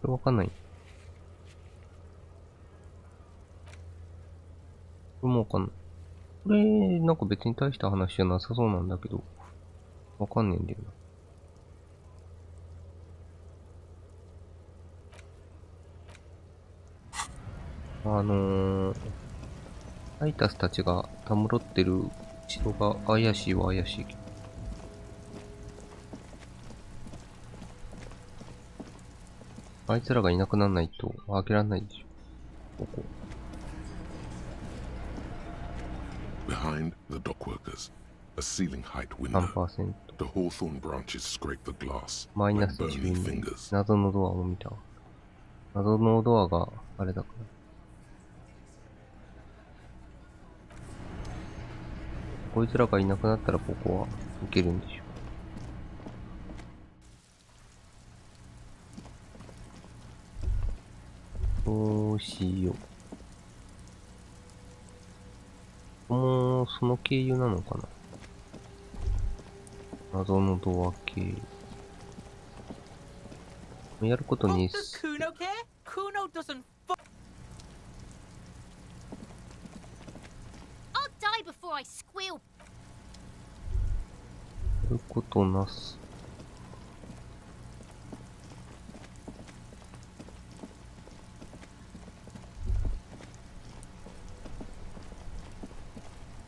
これわかんない。これもわかんない。これ、なんか別に大した話じゃなさそうなんだけど、わかんねえんだよな。タイタスたちがたむろってる城が怪しいは怪しいけど。あいつらがいなくならないと開けられないでしょ。ここ。Behind the dock workers, a ceiling height window. 3%。The hawthorn branches scrape the glass マイナ like ス bony 12。 fingers. 謎のドアも見たわ。謎のドアがあれだから。こいつらがいなくなったらここは行けるんでしょ。どうしよう。もう、その経由なのかな。謎のドア経由。やることに Kuno care? Kuno doesn't I'll die before I squeal. やることなす。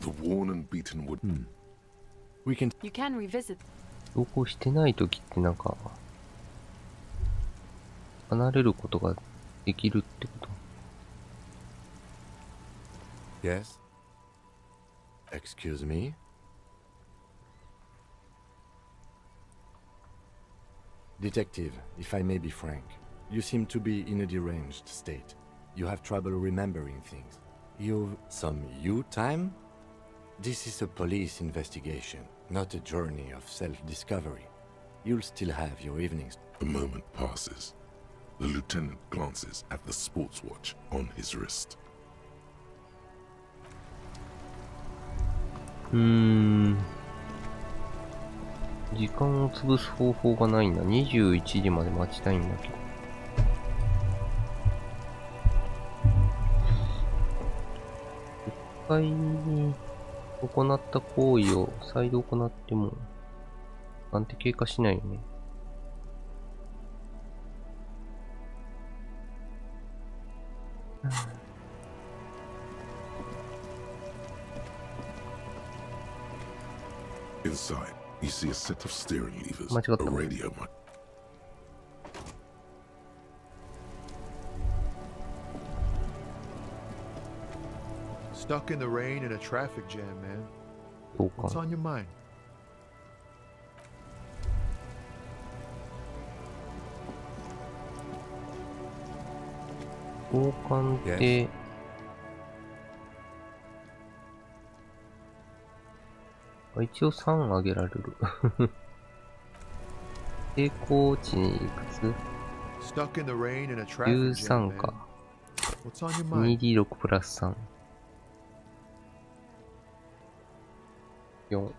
The worn and beaten wood. We can. You can revisit. 投稿してないときってなんか、離れることができるってこと？ Yes. Excuse me. Detective, if I may be frank, you seem to be in a deranged state. You have trouble remembering things. You've some you time? This is a police investigation, not a journey of self-discovery. You'll still have your evenings. A moment passes. The lieutenant glances at the sports watch on his wrist. 時間を潰す方法がないんだ。21時まで待ちたいんだけど。一回行った行為を再度行っても、なんて経過しないよね。Inside, you see a set of steering levers, 間違った。 a radio mic. Stuck in the rain in a traffic jam, man. そうか。 What's on your mind? 交換って、一応3上げられる。成功値いくつ Stuck in the rain in a traffic jam, 13 か。 What's on your mind? 2D6 プラス3。4。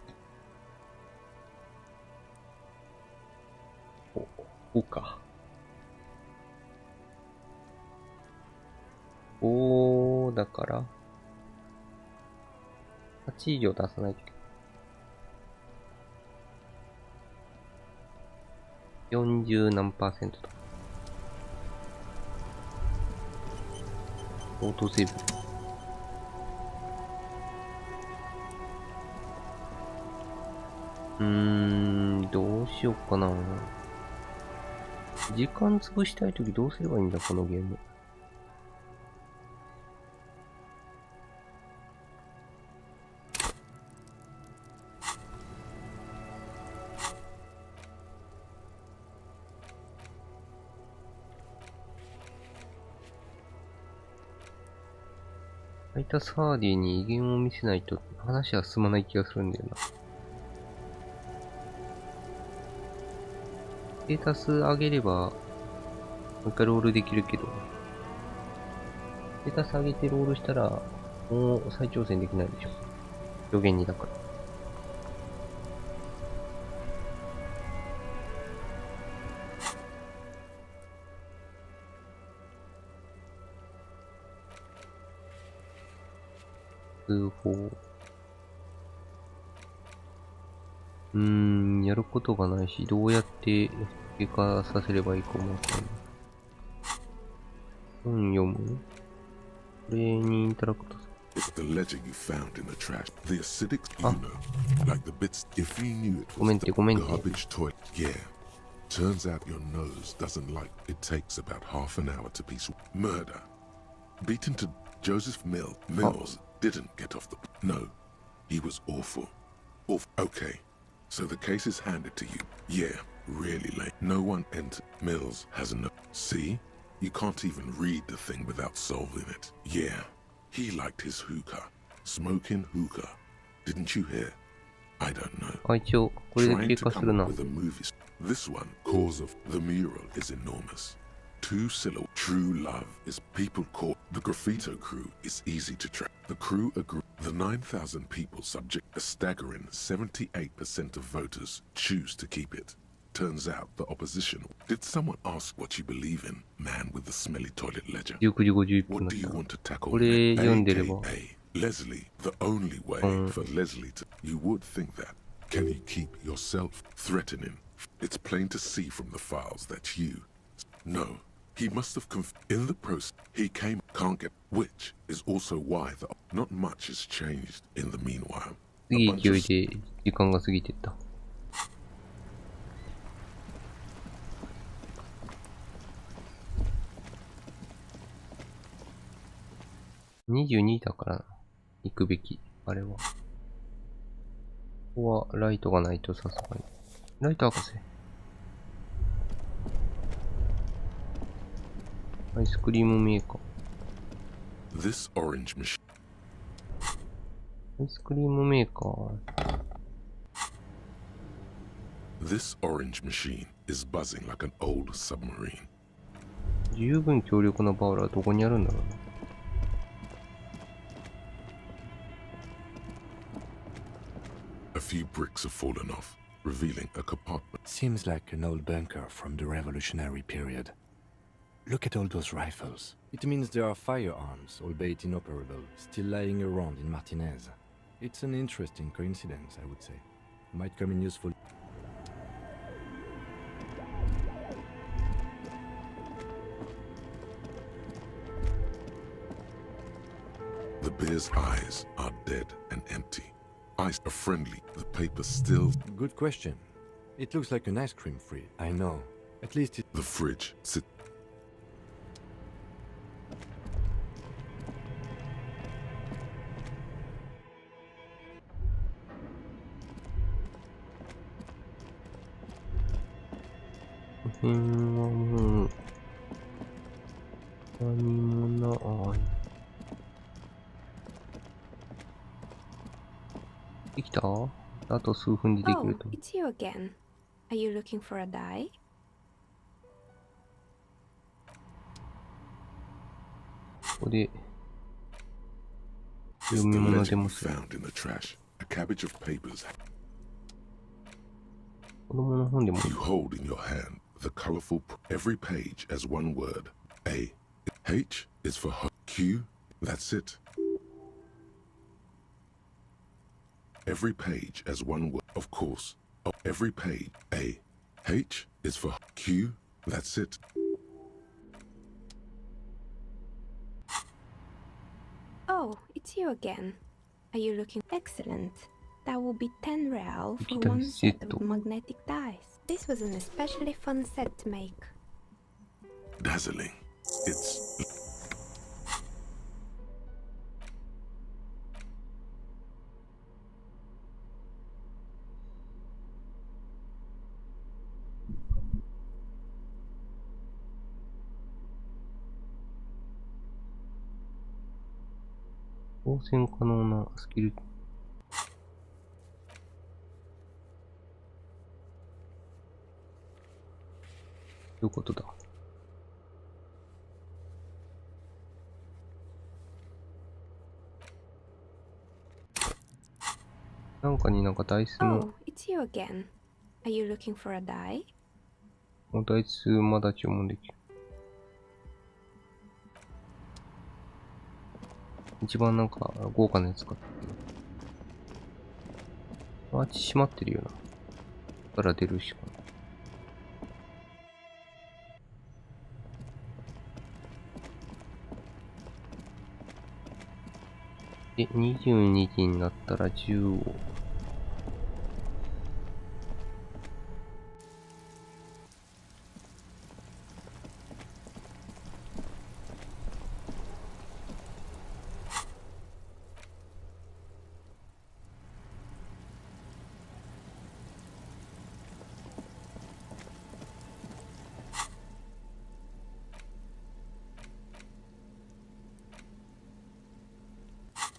5か。5だから、8以上出さないといけない。40何%と。オートセーブ。どうしようかな。時間潰したいときどうすればいいんだ、このゲーム。タイタス・ハーディに威厳を見せないと話は進まない気がするんだよな。ステータス上げれば、もう一回ロールできるけど、ステータス上げてロールしたら、もう再挑戦できないでしょ。予言にだから。通報。やることがないし、どうやって経過させればいいかもわかんない。本読む？これにインタラクトする。It's the ledger you found in the trash. The acidic, you know, like the bits. If you knew it was the garbage toilet, yeah. Turns out your nose doesn't like. It takes about half an hour to piece murder. Beaten to Joseph Mills didn't get off the. No, he was awful. Awful. Okay, so the case is handed to you. Yeah, really late. No one entered. Mills has no. See, you can't even read the thing without solving it. Yeah. He liked his hookah. Smoking hookah. Didn't you hear? I don't know. Trying to come up with a movie. This one, cause of the mural, is enormous. 2 syllable. True love is people call. The graffito crew is easy to track. The crew agree. The 9,000 people subject. A staggering 78% of voters choose to keep it. Turns out the opposition. Did someone ask what you believe in, man with the smelly toilet ledger? What do you want to tackle? AKA Leslie, the only way for Leslie to. You would think that. Can you keep yourself threatening? It's plain to see from the files that you. No, he must have in the process. He can't get, which is also why not much has changed in the meanwhile. いい勢いで時間が過ぎてった。22だからな。行くべき。あれは。ここはライトがないとさすがに。ライト博士。アイスクリームメーカー。This orange machine. アイスクリームメーカー。This orange machine is buzzing like an old submarine. 十分強力なバウラはどこにあるんだろうな。A few bricks have fallen off, revealing a compartment. Seems like an old bunker from the revolutionary period. Look at all those rifles. It means there are firearms, albeit inoperable, still lying around in Martinez. It's an interesting coincidence, I would say. Might come in useful. The bear's eyes are dead and empty. Eyes are friendly. The paper still. Good question. It looks like an ice cream fridge. I know. At least it. The fridge sits. Oh, it's you again. Are you looking for a dye? ここで It's the legend we found in the trash. A cabbage of papers. You hold in your hand the colorful every page as one word. A. H is for Q. That's it. Every page as one word. Of course. Every page. A. H is for Q. That's it. Oh, it's you again. Are you looking excellent? That will be 10 real for one set of magnetic dies. This was an especially fun set to make. Dazzling. It's... 挑戦可能なスキル。どういうことだ。なんかになんかダイスの。Oh, it's you again. Are you looking for a die? ダイスまだ注文できる。一番なんか豪華なやつ買ってる。あっち閉まってるよな。から出るしかない。で、22時になったら銃を。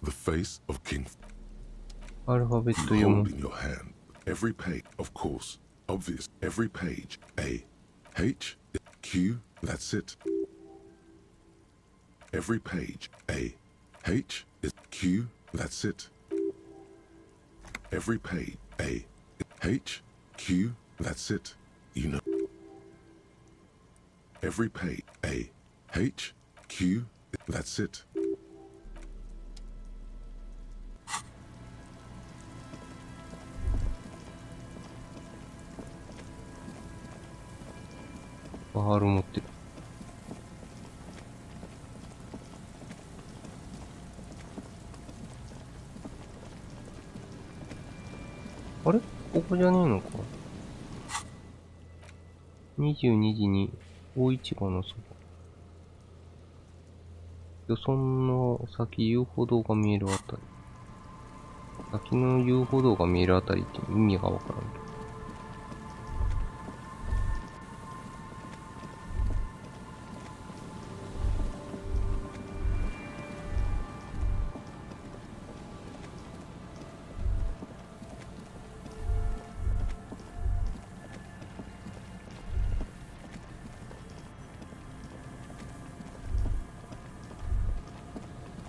The face of King. アルファベット You 読む。 hold in your hand every page, of course, obvious. Every page, A, H, Q. That's it. Every page, A, H, Q. That's it. Every page, A, H, Q. That's it. You know. Every page, A, H, Q. That's it. R 持ってる。あれここじゃねえのか。22時に大市場のそば。予算の先遊歩道が見えるあたり。先の遊歩道が見えるあたりって意味がわからんと。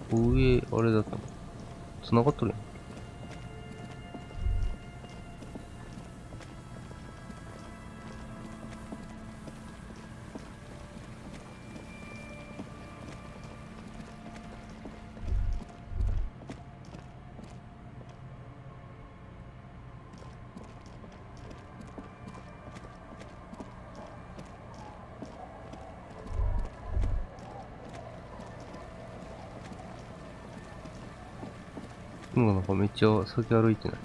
上、あれだったの。繋がっとるやん。今なんかめっちゃ先歩いてない。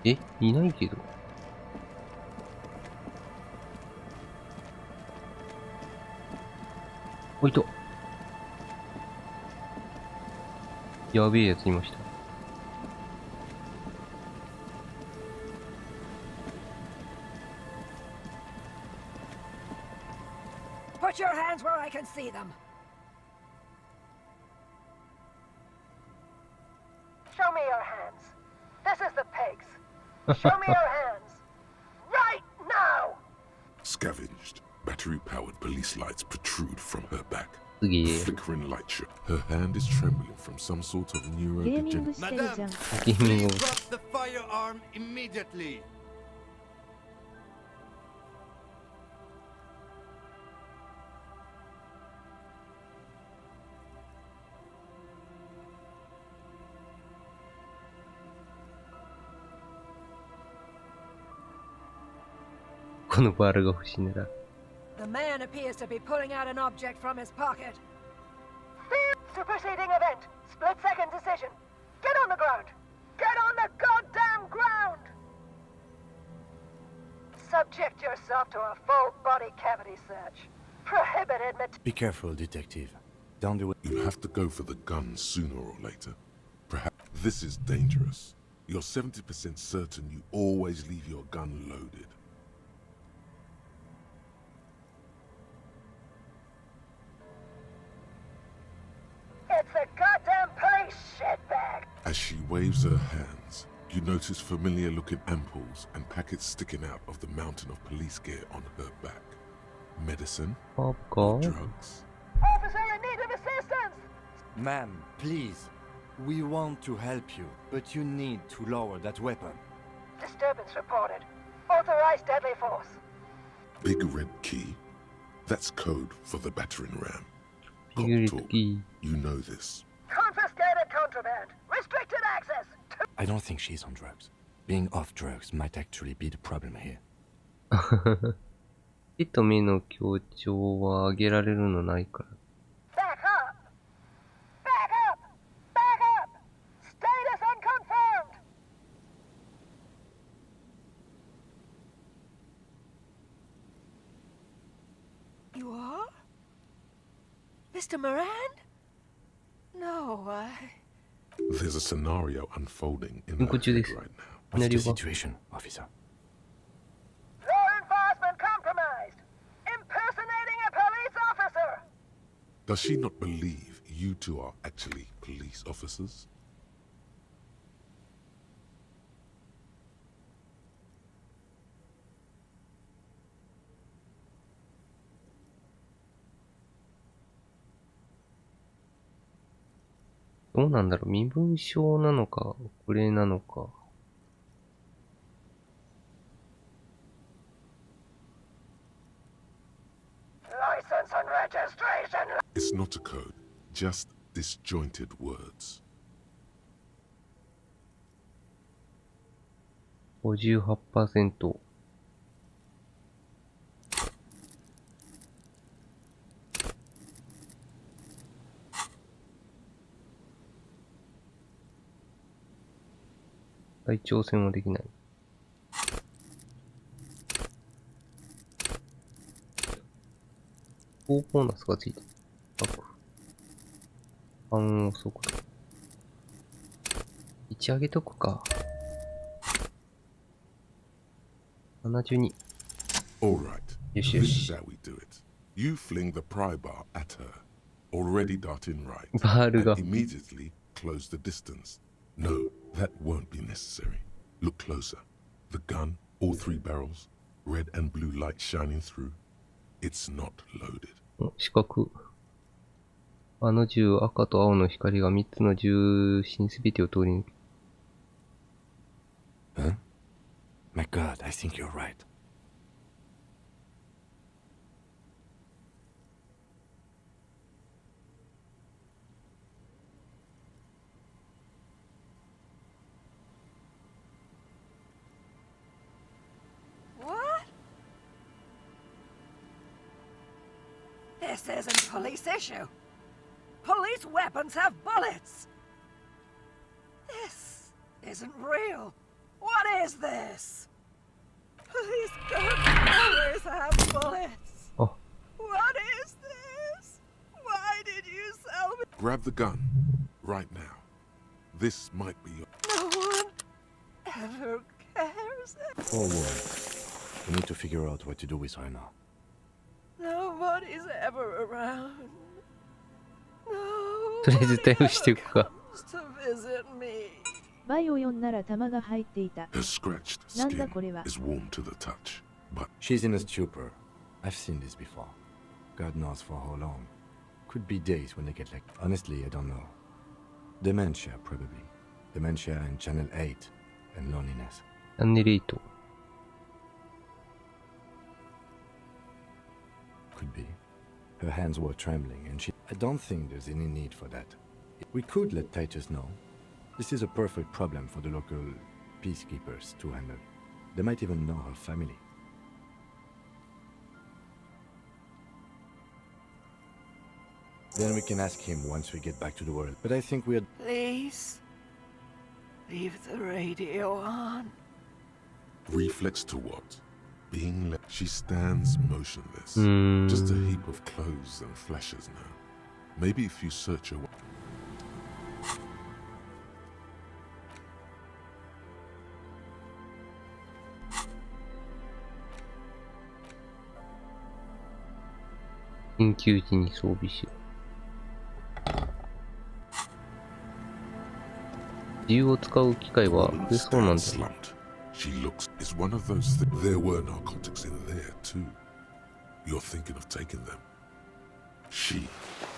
え、いないけど。おいと。やべえやついました。Put your hands where I can see them. Show me your hands. This is the pigs. Show me your hands. Right now! Scavenged, battery-powered police lights protrude from her back. Yeah. Flickering light show. Her hand is trembling from some sort of neurodegeneration. Madame, Gaming please drop the firearm immediately. このバールが欲しいなら。The man appears to be pulling out an object from his pocket. Superseding event. Split-second decision. Get on the ground. Get on the goddamn ground! Subject yourself to a full body cavity search. Prohibited material. Be careful, detective. Don't do it. You have to go for the gun sooner or later. Perhaps this is dangerous. You're 70% certain you always leave your gun loaded. As she waves her hands, you notice familiar-looking ampoules and packets sticking out of the mountain of police gear on her back. Medicine? Or drugs? Officer in need of assistance! Ma'am, please. We want to help you, but you need to lower that weapon. Disturbance reported. Authorized deadly force. Big red key? That's code for the battering ram. Big red key. You know this. Confiscated contraband. Restricted access. I don't think she's on drugs. Being off drugs might actually be the problem here. 手と目の強調は上げられるのないから。Back up! Back up! Back up! Status unconfirmed! You are? Mr. Moran? No, There's a scenario unfolding in her head right now. What's the situation, officer? Law enforcement compromised. Impersonating a police officer. Does she not believe you two are actually police officers? .どうなんだろう、身分証なのか、これなのか。License and registration. It's not a code, just disjointed words. 58%。再挑戦はできない。高ボーナスがついてる。反応速度。1上げとくか。72。Alright. よしよ This し is。how we do it. You fling the pry bar at her, already darting right, バールが。 and immediately close the distance. No, that won't be necessary. Look closer. The gun, all 3 barrels, red and blue light shining through. It's not loaded. 四角。あの銃、赤と青の光が3つの銃身すべてを通り抜け。Huh? My God, I think you're right. What? This isn't police issue. Police weapons have bullets. This isn't real. What is this? Police guns always have bullets. Oh. What is this? Why did you sell me? Grab the gun, right now. This might be your... No one ever cares. Forward. We need to figure out what to do with her now. Nobody's ever around. とりあえず逮捕していくか。 To visit me. バイオ4なら弾が入っていた。 Her scratched なんだ skin これは。 is warm to the touch, but... She's in a stupor. I've seen this before. God knows for how long. Could be days when they get like... Honestly, I don't know. Dementia, probably. Dementia and Channel 8. And loneliness. チャンネル8。Could be. Her hands were trembling and she... I don't think there's any need for that. We could let Titus know. This is a perfect problem for the local peacekeepers to handle. They might even know her family. Then we can ask him once we get back to the world. But I think we're... Please. Leave the radio on. Reflex to what? Being let... She stands motionless. Hmm. Just a heap of clothes and flashes now. Maybe if you search her...「緊急時に装備しよう」自由を使う機会は増えそうなんだ。 She looks is one of those there were narcotics in there too. You're thinking of taking them. She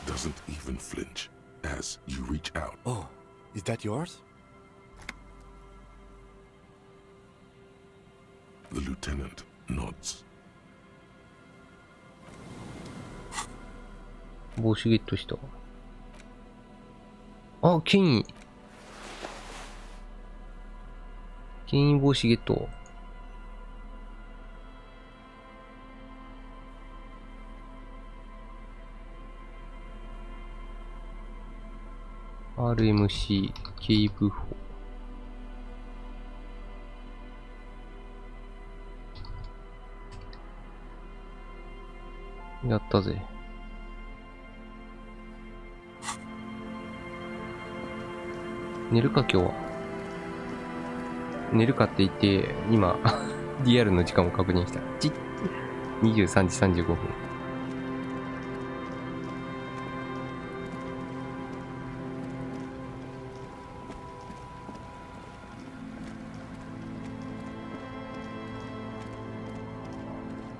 doesn't even flinch as you reach out. Oh, is that yours? The lieutenant nods. 帽子ゲットした。あ、権威。権威帽子ゲット。RMC 警部補。やったぜ。寝るか今日は。寝るかって言って、今、リアルの時間を確認した。23時35分。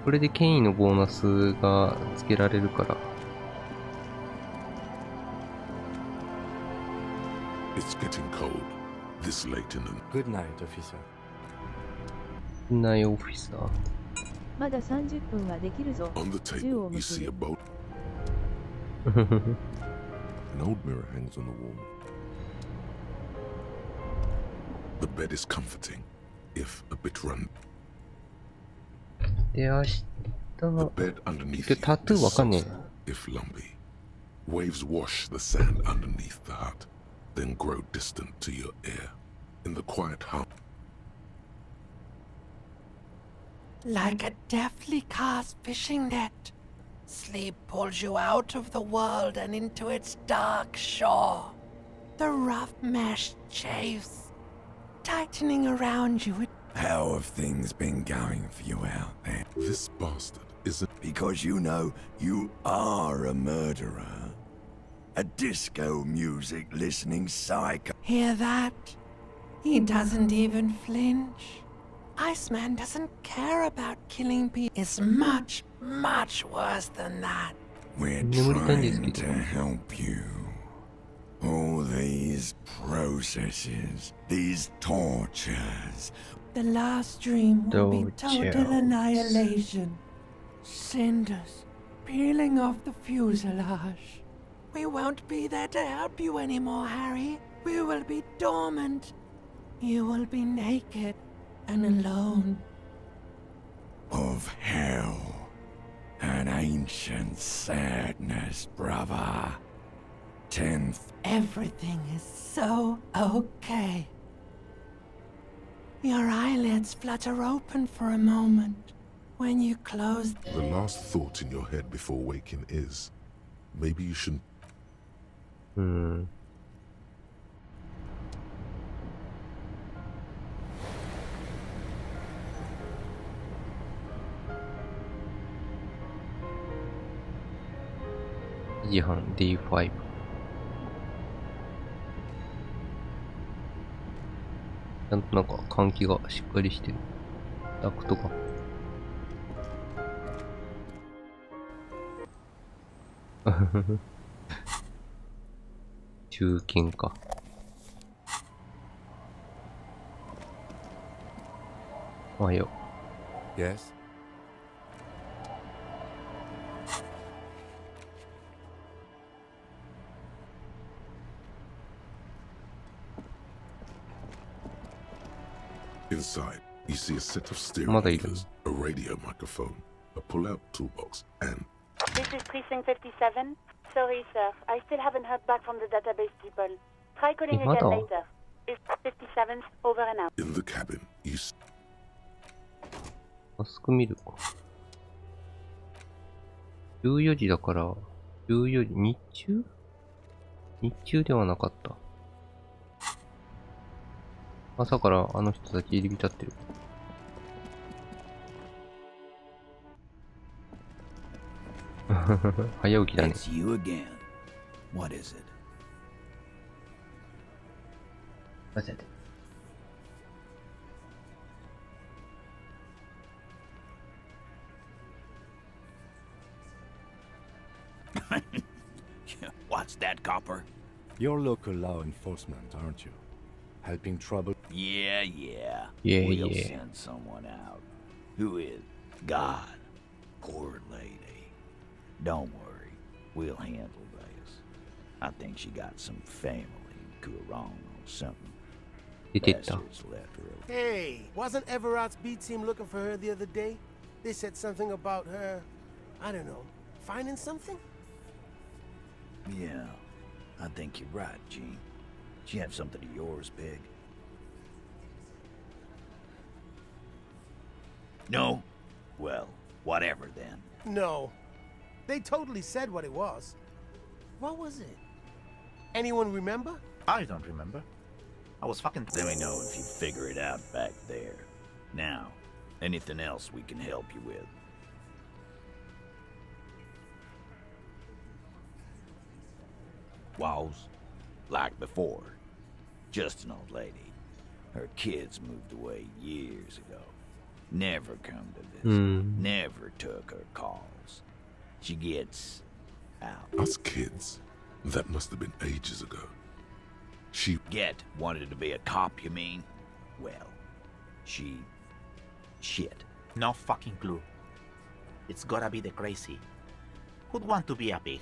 これで権威のボーナスがつけられるから。It's getting cold this late in the Good night, officer. Good night, officer. まだ30分はできるぞ。 On the 銃 table, を you 向け see る a boat. An old mirror hangs on the wall. The bed is comforting, if a bit run. で、明日、 The bed underneath you タトゥーわかんねえ is な。 soft, if lumpy. Waves wash the sand underneath the hut, then grow distant to your ear. In the quiet hum. Like a deftly cast fishing net, sleep pulls you out of the world and into its dark shore. The rough mesh chafes, tightening around you. How have things been going for you out there? This bastard isn't. Because you know you are a murderer. A disco music listening psycho. Hear that? He doesn't even flinch. Iceman doesn't care about killing people. It's much, much worse than that. We're trying to help you. All these processes, these tortures. The last dream will be total Tortures. annihilation. Cinders peeling off the fuselage. We won't be there to help you anymore, Harry. We will be dormant. You will be naked and alone. Of hell. An ancient sadness, brother. 10th. Everything is so okay. Your eyelids flutter open for a moment. When you close, The last thought in your head before waking is, maybe you shouldn't. 2時半 D5。ちゃんとなんか換気がしっかりしてる。ダクトが。中堅か。おはよう。 Yes? Inside, you see a set of stereo Mother meters, a radio microphone, a pull-out toolbox, and This is Precinct 57. Sorry, sir. I still haven't heard back from the database people. Try calling again Mother. later. It's 57, over and out. in the cabin, you see マスク見るか。14時だから、14時、日中？日中ではなかった。朝からあの人たち入り浸ってる。早起きだね。 It's you again. What is it? あ、じゃあ。What's that, copper? You're local law enforcement, aren't you? Helping trouble? Yeah. Yeah, We'll yeah. send someone out. Who is? God. Poor lady. Don't worry. We'll handle this. I think she got some family in Kurong or something. Bastards left her. Hey, wasn't Everott's B team looking for her the other day? They said something about her, I don't know, finding something? Yeah, I think you're right, Gene. She have something of yours, Pig? No? Well, whatever then. No. They totally said what it was. What was it? Anyone remember? I don't remember. I was fucking... Let me know if you figure it out back there. Now, anything else we can help you with? Walls? Like before. Just an old lady. Her kids moved away years ago. Never come to visit. Never took her calls. She gets out. Us kids? That must have been ages ago. She... Wanted to be a cop, you mean? Well, she... shit. No fucking clue. It's gotta be the crazy. Who'd want to be a pig?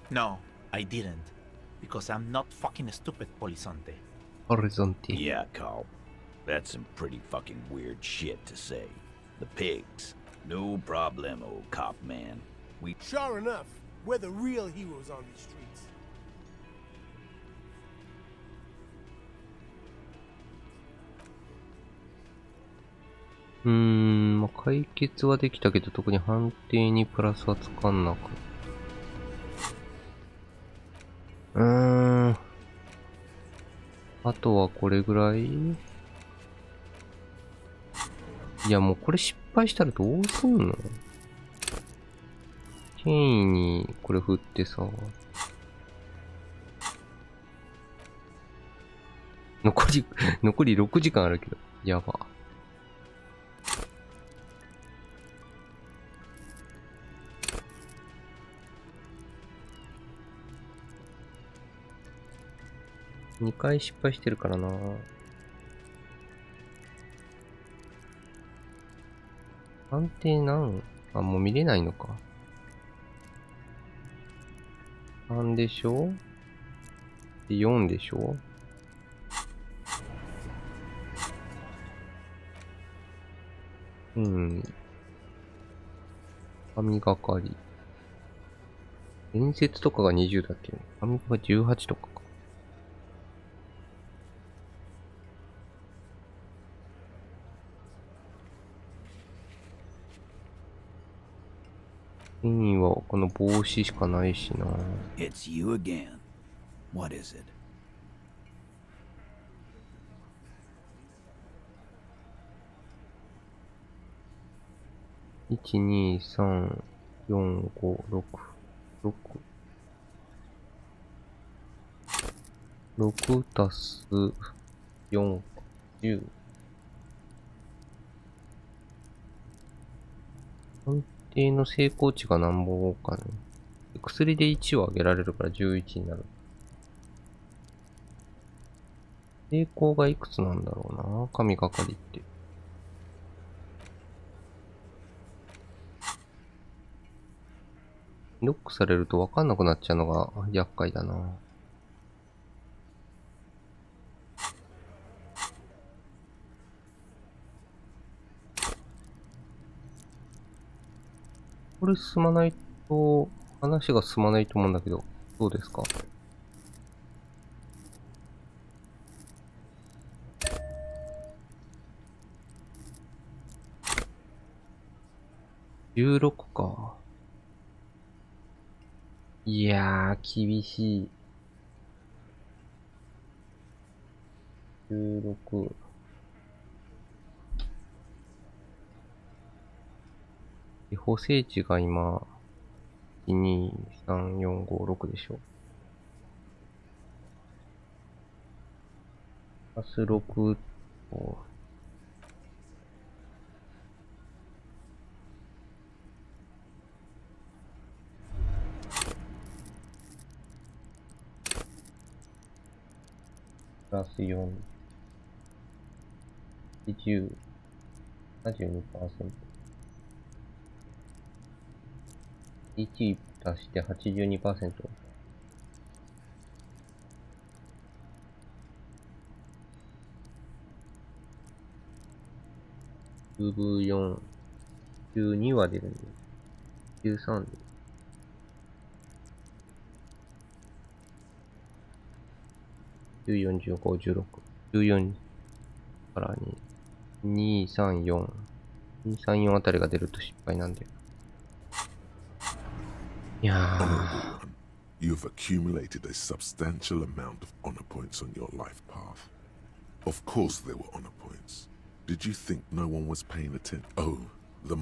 No, I didn't. Because I'm not fucking stupid, Polizonte. Horizonte. Yeah, Carl. That's some pretty fucking weird shit to say. The pigs. No problemo, cop man. We... Sure enough, we're the real heroes on these streets. まあ、解決はできたけど、特に判定にプラスはつかんなかった。あとはこれぐらい？いや、もうこれ失敗したらどうすんの？権威にこれ振ってさ。残り6時間あるけど。やば。2回失敗してるからな。判定何？あ、もう見れないのか。3でしょ？で、4でしょ？神がかり。伝説とかが20だっけ？神が18とかか。意味はこの帽子しかないしな。It's you again. What is it? 1、2、3、4、5、6、6。6たす4、10。判定の成功値が何本かね。薬で1を上げられるから11になる。成功がいくつなんだろうな、神がかりって。ロックされると分かんなくなっちゃうのが厄介だな。これ進まないと、話が進まないと思うんだけど、どうですか？16か。いやー、厳しい。16。で、補正値が今、1、2、3、4、5、6でしょ。プラス6と、プラス4、10、72%。1足して 82%。14、12は出るんで、13で。14、15、16。14から2、3、4。2、3、4あたりが出ると失敗なんで。いやー。You've accumulated a substantial amount of honor points on your life path. Of course there were honor points. Did you think no one was paying attention? Oh,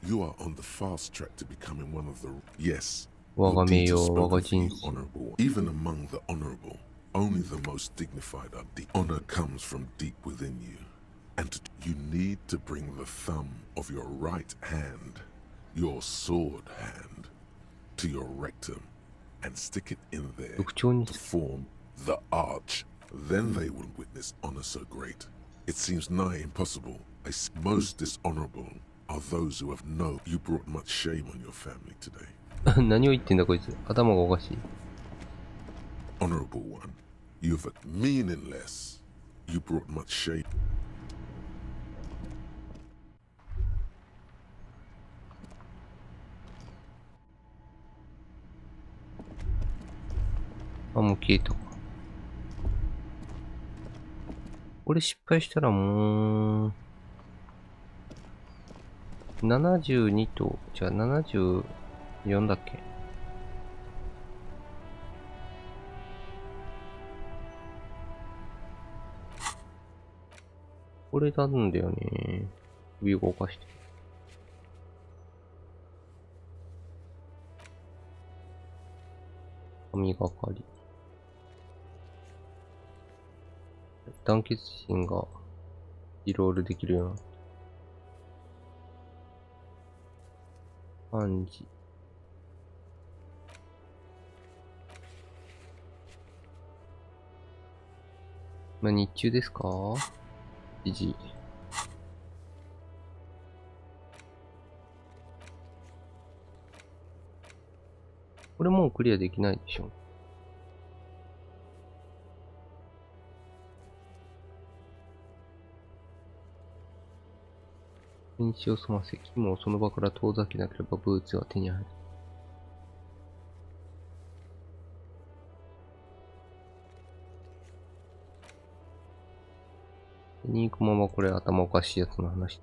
you are on the fast track to becoming one of the... Yes. 我が名誉、 your 我が deeds 人 are 生。 honorable. Even among the honorable, only the most dignified are deep. Honor comes from deep within you. And you need to bring the thumb of your right hand, your sword hand, to your rectum and stick it in there to form the arch. Then they will witness honor so great. It seems nigh impossible. Most dishonorable are those who have known you brought much shame on your family today. 何を言ってんだこいつ。頭がおかしい。Honorable one, you've meaningless. You brought much shame. あ、もう消えたか。これ失敗したらもう、72と、じゃあ74だっけ？これなんだよね。首動かして。神がかり。団結心がリロールできるような感じ。まあ、日中ですか？ 1 時。これもうクリアできないでしょ。練習を済ませ、肝をその場から遠ざけなければブーツは手に入る。に行くままこれ頭おかしいやつの話。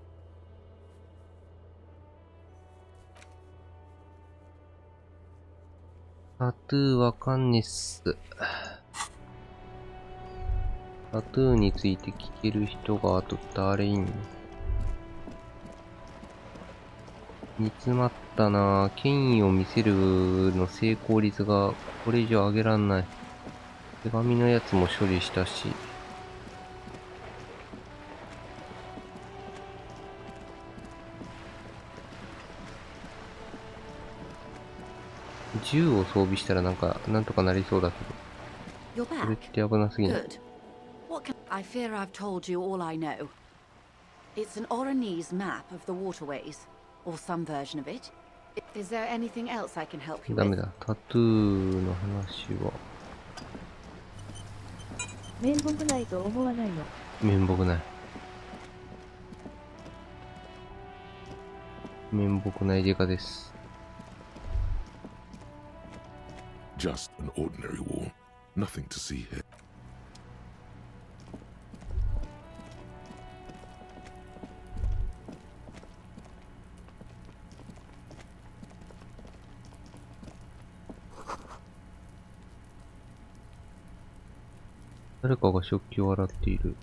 タトゥーわかんねっす。タトゥーについて聞ける人があと誰いんの？煮詰まったなぁ。権威を見せるの成功率がこれ以上上げらんない。手紙のやつも処理したし。銃を装備したらなんとかなりそうだけど。これって危なすぎない。I fear I've told you all I know. It's an Oranese map of the waterways, or some version of it. Is there anything else I can help you with? ダメだ。タトゥーの話は。面目ないと思わないの？面目ない。面目ないデカです。Just an ordinary wall. Nothing to see here. 誰かが食器を洗っている。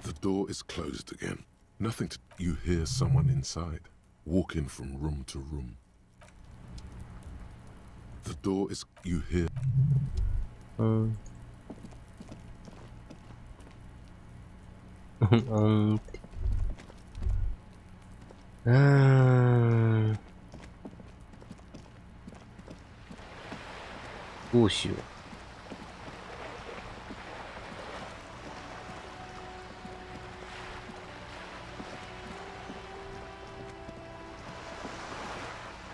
The door is closed again. Nothing to... You hear someone inside, walking from room to room. The door is... You hear... どうしよう。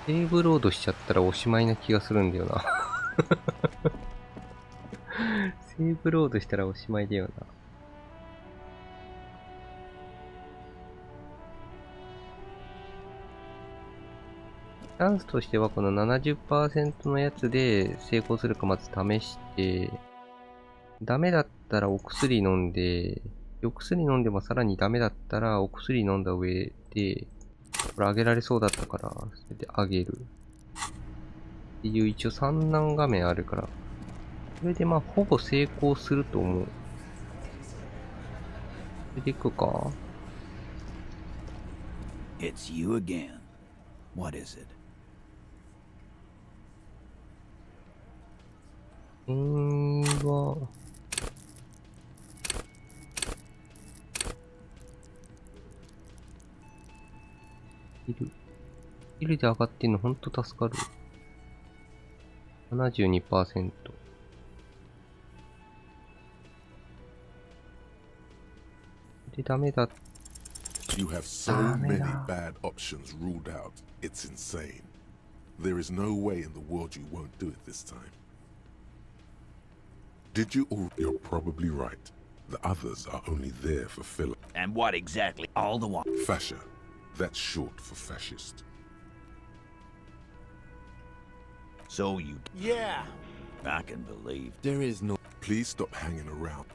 セーブロードしちゃったらおしまいな気がするんだよな。セーブロードしたらおしまいだよな。チャンスとしてはこの 70% のやつで成功するかまず試して、ダメだったらお薬飲んで、お薬飲んでもさらにダメだったらお薬飲んだ上で、これ上げられそうだったから、それで上げる。っていう一応3難画面あるから、これでまあほぼ成功すると思う。これでいくか。It's you again. What is it? は、ヒルで上がってんのほんと助かる。72%。で、ダメだ。You have so many bad options ruled out. It's insane. There is no way in the world you won't do it this time. Did you all... You're probably right. The others are only there for filler. And what exactly? All the one. Fascia. That's short for fascist. So you... Yeah. I can believe. There is no... Please stop hanging around.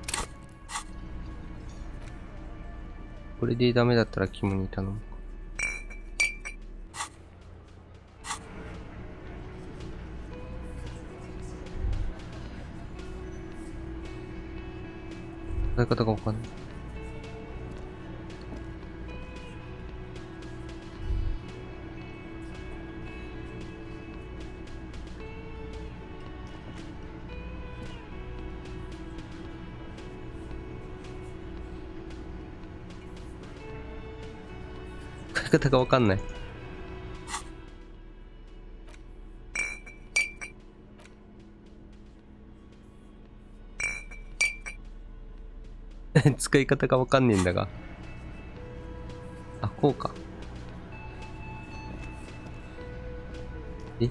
This これでダメだったらキムに頼むか。使い方がわかんない。使い方がわかんない。使い方がわかんねえんだが。あ、こうか。え？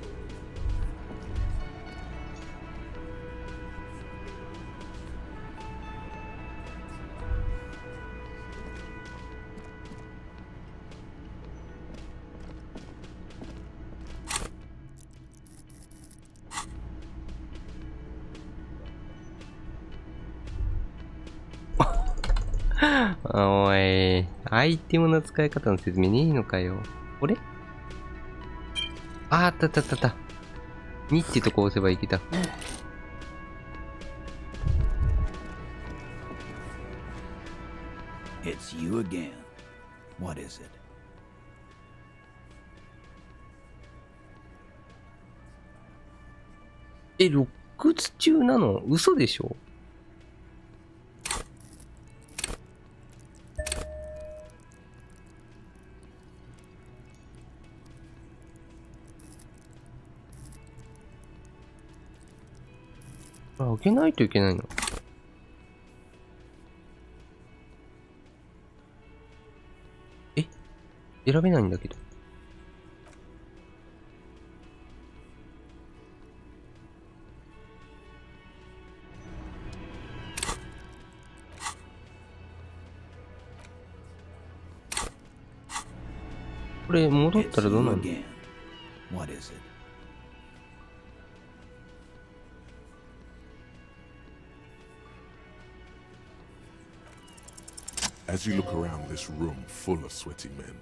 おい、アイテムの使い方の説明ねえのかよ。これ？あったったったった。2ってとこ押せばいけた。It's you again. What is it? え、露屈中なの？嘘でしょ？開けないといけないの？え？選べないんだけど。これ戻ったらどうなるの？What is it? As you look around this room full of sweaty men,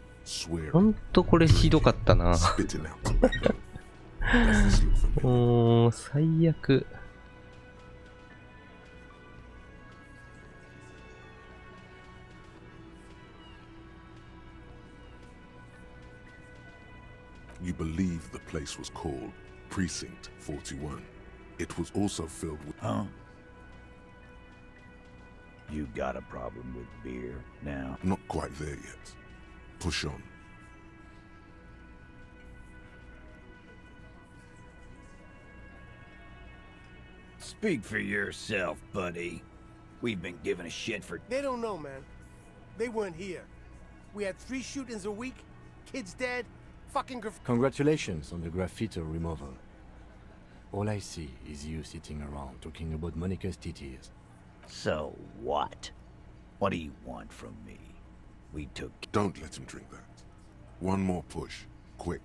ほ swearing, んとこれひどかったな。 spitting out tobacco. Does this look familiar? もう、最悪。place was called Precinct 41. It was also filled with... Huh? You got a problem with beer now? Not quite there yet. Push on. Speak for yourself, buddy. We've been giving a shit for... They don't know, man. They weren't here. We had 3 shootings a week, kids dead, fucking Congratulations on the graffiti removal. All I see is you sitting around talking about Monica's titties. So what? What do you want from me? We took... Don't let him drink that. One more push. Quick.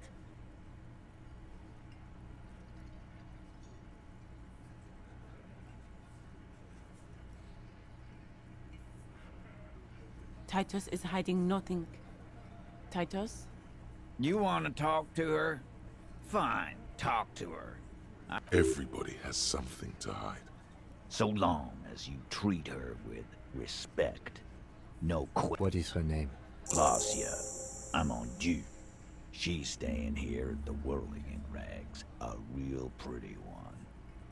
Titus is hiding nothing. Titus? You want to talk to her? Fine, talk to her. Everybody has something to hide. So long as you treat her with respect. No quit. What is her name? Glacia. I'm on due. She's staying here at the Whirling in Rags. A real pretty one.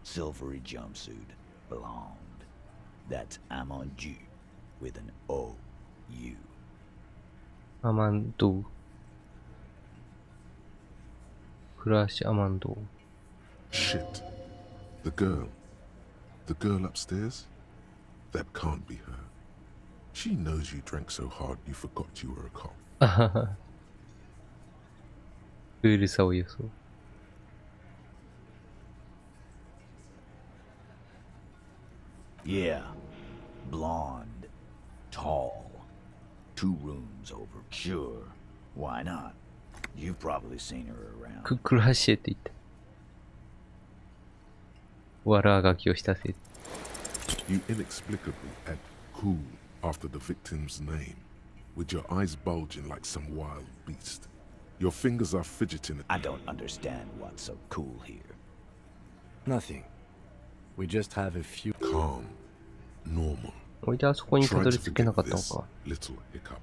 Silvery jumpsuit. Blonde. That's Amandu with an O-U. Amandu. Crush Amandu. Shit. The girl. The girl upstairs? That can't be her. She knows you drank so hard you forgot you were a cop. クールさを予想。Yeah. Blonde. Tall. 2 rooms over. Sure. Why not? You've probably seen her around. クラッシュって言った。悪あがきをしたせい。You inexplicably add cool after the victim's name, with your eyes bulging like some wild beast. Your fingers are fidgeting. I don't understand what's so cool here. Nothing. We just have a few... Calm. Normal. おいであそこにたどり着けなかったのか。Little hiccup.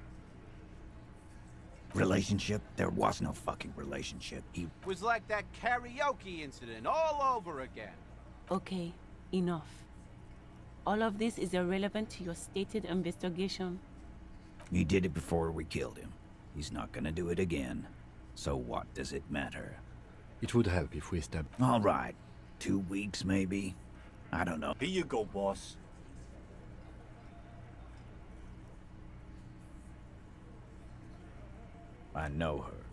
Relationship? There was no fucking relationship. He was like that karaoke incident all over again. Okay, enough. All of this is irrelevant to your stated investigation. He did it before we killed him. He's not gonna do it again. So what does it matter? It would help if we stepped... All right. 2 weeks, maybe? I don't know. Here you go, boss. I know her.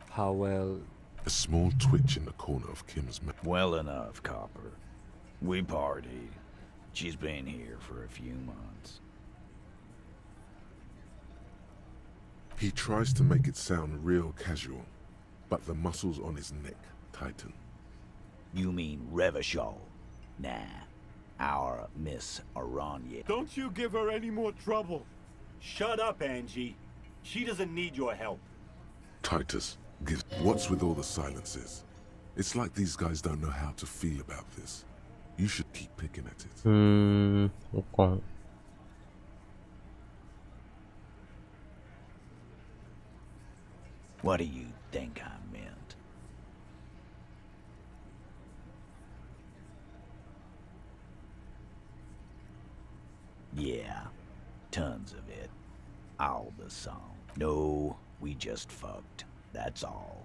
How well... A small twitch in the corner of Kim's mouth. Well enough, Copper. We partied. She's been here for a few months. He tries to make it sound real casual, but the muscles on his neck tighten. You mean Revachol? Nah. Our Miss Aranya. Don't you give her any more trouble. Shut up, Angie. She doesn't need your help. Titus, what's with all the silences? It's like these guys don't know how to feel about this. You should keep picking at it. Okay. What do you think I meant? Yeah, tons of it. All the song. No, we just fucked. That's all.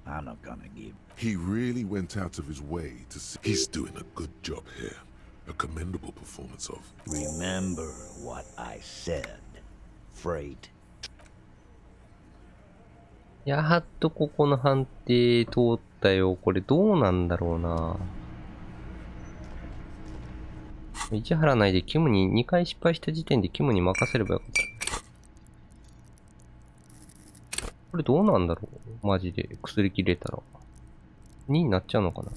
I'm not gonna give... He really went out of his way to see... He's doing a good job here. A commendable performance of... Remember what I said. Freight. やっとここの判定通ったよ。これどうなんだろうな。市原内でキムに2回失敗した時点でキムに任せればよかった。これどうなんだろうマジで。薬切れたら。2になっちゃうのかな。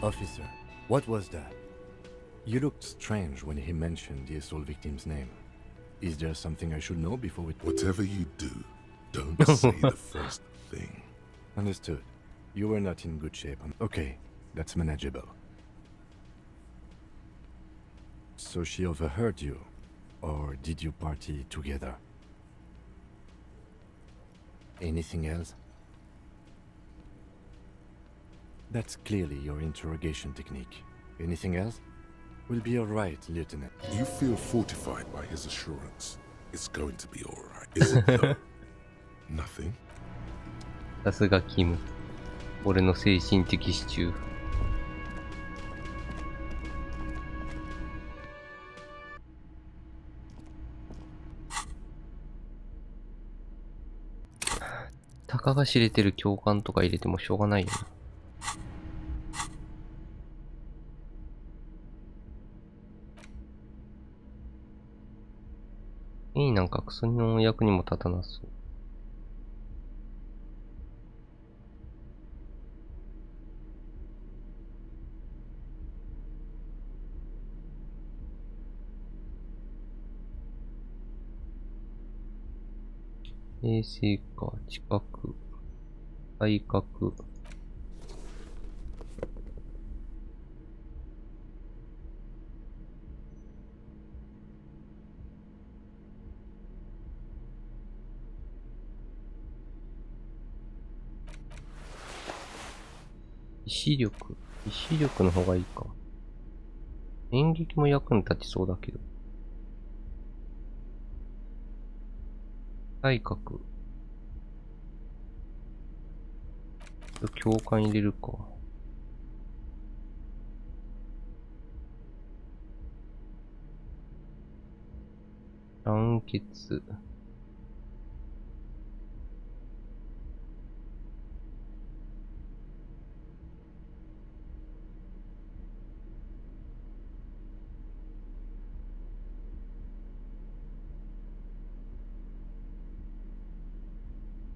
Officer, what was that? You looked strange when he mentioned the assault victim's name. Is there something I should know before we... Whatever you do, don't say the first thing. Understood. You were not in good shape. Okay, that's manageable. So she overheard you, or did you party together? Anything else? That's clearly your interrogation technique. Anything else? We'll be all right, Lieutenant. You feel fortified by his assurance. It's going to be all right, is it though? Nothing? さすがキム。俺の精神的支柱。たかが知れてる教官とか入れてもしょうがないよな。なんかクソの役にも立たなそう。衛星か、近く、対角。意志力の方がいいか。演劇も役に立ちそうだけど。対角。教官入れるか。団結。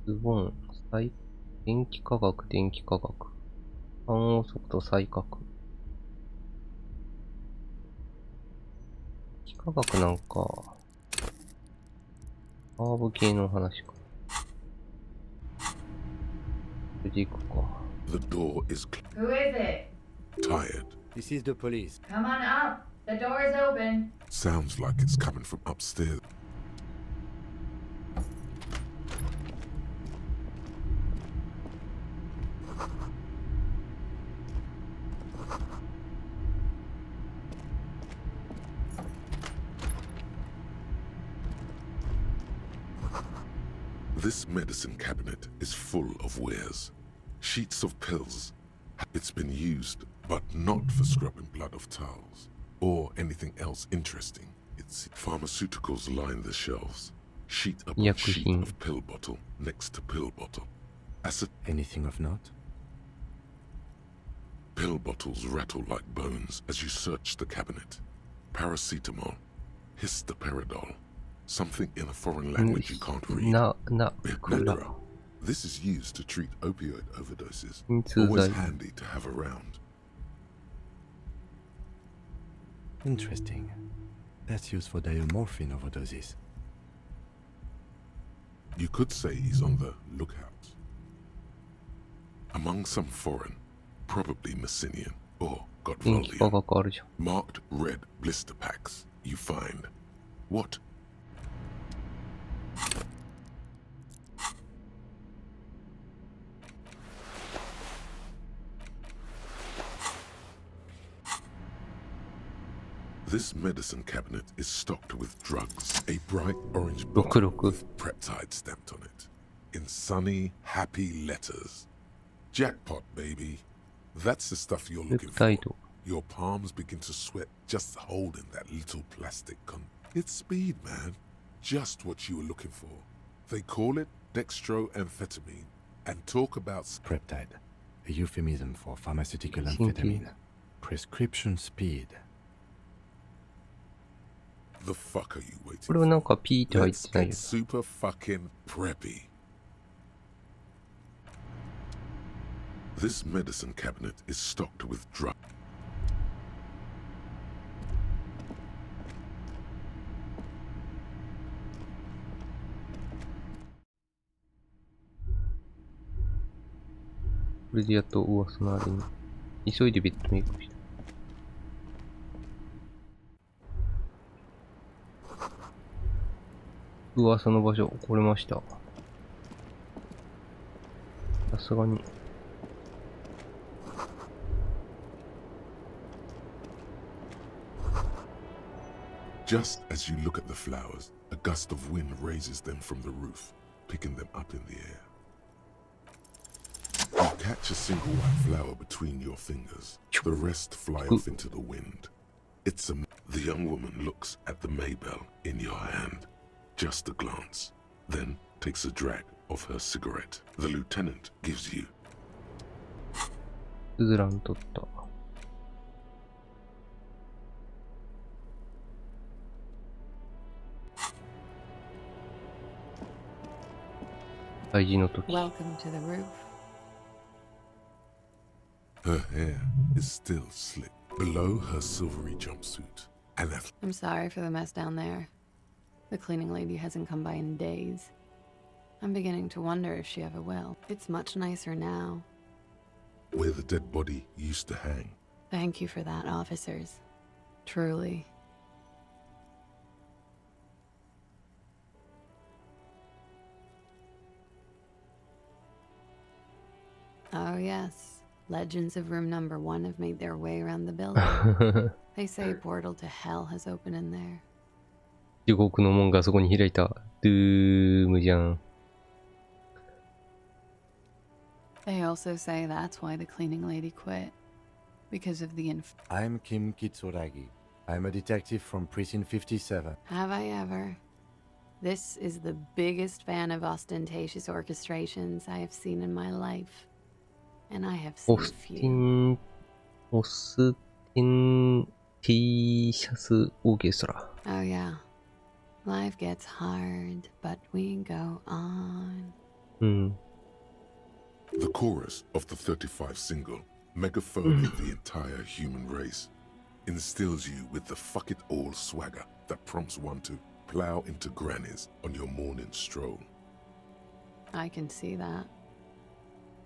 ズボン、電気化学。反応速度再角。電気化学なんか、ハーブ系の話か。それでいくか。The door is Who is it? tired. This is the police. Come on up. The door is open. Sounds like it's coming from upstairs. This medicine cabinet is full of wares. Sheets of pills. It's been used, but not for scrubbing blood off towels. Or anything else interesting. It's pharmaceuticals line the shelves. Sheet upon sheet of pill bottle next to pill bottle. Anything of note? Pill bottles rattle like bones as you search the cabinet. Paracetamol. Histoperidol. Something in a foreign language you can't read. Medra. This is used to treat opioid overdoses. Always handy to have around. Interesting. That's used for diamorphine overdoses. You could say he's on the lookout. Among some foreign, probably Messinian or Godvaldian, marked red blister packs you find. What? This medicine cabinet is stocked with drugs. A bright orange bottle with peptide stamped on it. In sunny, happy letters. Jackpot, baby. That's the stuff you're looking for. Your palms begin to sweat just holding that little plastic It's speed, man. Just what you were looking for. They call it dextroamphetamine and talk about peptide, a euphemism for pharmaceutical amphetamine. Prescription speed. The fuck are you waiting for? Let's get super fucking preppy. This medicine cabinet is stocked with drugs. これでやっと噂のあれに。急いでベッドメイクした。噂の場所、来れました。さすがに。Just as you look at the flowers, a gust of wind raises them from the roof, picking them up in the air. You catch a single white flower between your fingers. The rest fly off into the wind. The young woman looks at the Maybell in your hand. Just a glance, then takes a drag of her cigarette. The lieutenant gives you. スズラン取った。大事の時。Welcome to the roof. Her hair is still slick below her silvery jumpsuit. I'm sorry for the mess down there. The cleaning lady hasn't come by in days. I'm beginning to wonder if she ever will. It's much nicer now. Where the dead body used to hang. Thank you for that, officers. Truly. Oh yes, legends of room number 1 have made their way around the building. They say a portal to hell has opened in there. 地獄の門がそこに開いた。ドゥームじゃん。They also say that's why the cleaning lady quit. Because of the I'm Kim Kitsuragi. I'm a detective from Precinct 57. Have I ever? This is the biggest fan of ostentatious orchestrations I have seen in my life. And I have seen few. オステンティシャスオーケストラ。Oh yeah. Life gets hard, but we go on. The chorus of the 35 single, megaphoning the entire human race, instills you with the fuck it all swagger that prompts one to plow into grannies on your morning stroll. I can see that.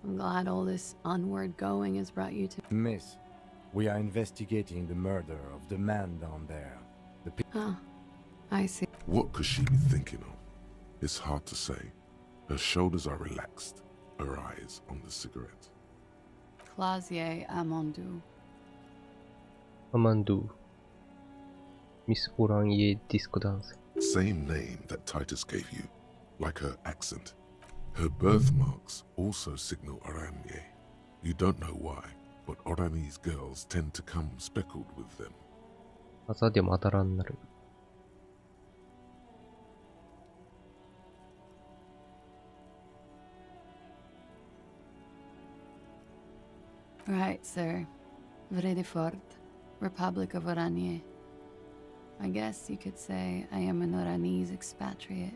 I'm glad all this onward going has brought you to... Miss, we are investigating the murder of the man down there. Huh. I see. What could she be thinking of? It's hard to say. Her shoulders are relaxed, her eyes on the cigarette. Clausier Amandou. Amandou. Miss Oranje Disco Dance. Same name that Titus gave you, like her accent. Her birthmarks also signal Oranje. You don't know why, but Oranese girls tend to come speckled with them. 朝でも当たらんなる。Right, sir. Vredefort, Republic of Oranje. I guess you could say I am an Oranese expatriate.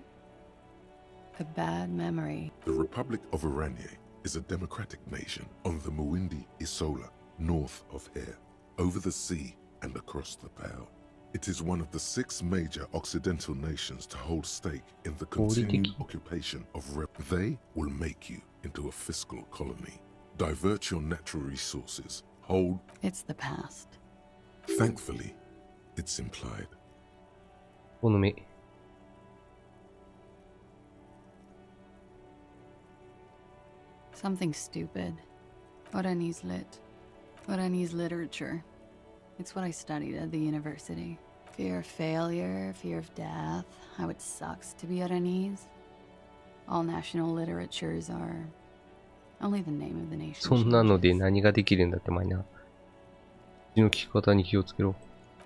A bad memory. The Republic of Oranje is a democratic nation on the Muindi Isola, north of here, over the sea and across the Pale. It is one of the 6 major Occidental nations to hold stake in the continued occupation of They will make you into a fiscal colony. Divert your natural resources. Hold. It's the past. Thankfully, it's implied. Something stupid. Oranese lit. Oranese literature. It's what I studied at the university. Fear of failure, fear of death, how it sucks to be Oranese. All national literatures are only the name of the nation. そんなので何ができるんだってマイナー。口の聞き方に気をつけろ。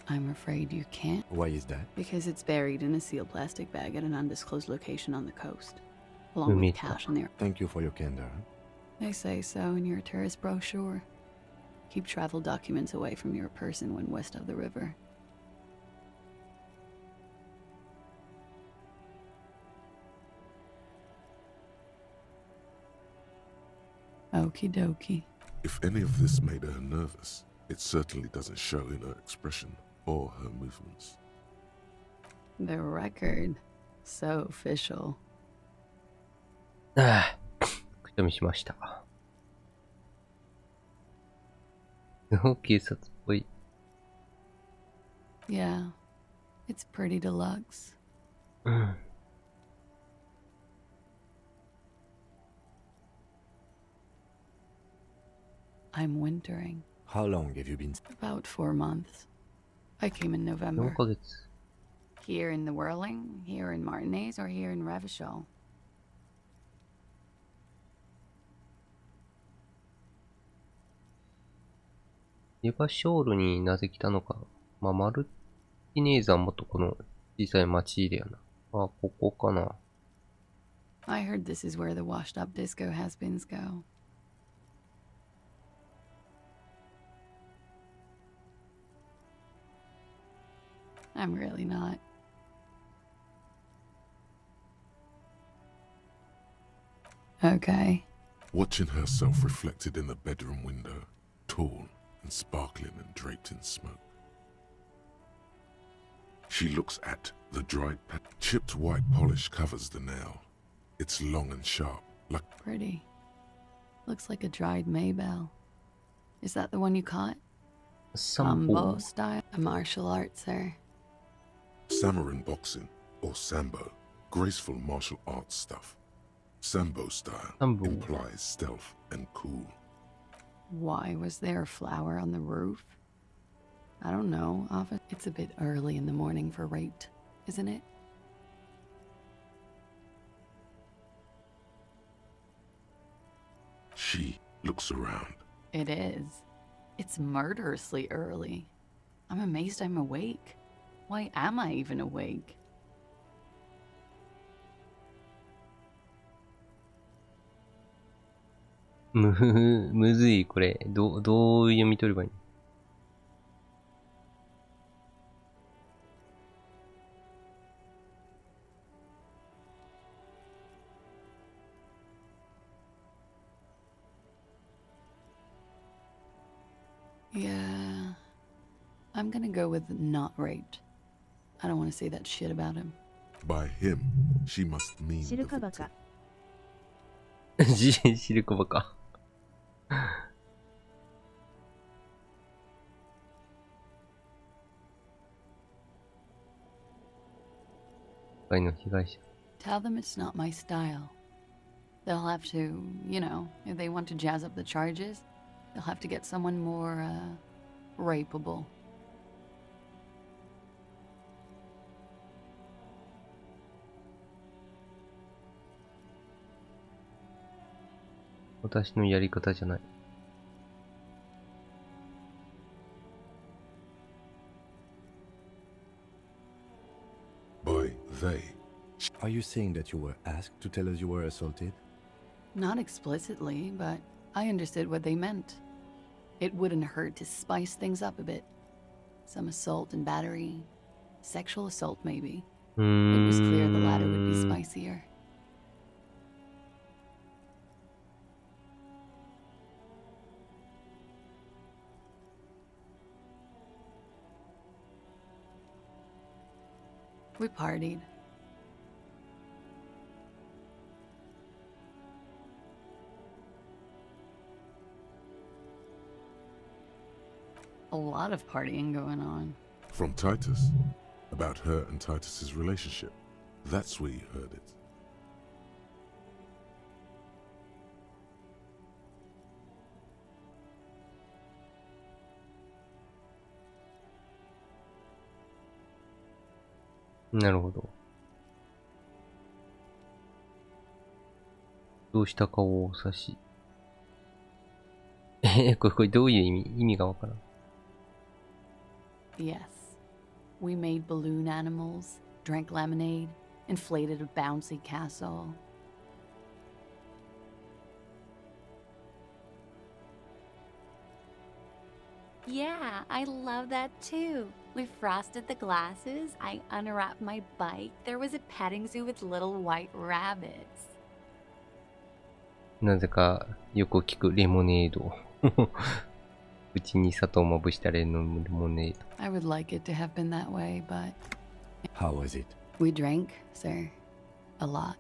I'm afraid you can't. Why is that? Because it's buried in a sealed plastic bag at an undisclosed location on the coast, along with cash in there. Thank you for your candor. They say so in your tourist brochure. Keep travel documents away from your person when west of the river. Okie dokie. If any of this made her nervous, it certainly doesn't show in her expression or her movements. The record. So official. ああ、くしゃみしました。警察っぽい。Yeah, it's pretty deluxe. I'm wintering. How long have you been? About 4 months. I came in 4 November. ヶ月。Here in the Whirling, here in Martinez, or here in Revachol. レバショールになぜ来たのか。まあ、マルティネーザーもとこの小さい町でやな。あ、ここかな。I heard this is where the washed up disco has-beens go. I'm really not. Okay. Watching herself reflected in the bedroom window, tall and sparkling and draped in smoke. She looks at the dried chipped white polish covers the nail. It's long and sharp, like Pretty. Looks like a dried Maybell. Is that the one you caught? Sambo style? A martial art, sir. Samurai boxing or sambo, graceful martial arts stuff. Sambo style implies stealth and cool. Why was there a flower on the roof? I don't know. It's a bit early in the morning for rape, isn't it? She looks around. It is. It's murderously early. I'm amazed I'm awake. Why am I even awake?むずい、これ。どう読み取ればいいの？Yeah. I'm gonna go with not raped. I don't want to say that shit about him. By him, she must mean シ the ルカバ victim. カ。シルコバか。今回の被害者。Tell them it's not my style. They'll have to, you know, if they want to jazz up the charges, they'll have to get someone more, rapeable. 私のやり方じゃない。By they. Are you saying that you were asked to tell us you were assaulted? Not explicitly, but I understood what they meant. It wouldn't hurt to spice things up a bit. Some assault and battery. Sexual assault, maybe. It was clear the latter would be spicier. We partied. A lot of partying going on. From Titus. About her and Titus's relationship. That's where you heard it. Hmm. なるほど。どうしたかを指し。これどういう意味がわからん。Yes. We made balloon animals, drank lemonade, inflated a bouncy castle. Yeah, I love that too. We frosted the glasses, I unwrapped my bike, there was a petting zoo with little white rabbits. なぜかよく聞くレモネード。口に砂糖をまぶしたレモネード。I would like it to have been that way, but... How was it? We drank, sir. A lot.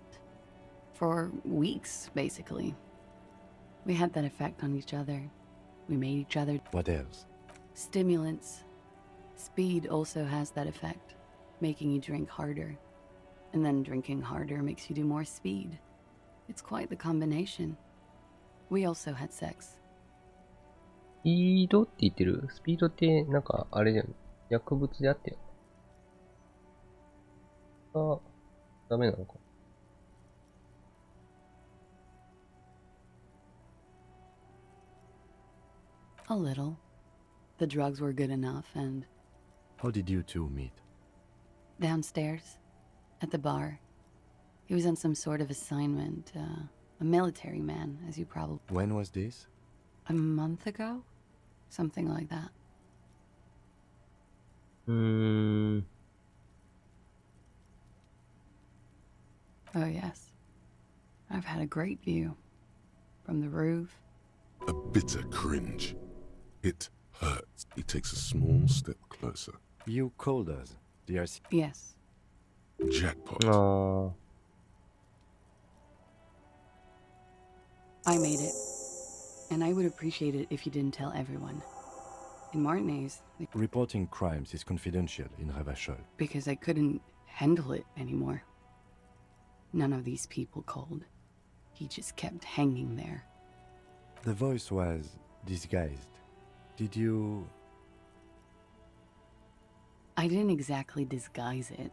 For weeks, basically. We had that effect on each other. We made each other. What else? Stimulants. Speed also has that effect, making you drink harder. And then drinking harder makes you do more speed. It's quite the combination. We also had sex. スピードって言ってる？スピードってなんかあれじゃん。薬物であってよ。ダメなのか。A little. The drugs were good enough and... How did you two meet? Downstairs. At the bar. He was on some sort of assignment. A military man, as you probably... When was this? A month ago? Something like that. Oh yes. I've had a great view. From the roof. A bitter cringe. It hurts. He takes a small step closer. You called us, DRC. Yes. Jackpot. Oh. I made it. And I would appreciate it if you didn't tell everyone. In Martinez... Reporting crimes is confidential in Ravachol. Because I couldn't handle it anymore. None of these people called. He just kept hanging there. The voice was disguised. Did you... I didn't exactly disguise it.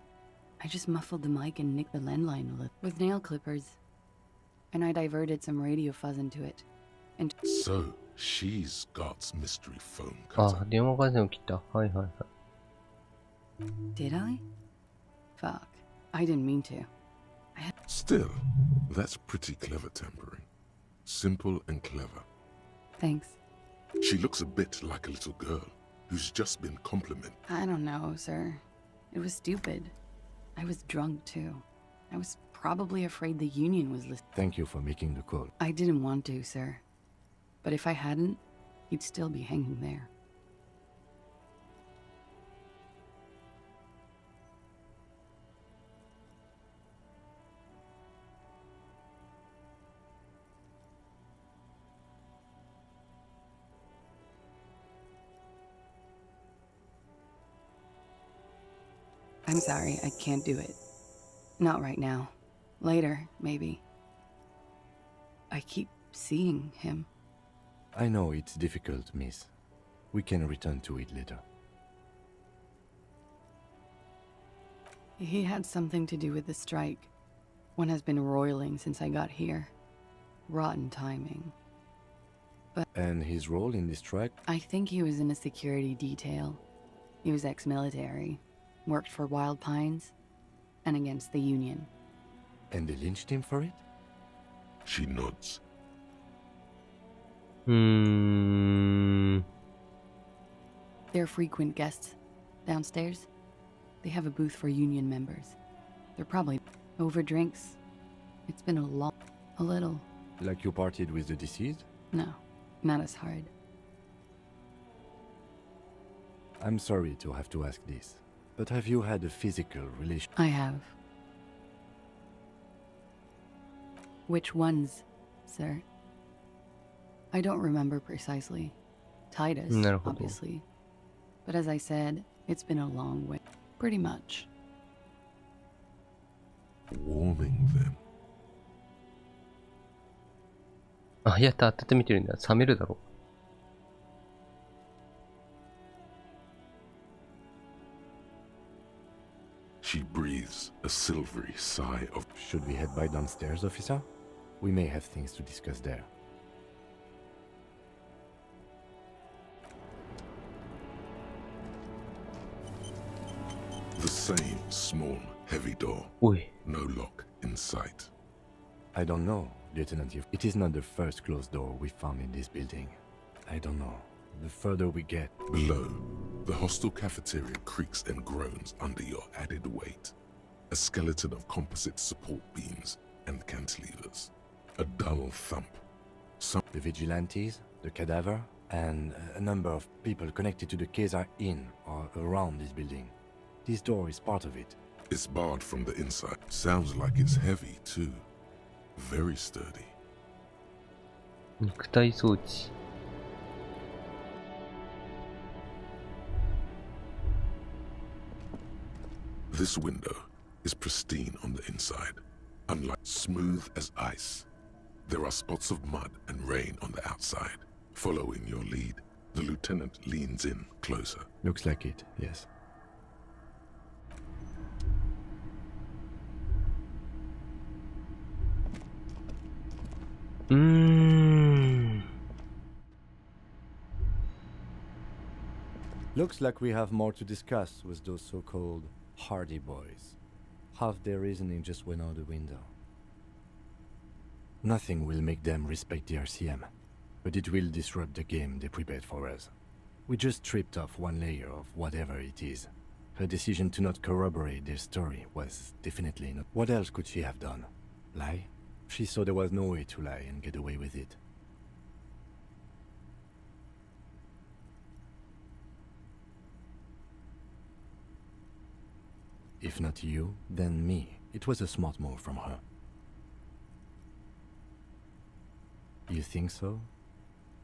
I just muffled the mic and nicked the landline a little with nail clippers. And I diverted some radio fuzz into it. And So, she's Scott's mystery phone cutter. あ、電話回線を切った。はいはいはい。Did I? Fuck. I didn't mean to. Still, that's pretty clever tampering. Simple and clever. Thanks. She looks a bit like a little girl who's just been complimented. I don't know, sir. It was stupid. I was drunk too. I was probably afraid the union was listening. Thank you for making the call. I didn't want to, sir. But if I hadn't, he'd still be hanging there. I'm sorry, I can't do it. Not right now. Later, maybe. I keep seeing him. I know it's difficult, miss. We can return to it later. He had something to do with the strike. One has been roiling since I got here. Rotten timing. But... And his role in this strike? I think he was in a security detail. He was ex-military. Worked for Wild Pines. And against the Union. And they lynched him for it? She nods. They're frequent guests downstairs. They have a booth for Union members. They're probably over drinks. It's been a little. Like you partied with the deceased? No, not as hard. I'm sorry to have to ask this, but have you had a physical relation? I have. Which ones, sir? I don't remember precisely. Titus, obviously. But as I said, it's been a long way. Pretty much. Warming them. あ、やった、温めてるんだ。冷めるだろ。She breathes a silvery sigh of... Should we head by downstairs, officer? We may have things to discuss there. The same small, heavy door. Oi. No lock in sight. I don't know, Lieutenant. It is not the first closed door we found in this building. I don't know. The further we get... Below, the hostel cafeteria creaks and groans under your added weight. A skeleton of composite support beams and cantilevers. A dull thump. The vigilantes, the cadaver, and a number of people connected to the case are in or around this building. This door is part of it. It's barred from the inside. Sounds like it's heavy, too. Very sturdy. 肉体装置。This window is pristine on the inside, unlike smooth as ice. There are spots of mud and rain on the outside. Following your lead, the lieutenant leans in closer. Looks like it, yes. Looks like we have more to discuss with those so-called Hardy boys. Half their reasoning just went out the window. Nothing will make them respect the RCM, but it will disrupt the game they prepared for us. We just stripped off one layer of whatever it is. Her decision to not corroborate their story was definitely not. What else could she have done? Lie? She saw there was no way to lie and get away with it. If not you, then me. It was a smart move from her. You think so?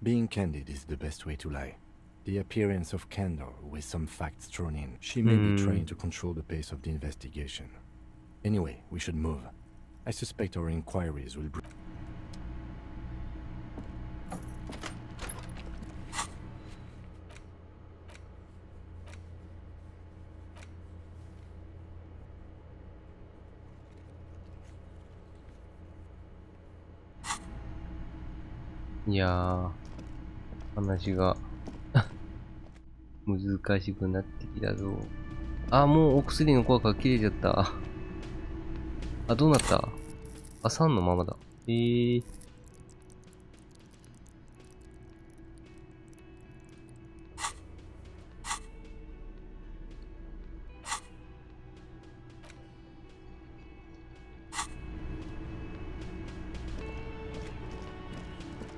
Being candid is the best way to lie. The appearance of candor with some facts thrown in. She may be trying to control the pace of the investigation. Anyway, we should move. I suspect our inquiries will bring...いやー、話が難しくなってきたぞ。あ、もうお薬の効果が切れちゃった。あ、どうなった？あ、3のままだ。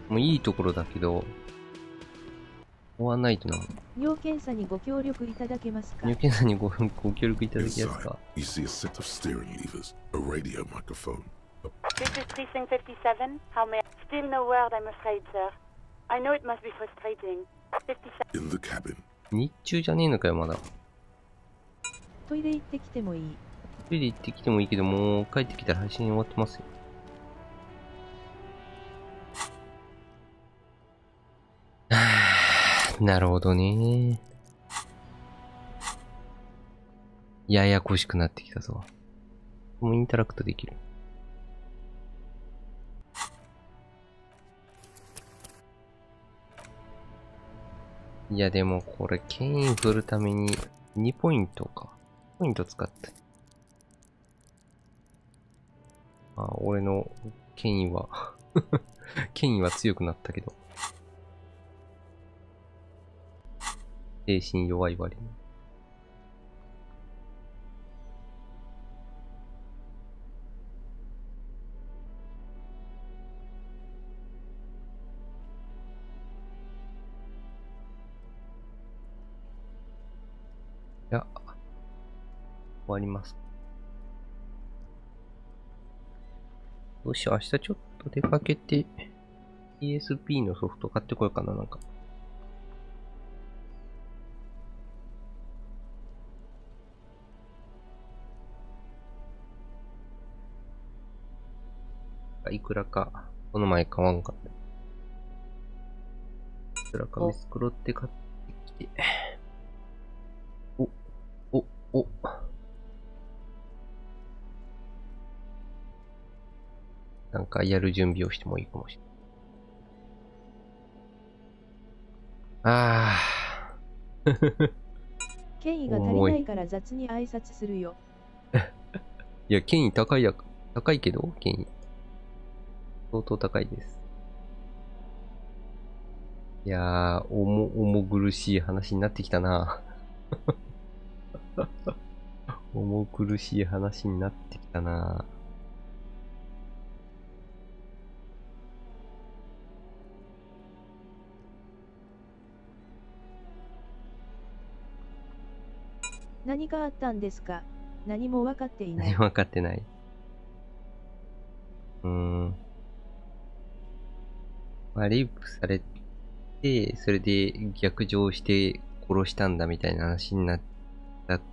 もういいところだけど、終わんないとな。尿検査にご協力いただけますか？尿検査にご協力いただきますか？ You see a set of steering levers, a radio microphone. This is Precinct 57. How may I... Still no word, I'm afraid, sir. I know it must be frustrating. 57. In the cabin. 日中じゃねえのかよ、まだ。トイレ行ってきてもいい？トイレ行ってきてもいいけど、もう帰ってきたら配信終わってますよ。なるほどね。ややこしくなってきたぞ。もうインタラクトできる。いやでもこれ権威振るために2ポイントか。ポイント使って。あ、俺の権威は権威は強くなったけど。精神弱い割に。いや、終わります。どうしよう、明日ちょっと出かけて PSP のソフト買ってこようかな、なんか。いくらか、この前買わんかった。いくらか見繕って買ってきて。お。なんかやる準備をしてもいいかもしれない。権威が足りないから雑に挨拶するよ。いや、権威高いけど、権威。相当高いです。いやー、重苦しい話になってきたな。重苦しい話になってきたな。何があったんですか？何も分かっていない。何も分かってない。まあ、レイプされて、それで逆上して殺したんだみたいな話になっ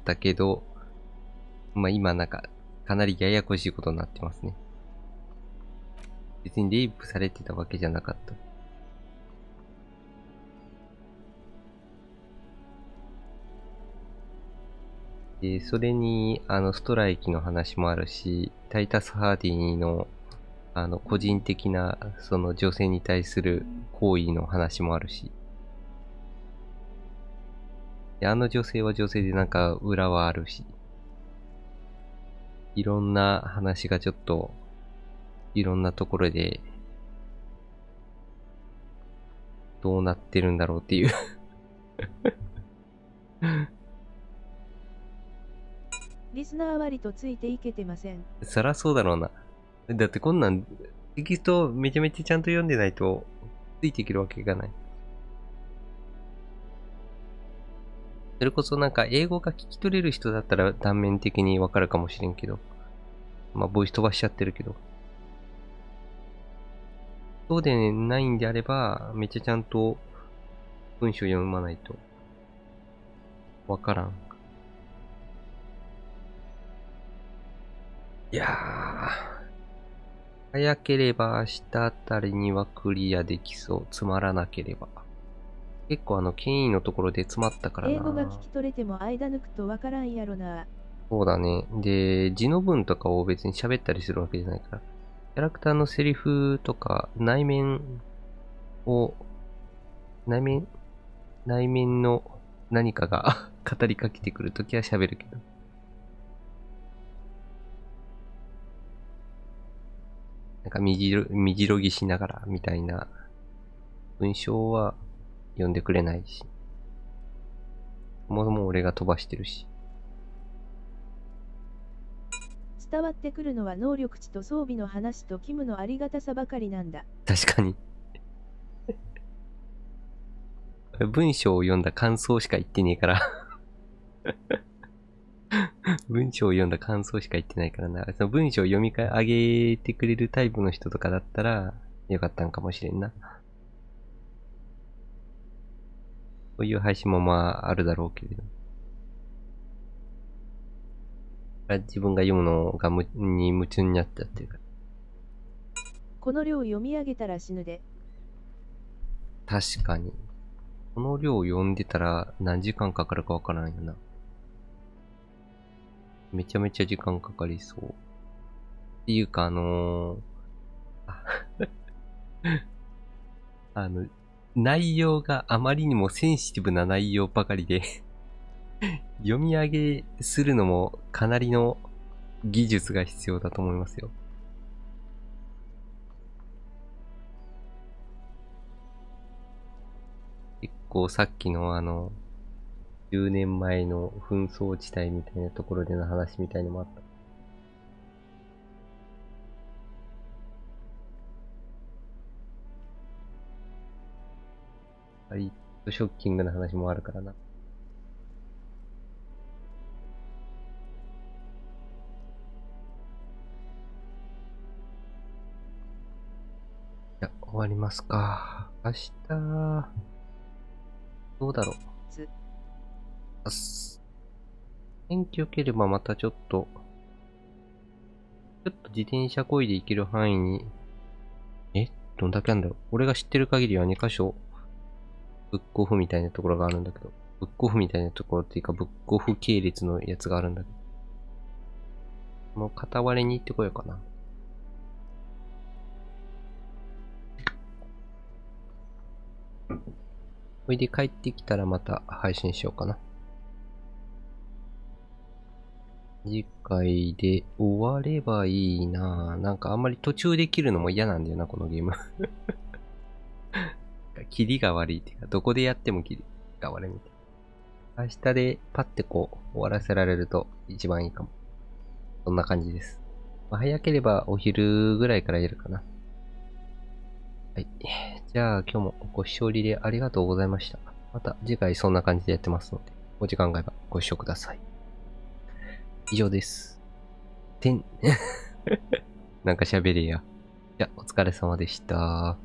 たけど、まあ今なんか、かなりややこしいことになってますね。別にレイプされてたわけじゃなかった。で、それに、ストライキの話もあるし、タイタス・ハーディの、個人的な、その女性に対する行為の話もあるし。で、女性は女性でなんか裏はあるし。いろんな話がちょっと、いろんなところで、どうなってるんだろうっていうリスナー割とついていけてません。そらそうだろうな。だってこんなん、テキストめちゃめちゃちゃんと読んでないと、ついていけるわけがない。それこそなんか英語が聞き取れる人だったら断面的にわかるかもしれんけど。まあ、ボイス飛ばしちゃってるけど。そうでないんであれば、めっちゃちゃんと文章読まないとわからん。いやー。早ければ明日あたりにはクリアできそう。つまらなければ。結構権威のところで詰まったからな。英語が聞き取れても間抜くとわからんやろな。そうだね。で、字の文とかを別に喋ったりするわけじゃないから。キャラクターのセリフとか、内面の何かが語りかけてくるときは喋るけど。なんかみじろぎしながらみたいな文章は読んでくれないし。そもそも俺が飛ばしてるし。伝わってくるのは能力値と装備の話とキムのありがたさばかりなんだ。確かに。文章を読んだ感想しか言ってねえから文章を読んだ感想しか言ってないからな。その文章を読み上げてくれるタイプの人とかだったらよかったんかもしれんな。そういう配信もまああるだろうけれど。自分が読むのがに夢中になっちゃってるから。この量読み上げたら死ぬで。確かに。この量読んでたら何時間かかるかわからんよな。めちゃめちゃ時間かかりそう。っていうか内容があまりにもセンシティブな内容ばかりで読み上げするのもかなりの技術が必要だと思いますよ。結構さっきの10年前の紛争地帯みたいなところでの話みたいのもあった。割とショッキングな話もあるからな。じゃ、終わりますか。明日、どうだろう。天気良ければまたちょっと自転車漕いで行ける範囲に、どんだけあるんだろう。俺が知ってる限りは2カ所、ブックオフみたいなところがあるんだけど、ブックオフみたいなところっていうか、ブックオフ系列のやつがあるんだけど、この片割れに行ってこようかな。それで帰ってきたらまた配信しようかな。次回で終わればいいなぁ。なんかあんまり途中で切るのも嫌なんだよな、このゲーム。切りが悪いっていうか、どこでやっても切りが悪いみたいな。明日でパッてこう終わらせられると一番いいかも。そんな感じです。まあ、早ければお昼ぐらいからやるかな。はい。じゃあ今日もご視聴リレーありがとうございました。また次回そんな感じでやってますので、お時間があればご視聴ください。以上です。なんか喋れや。じゃあお疲れ様でした。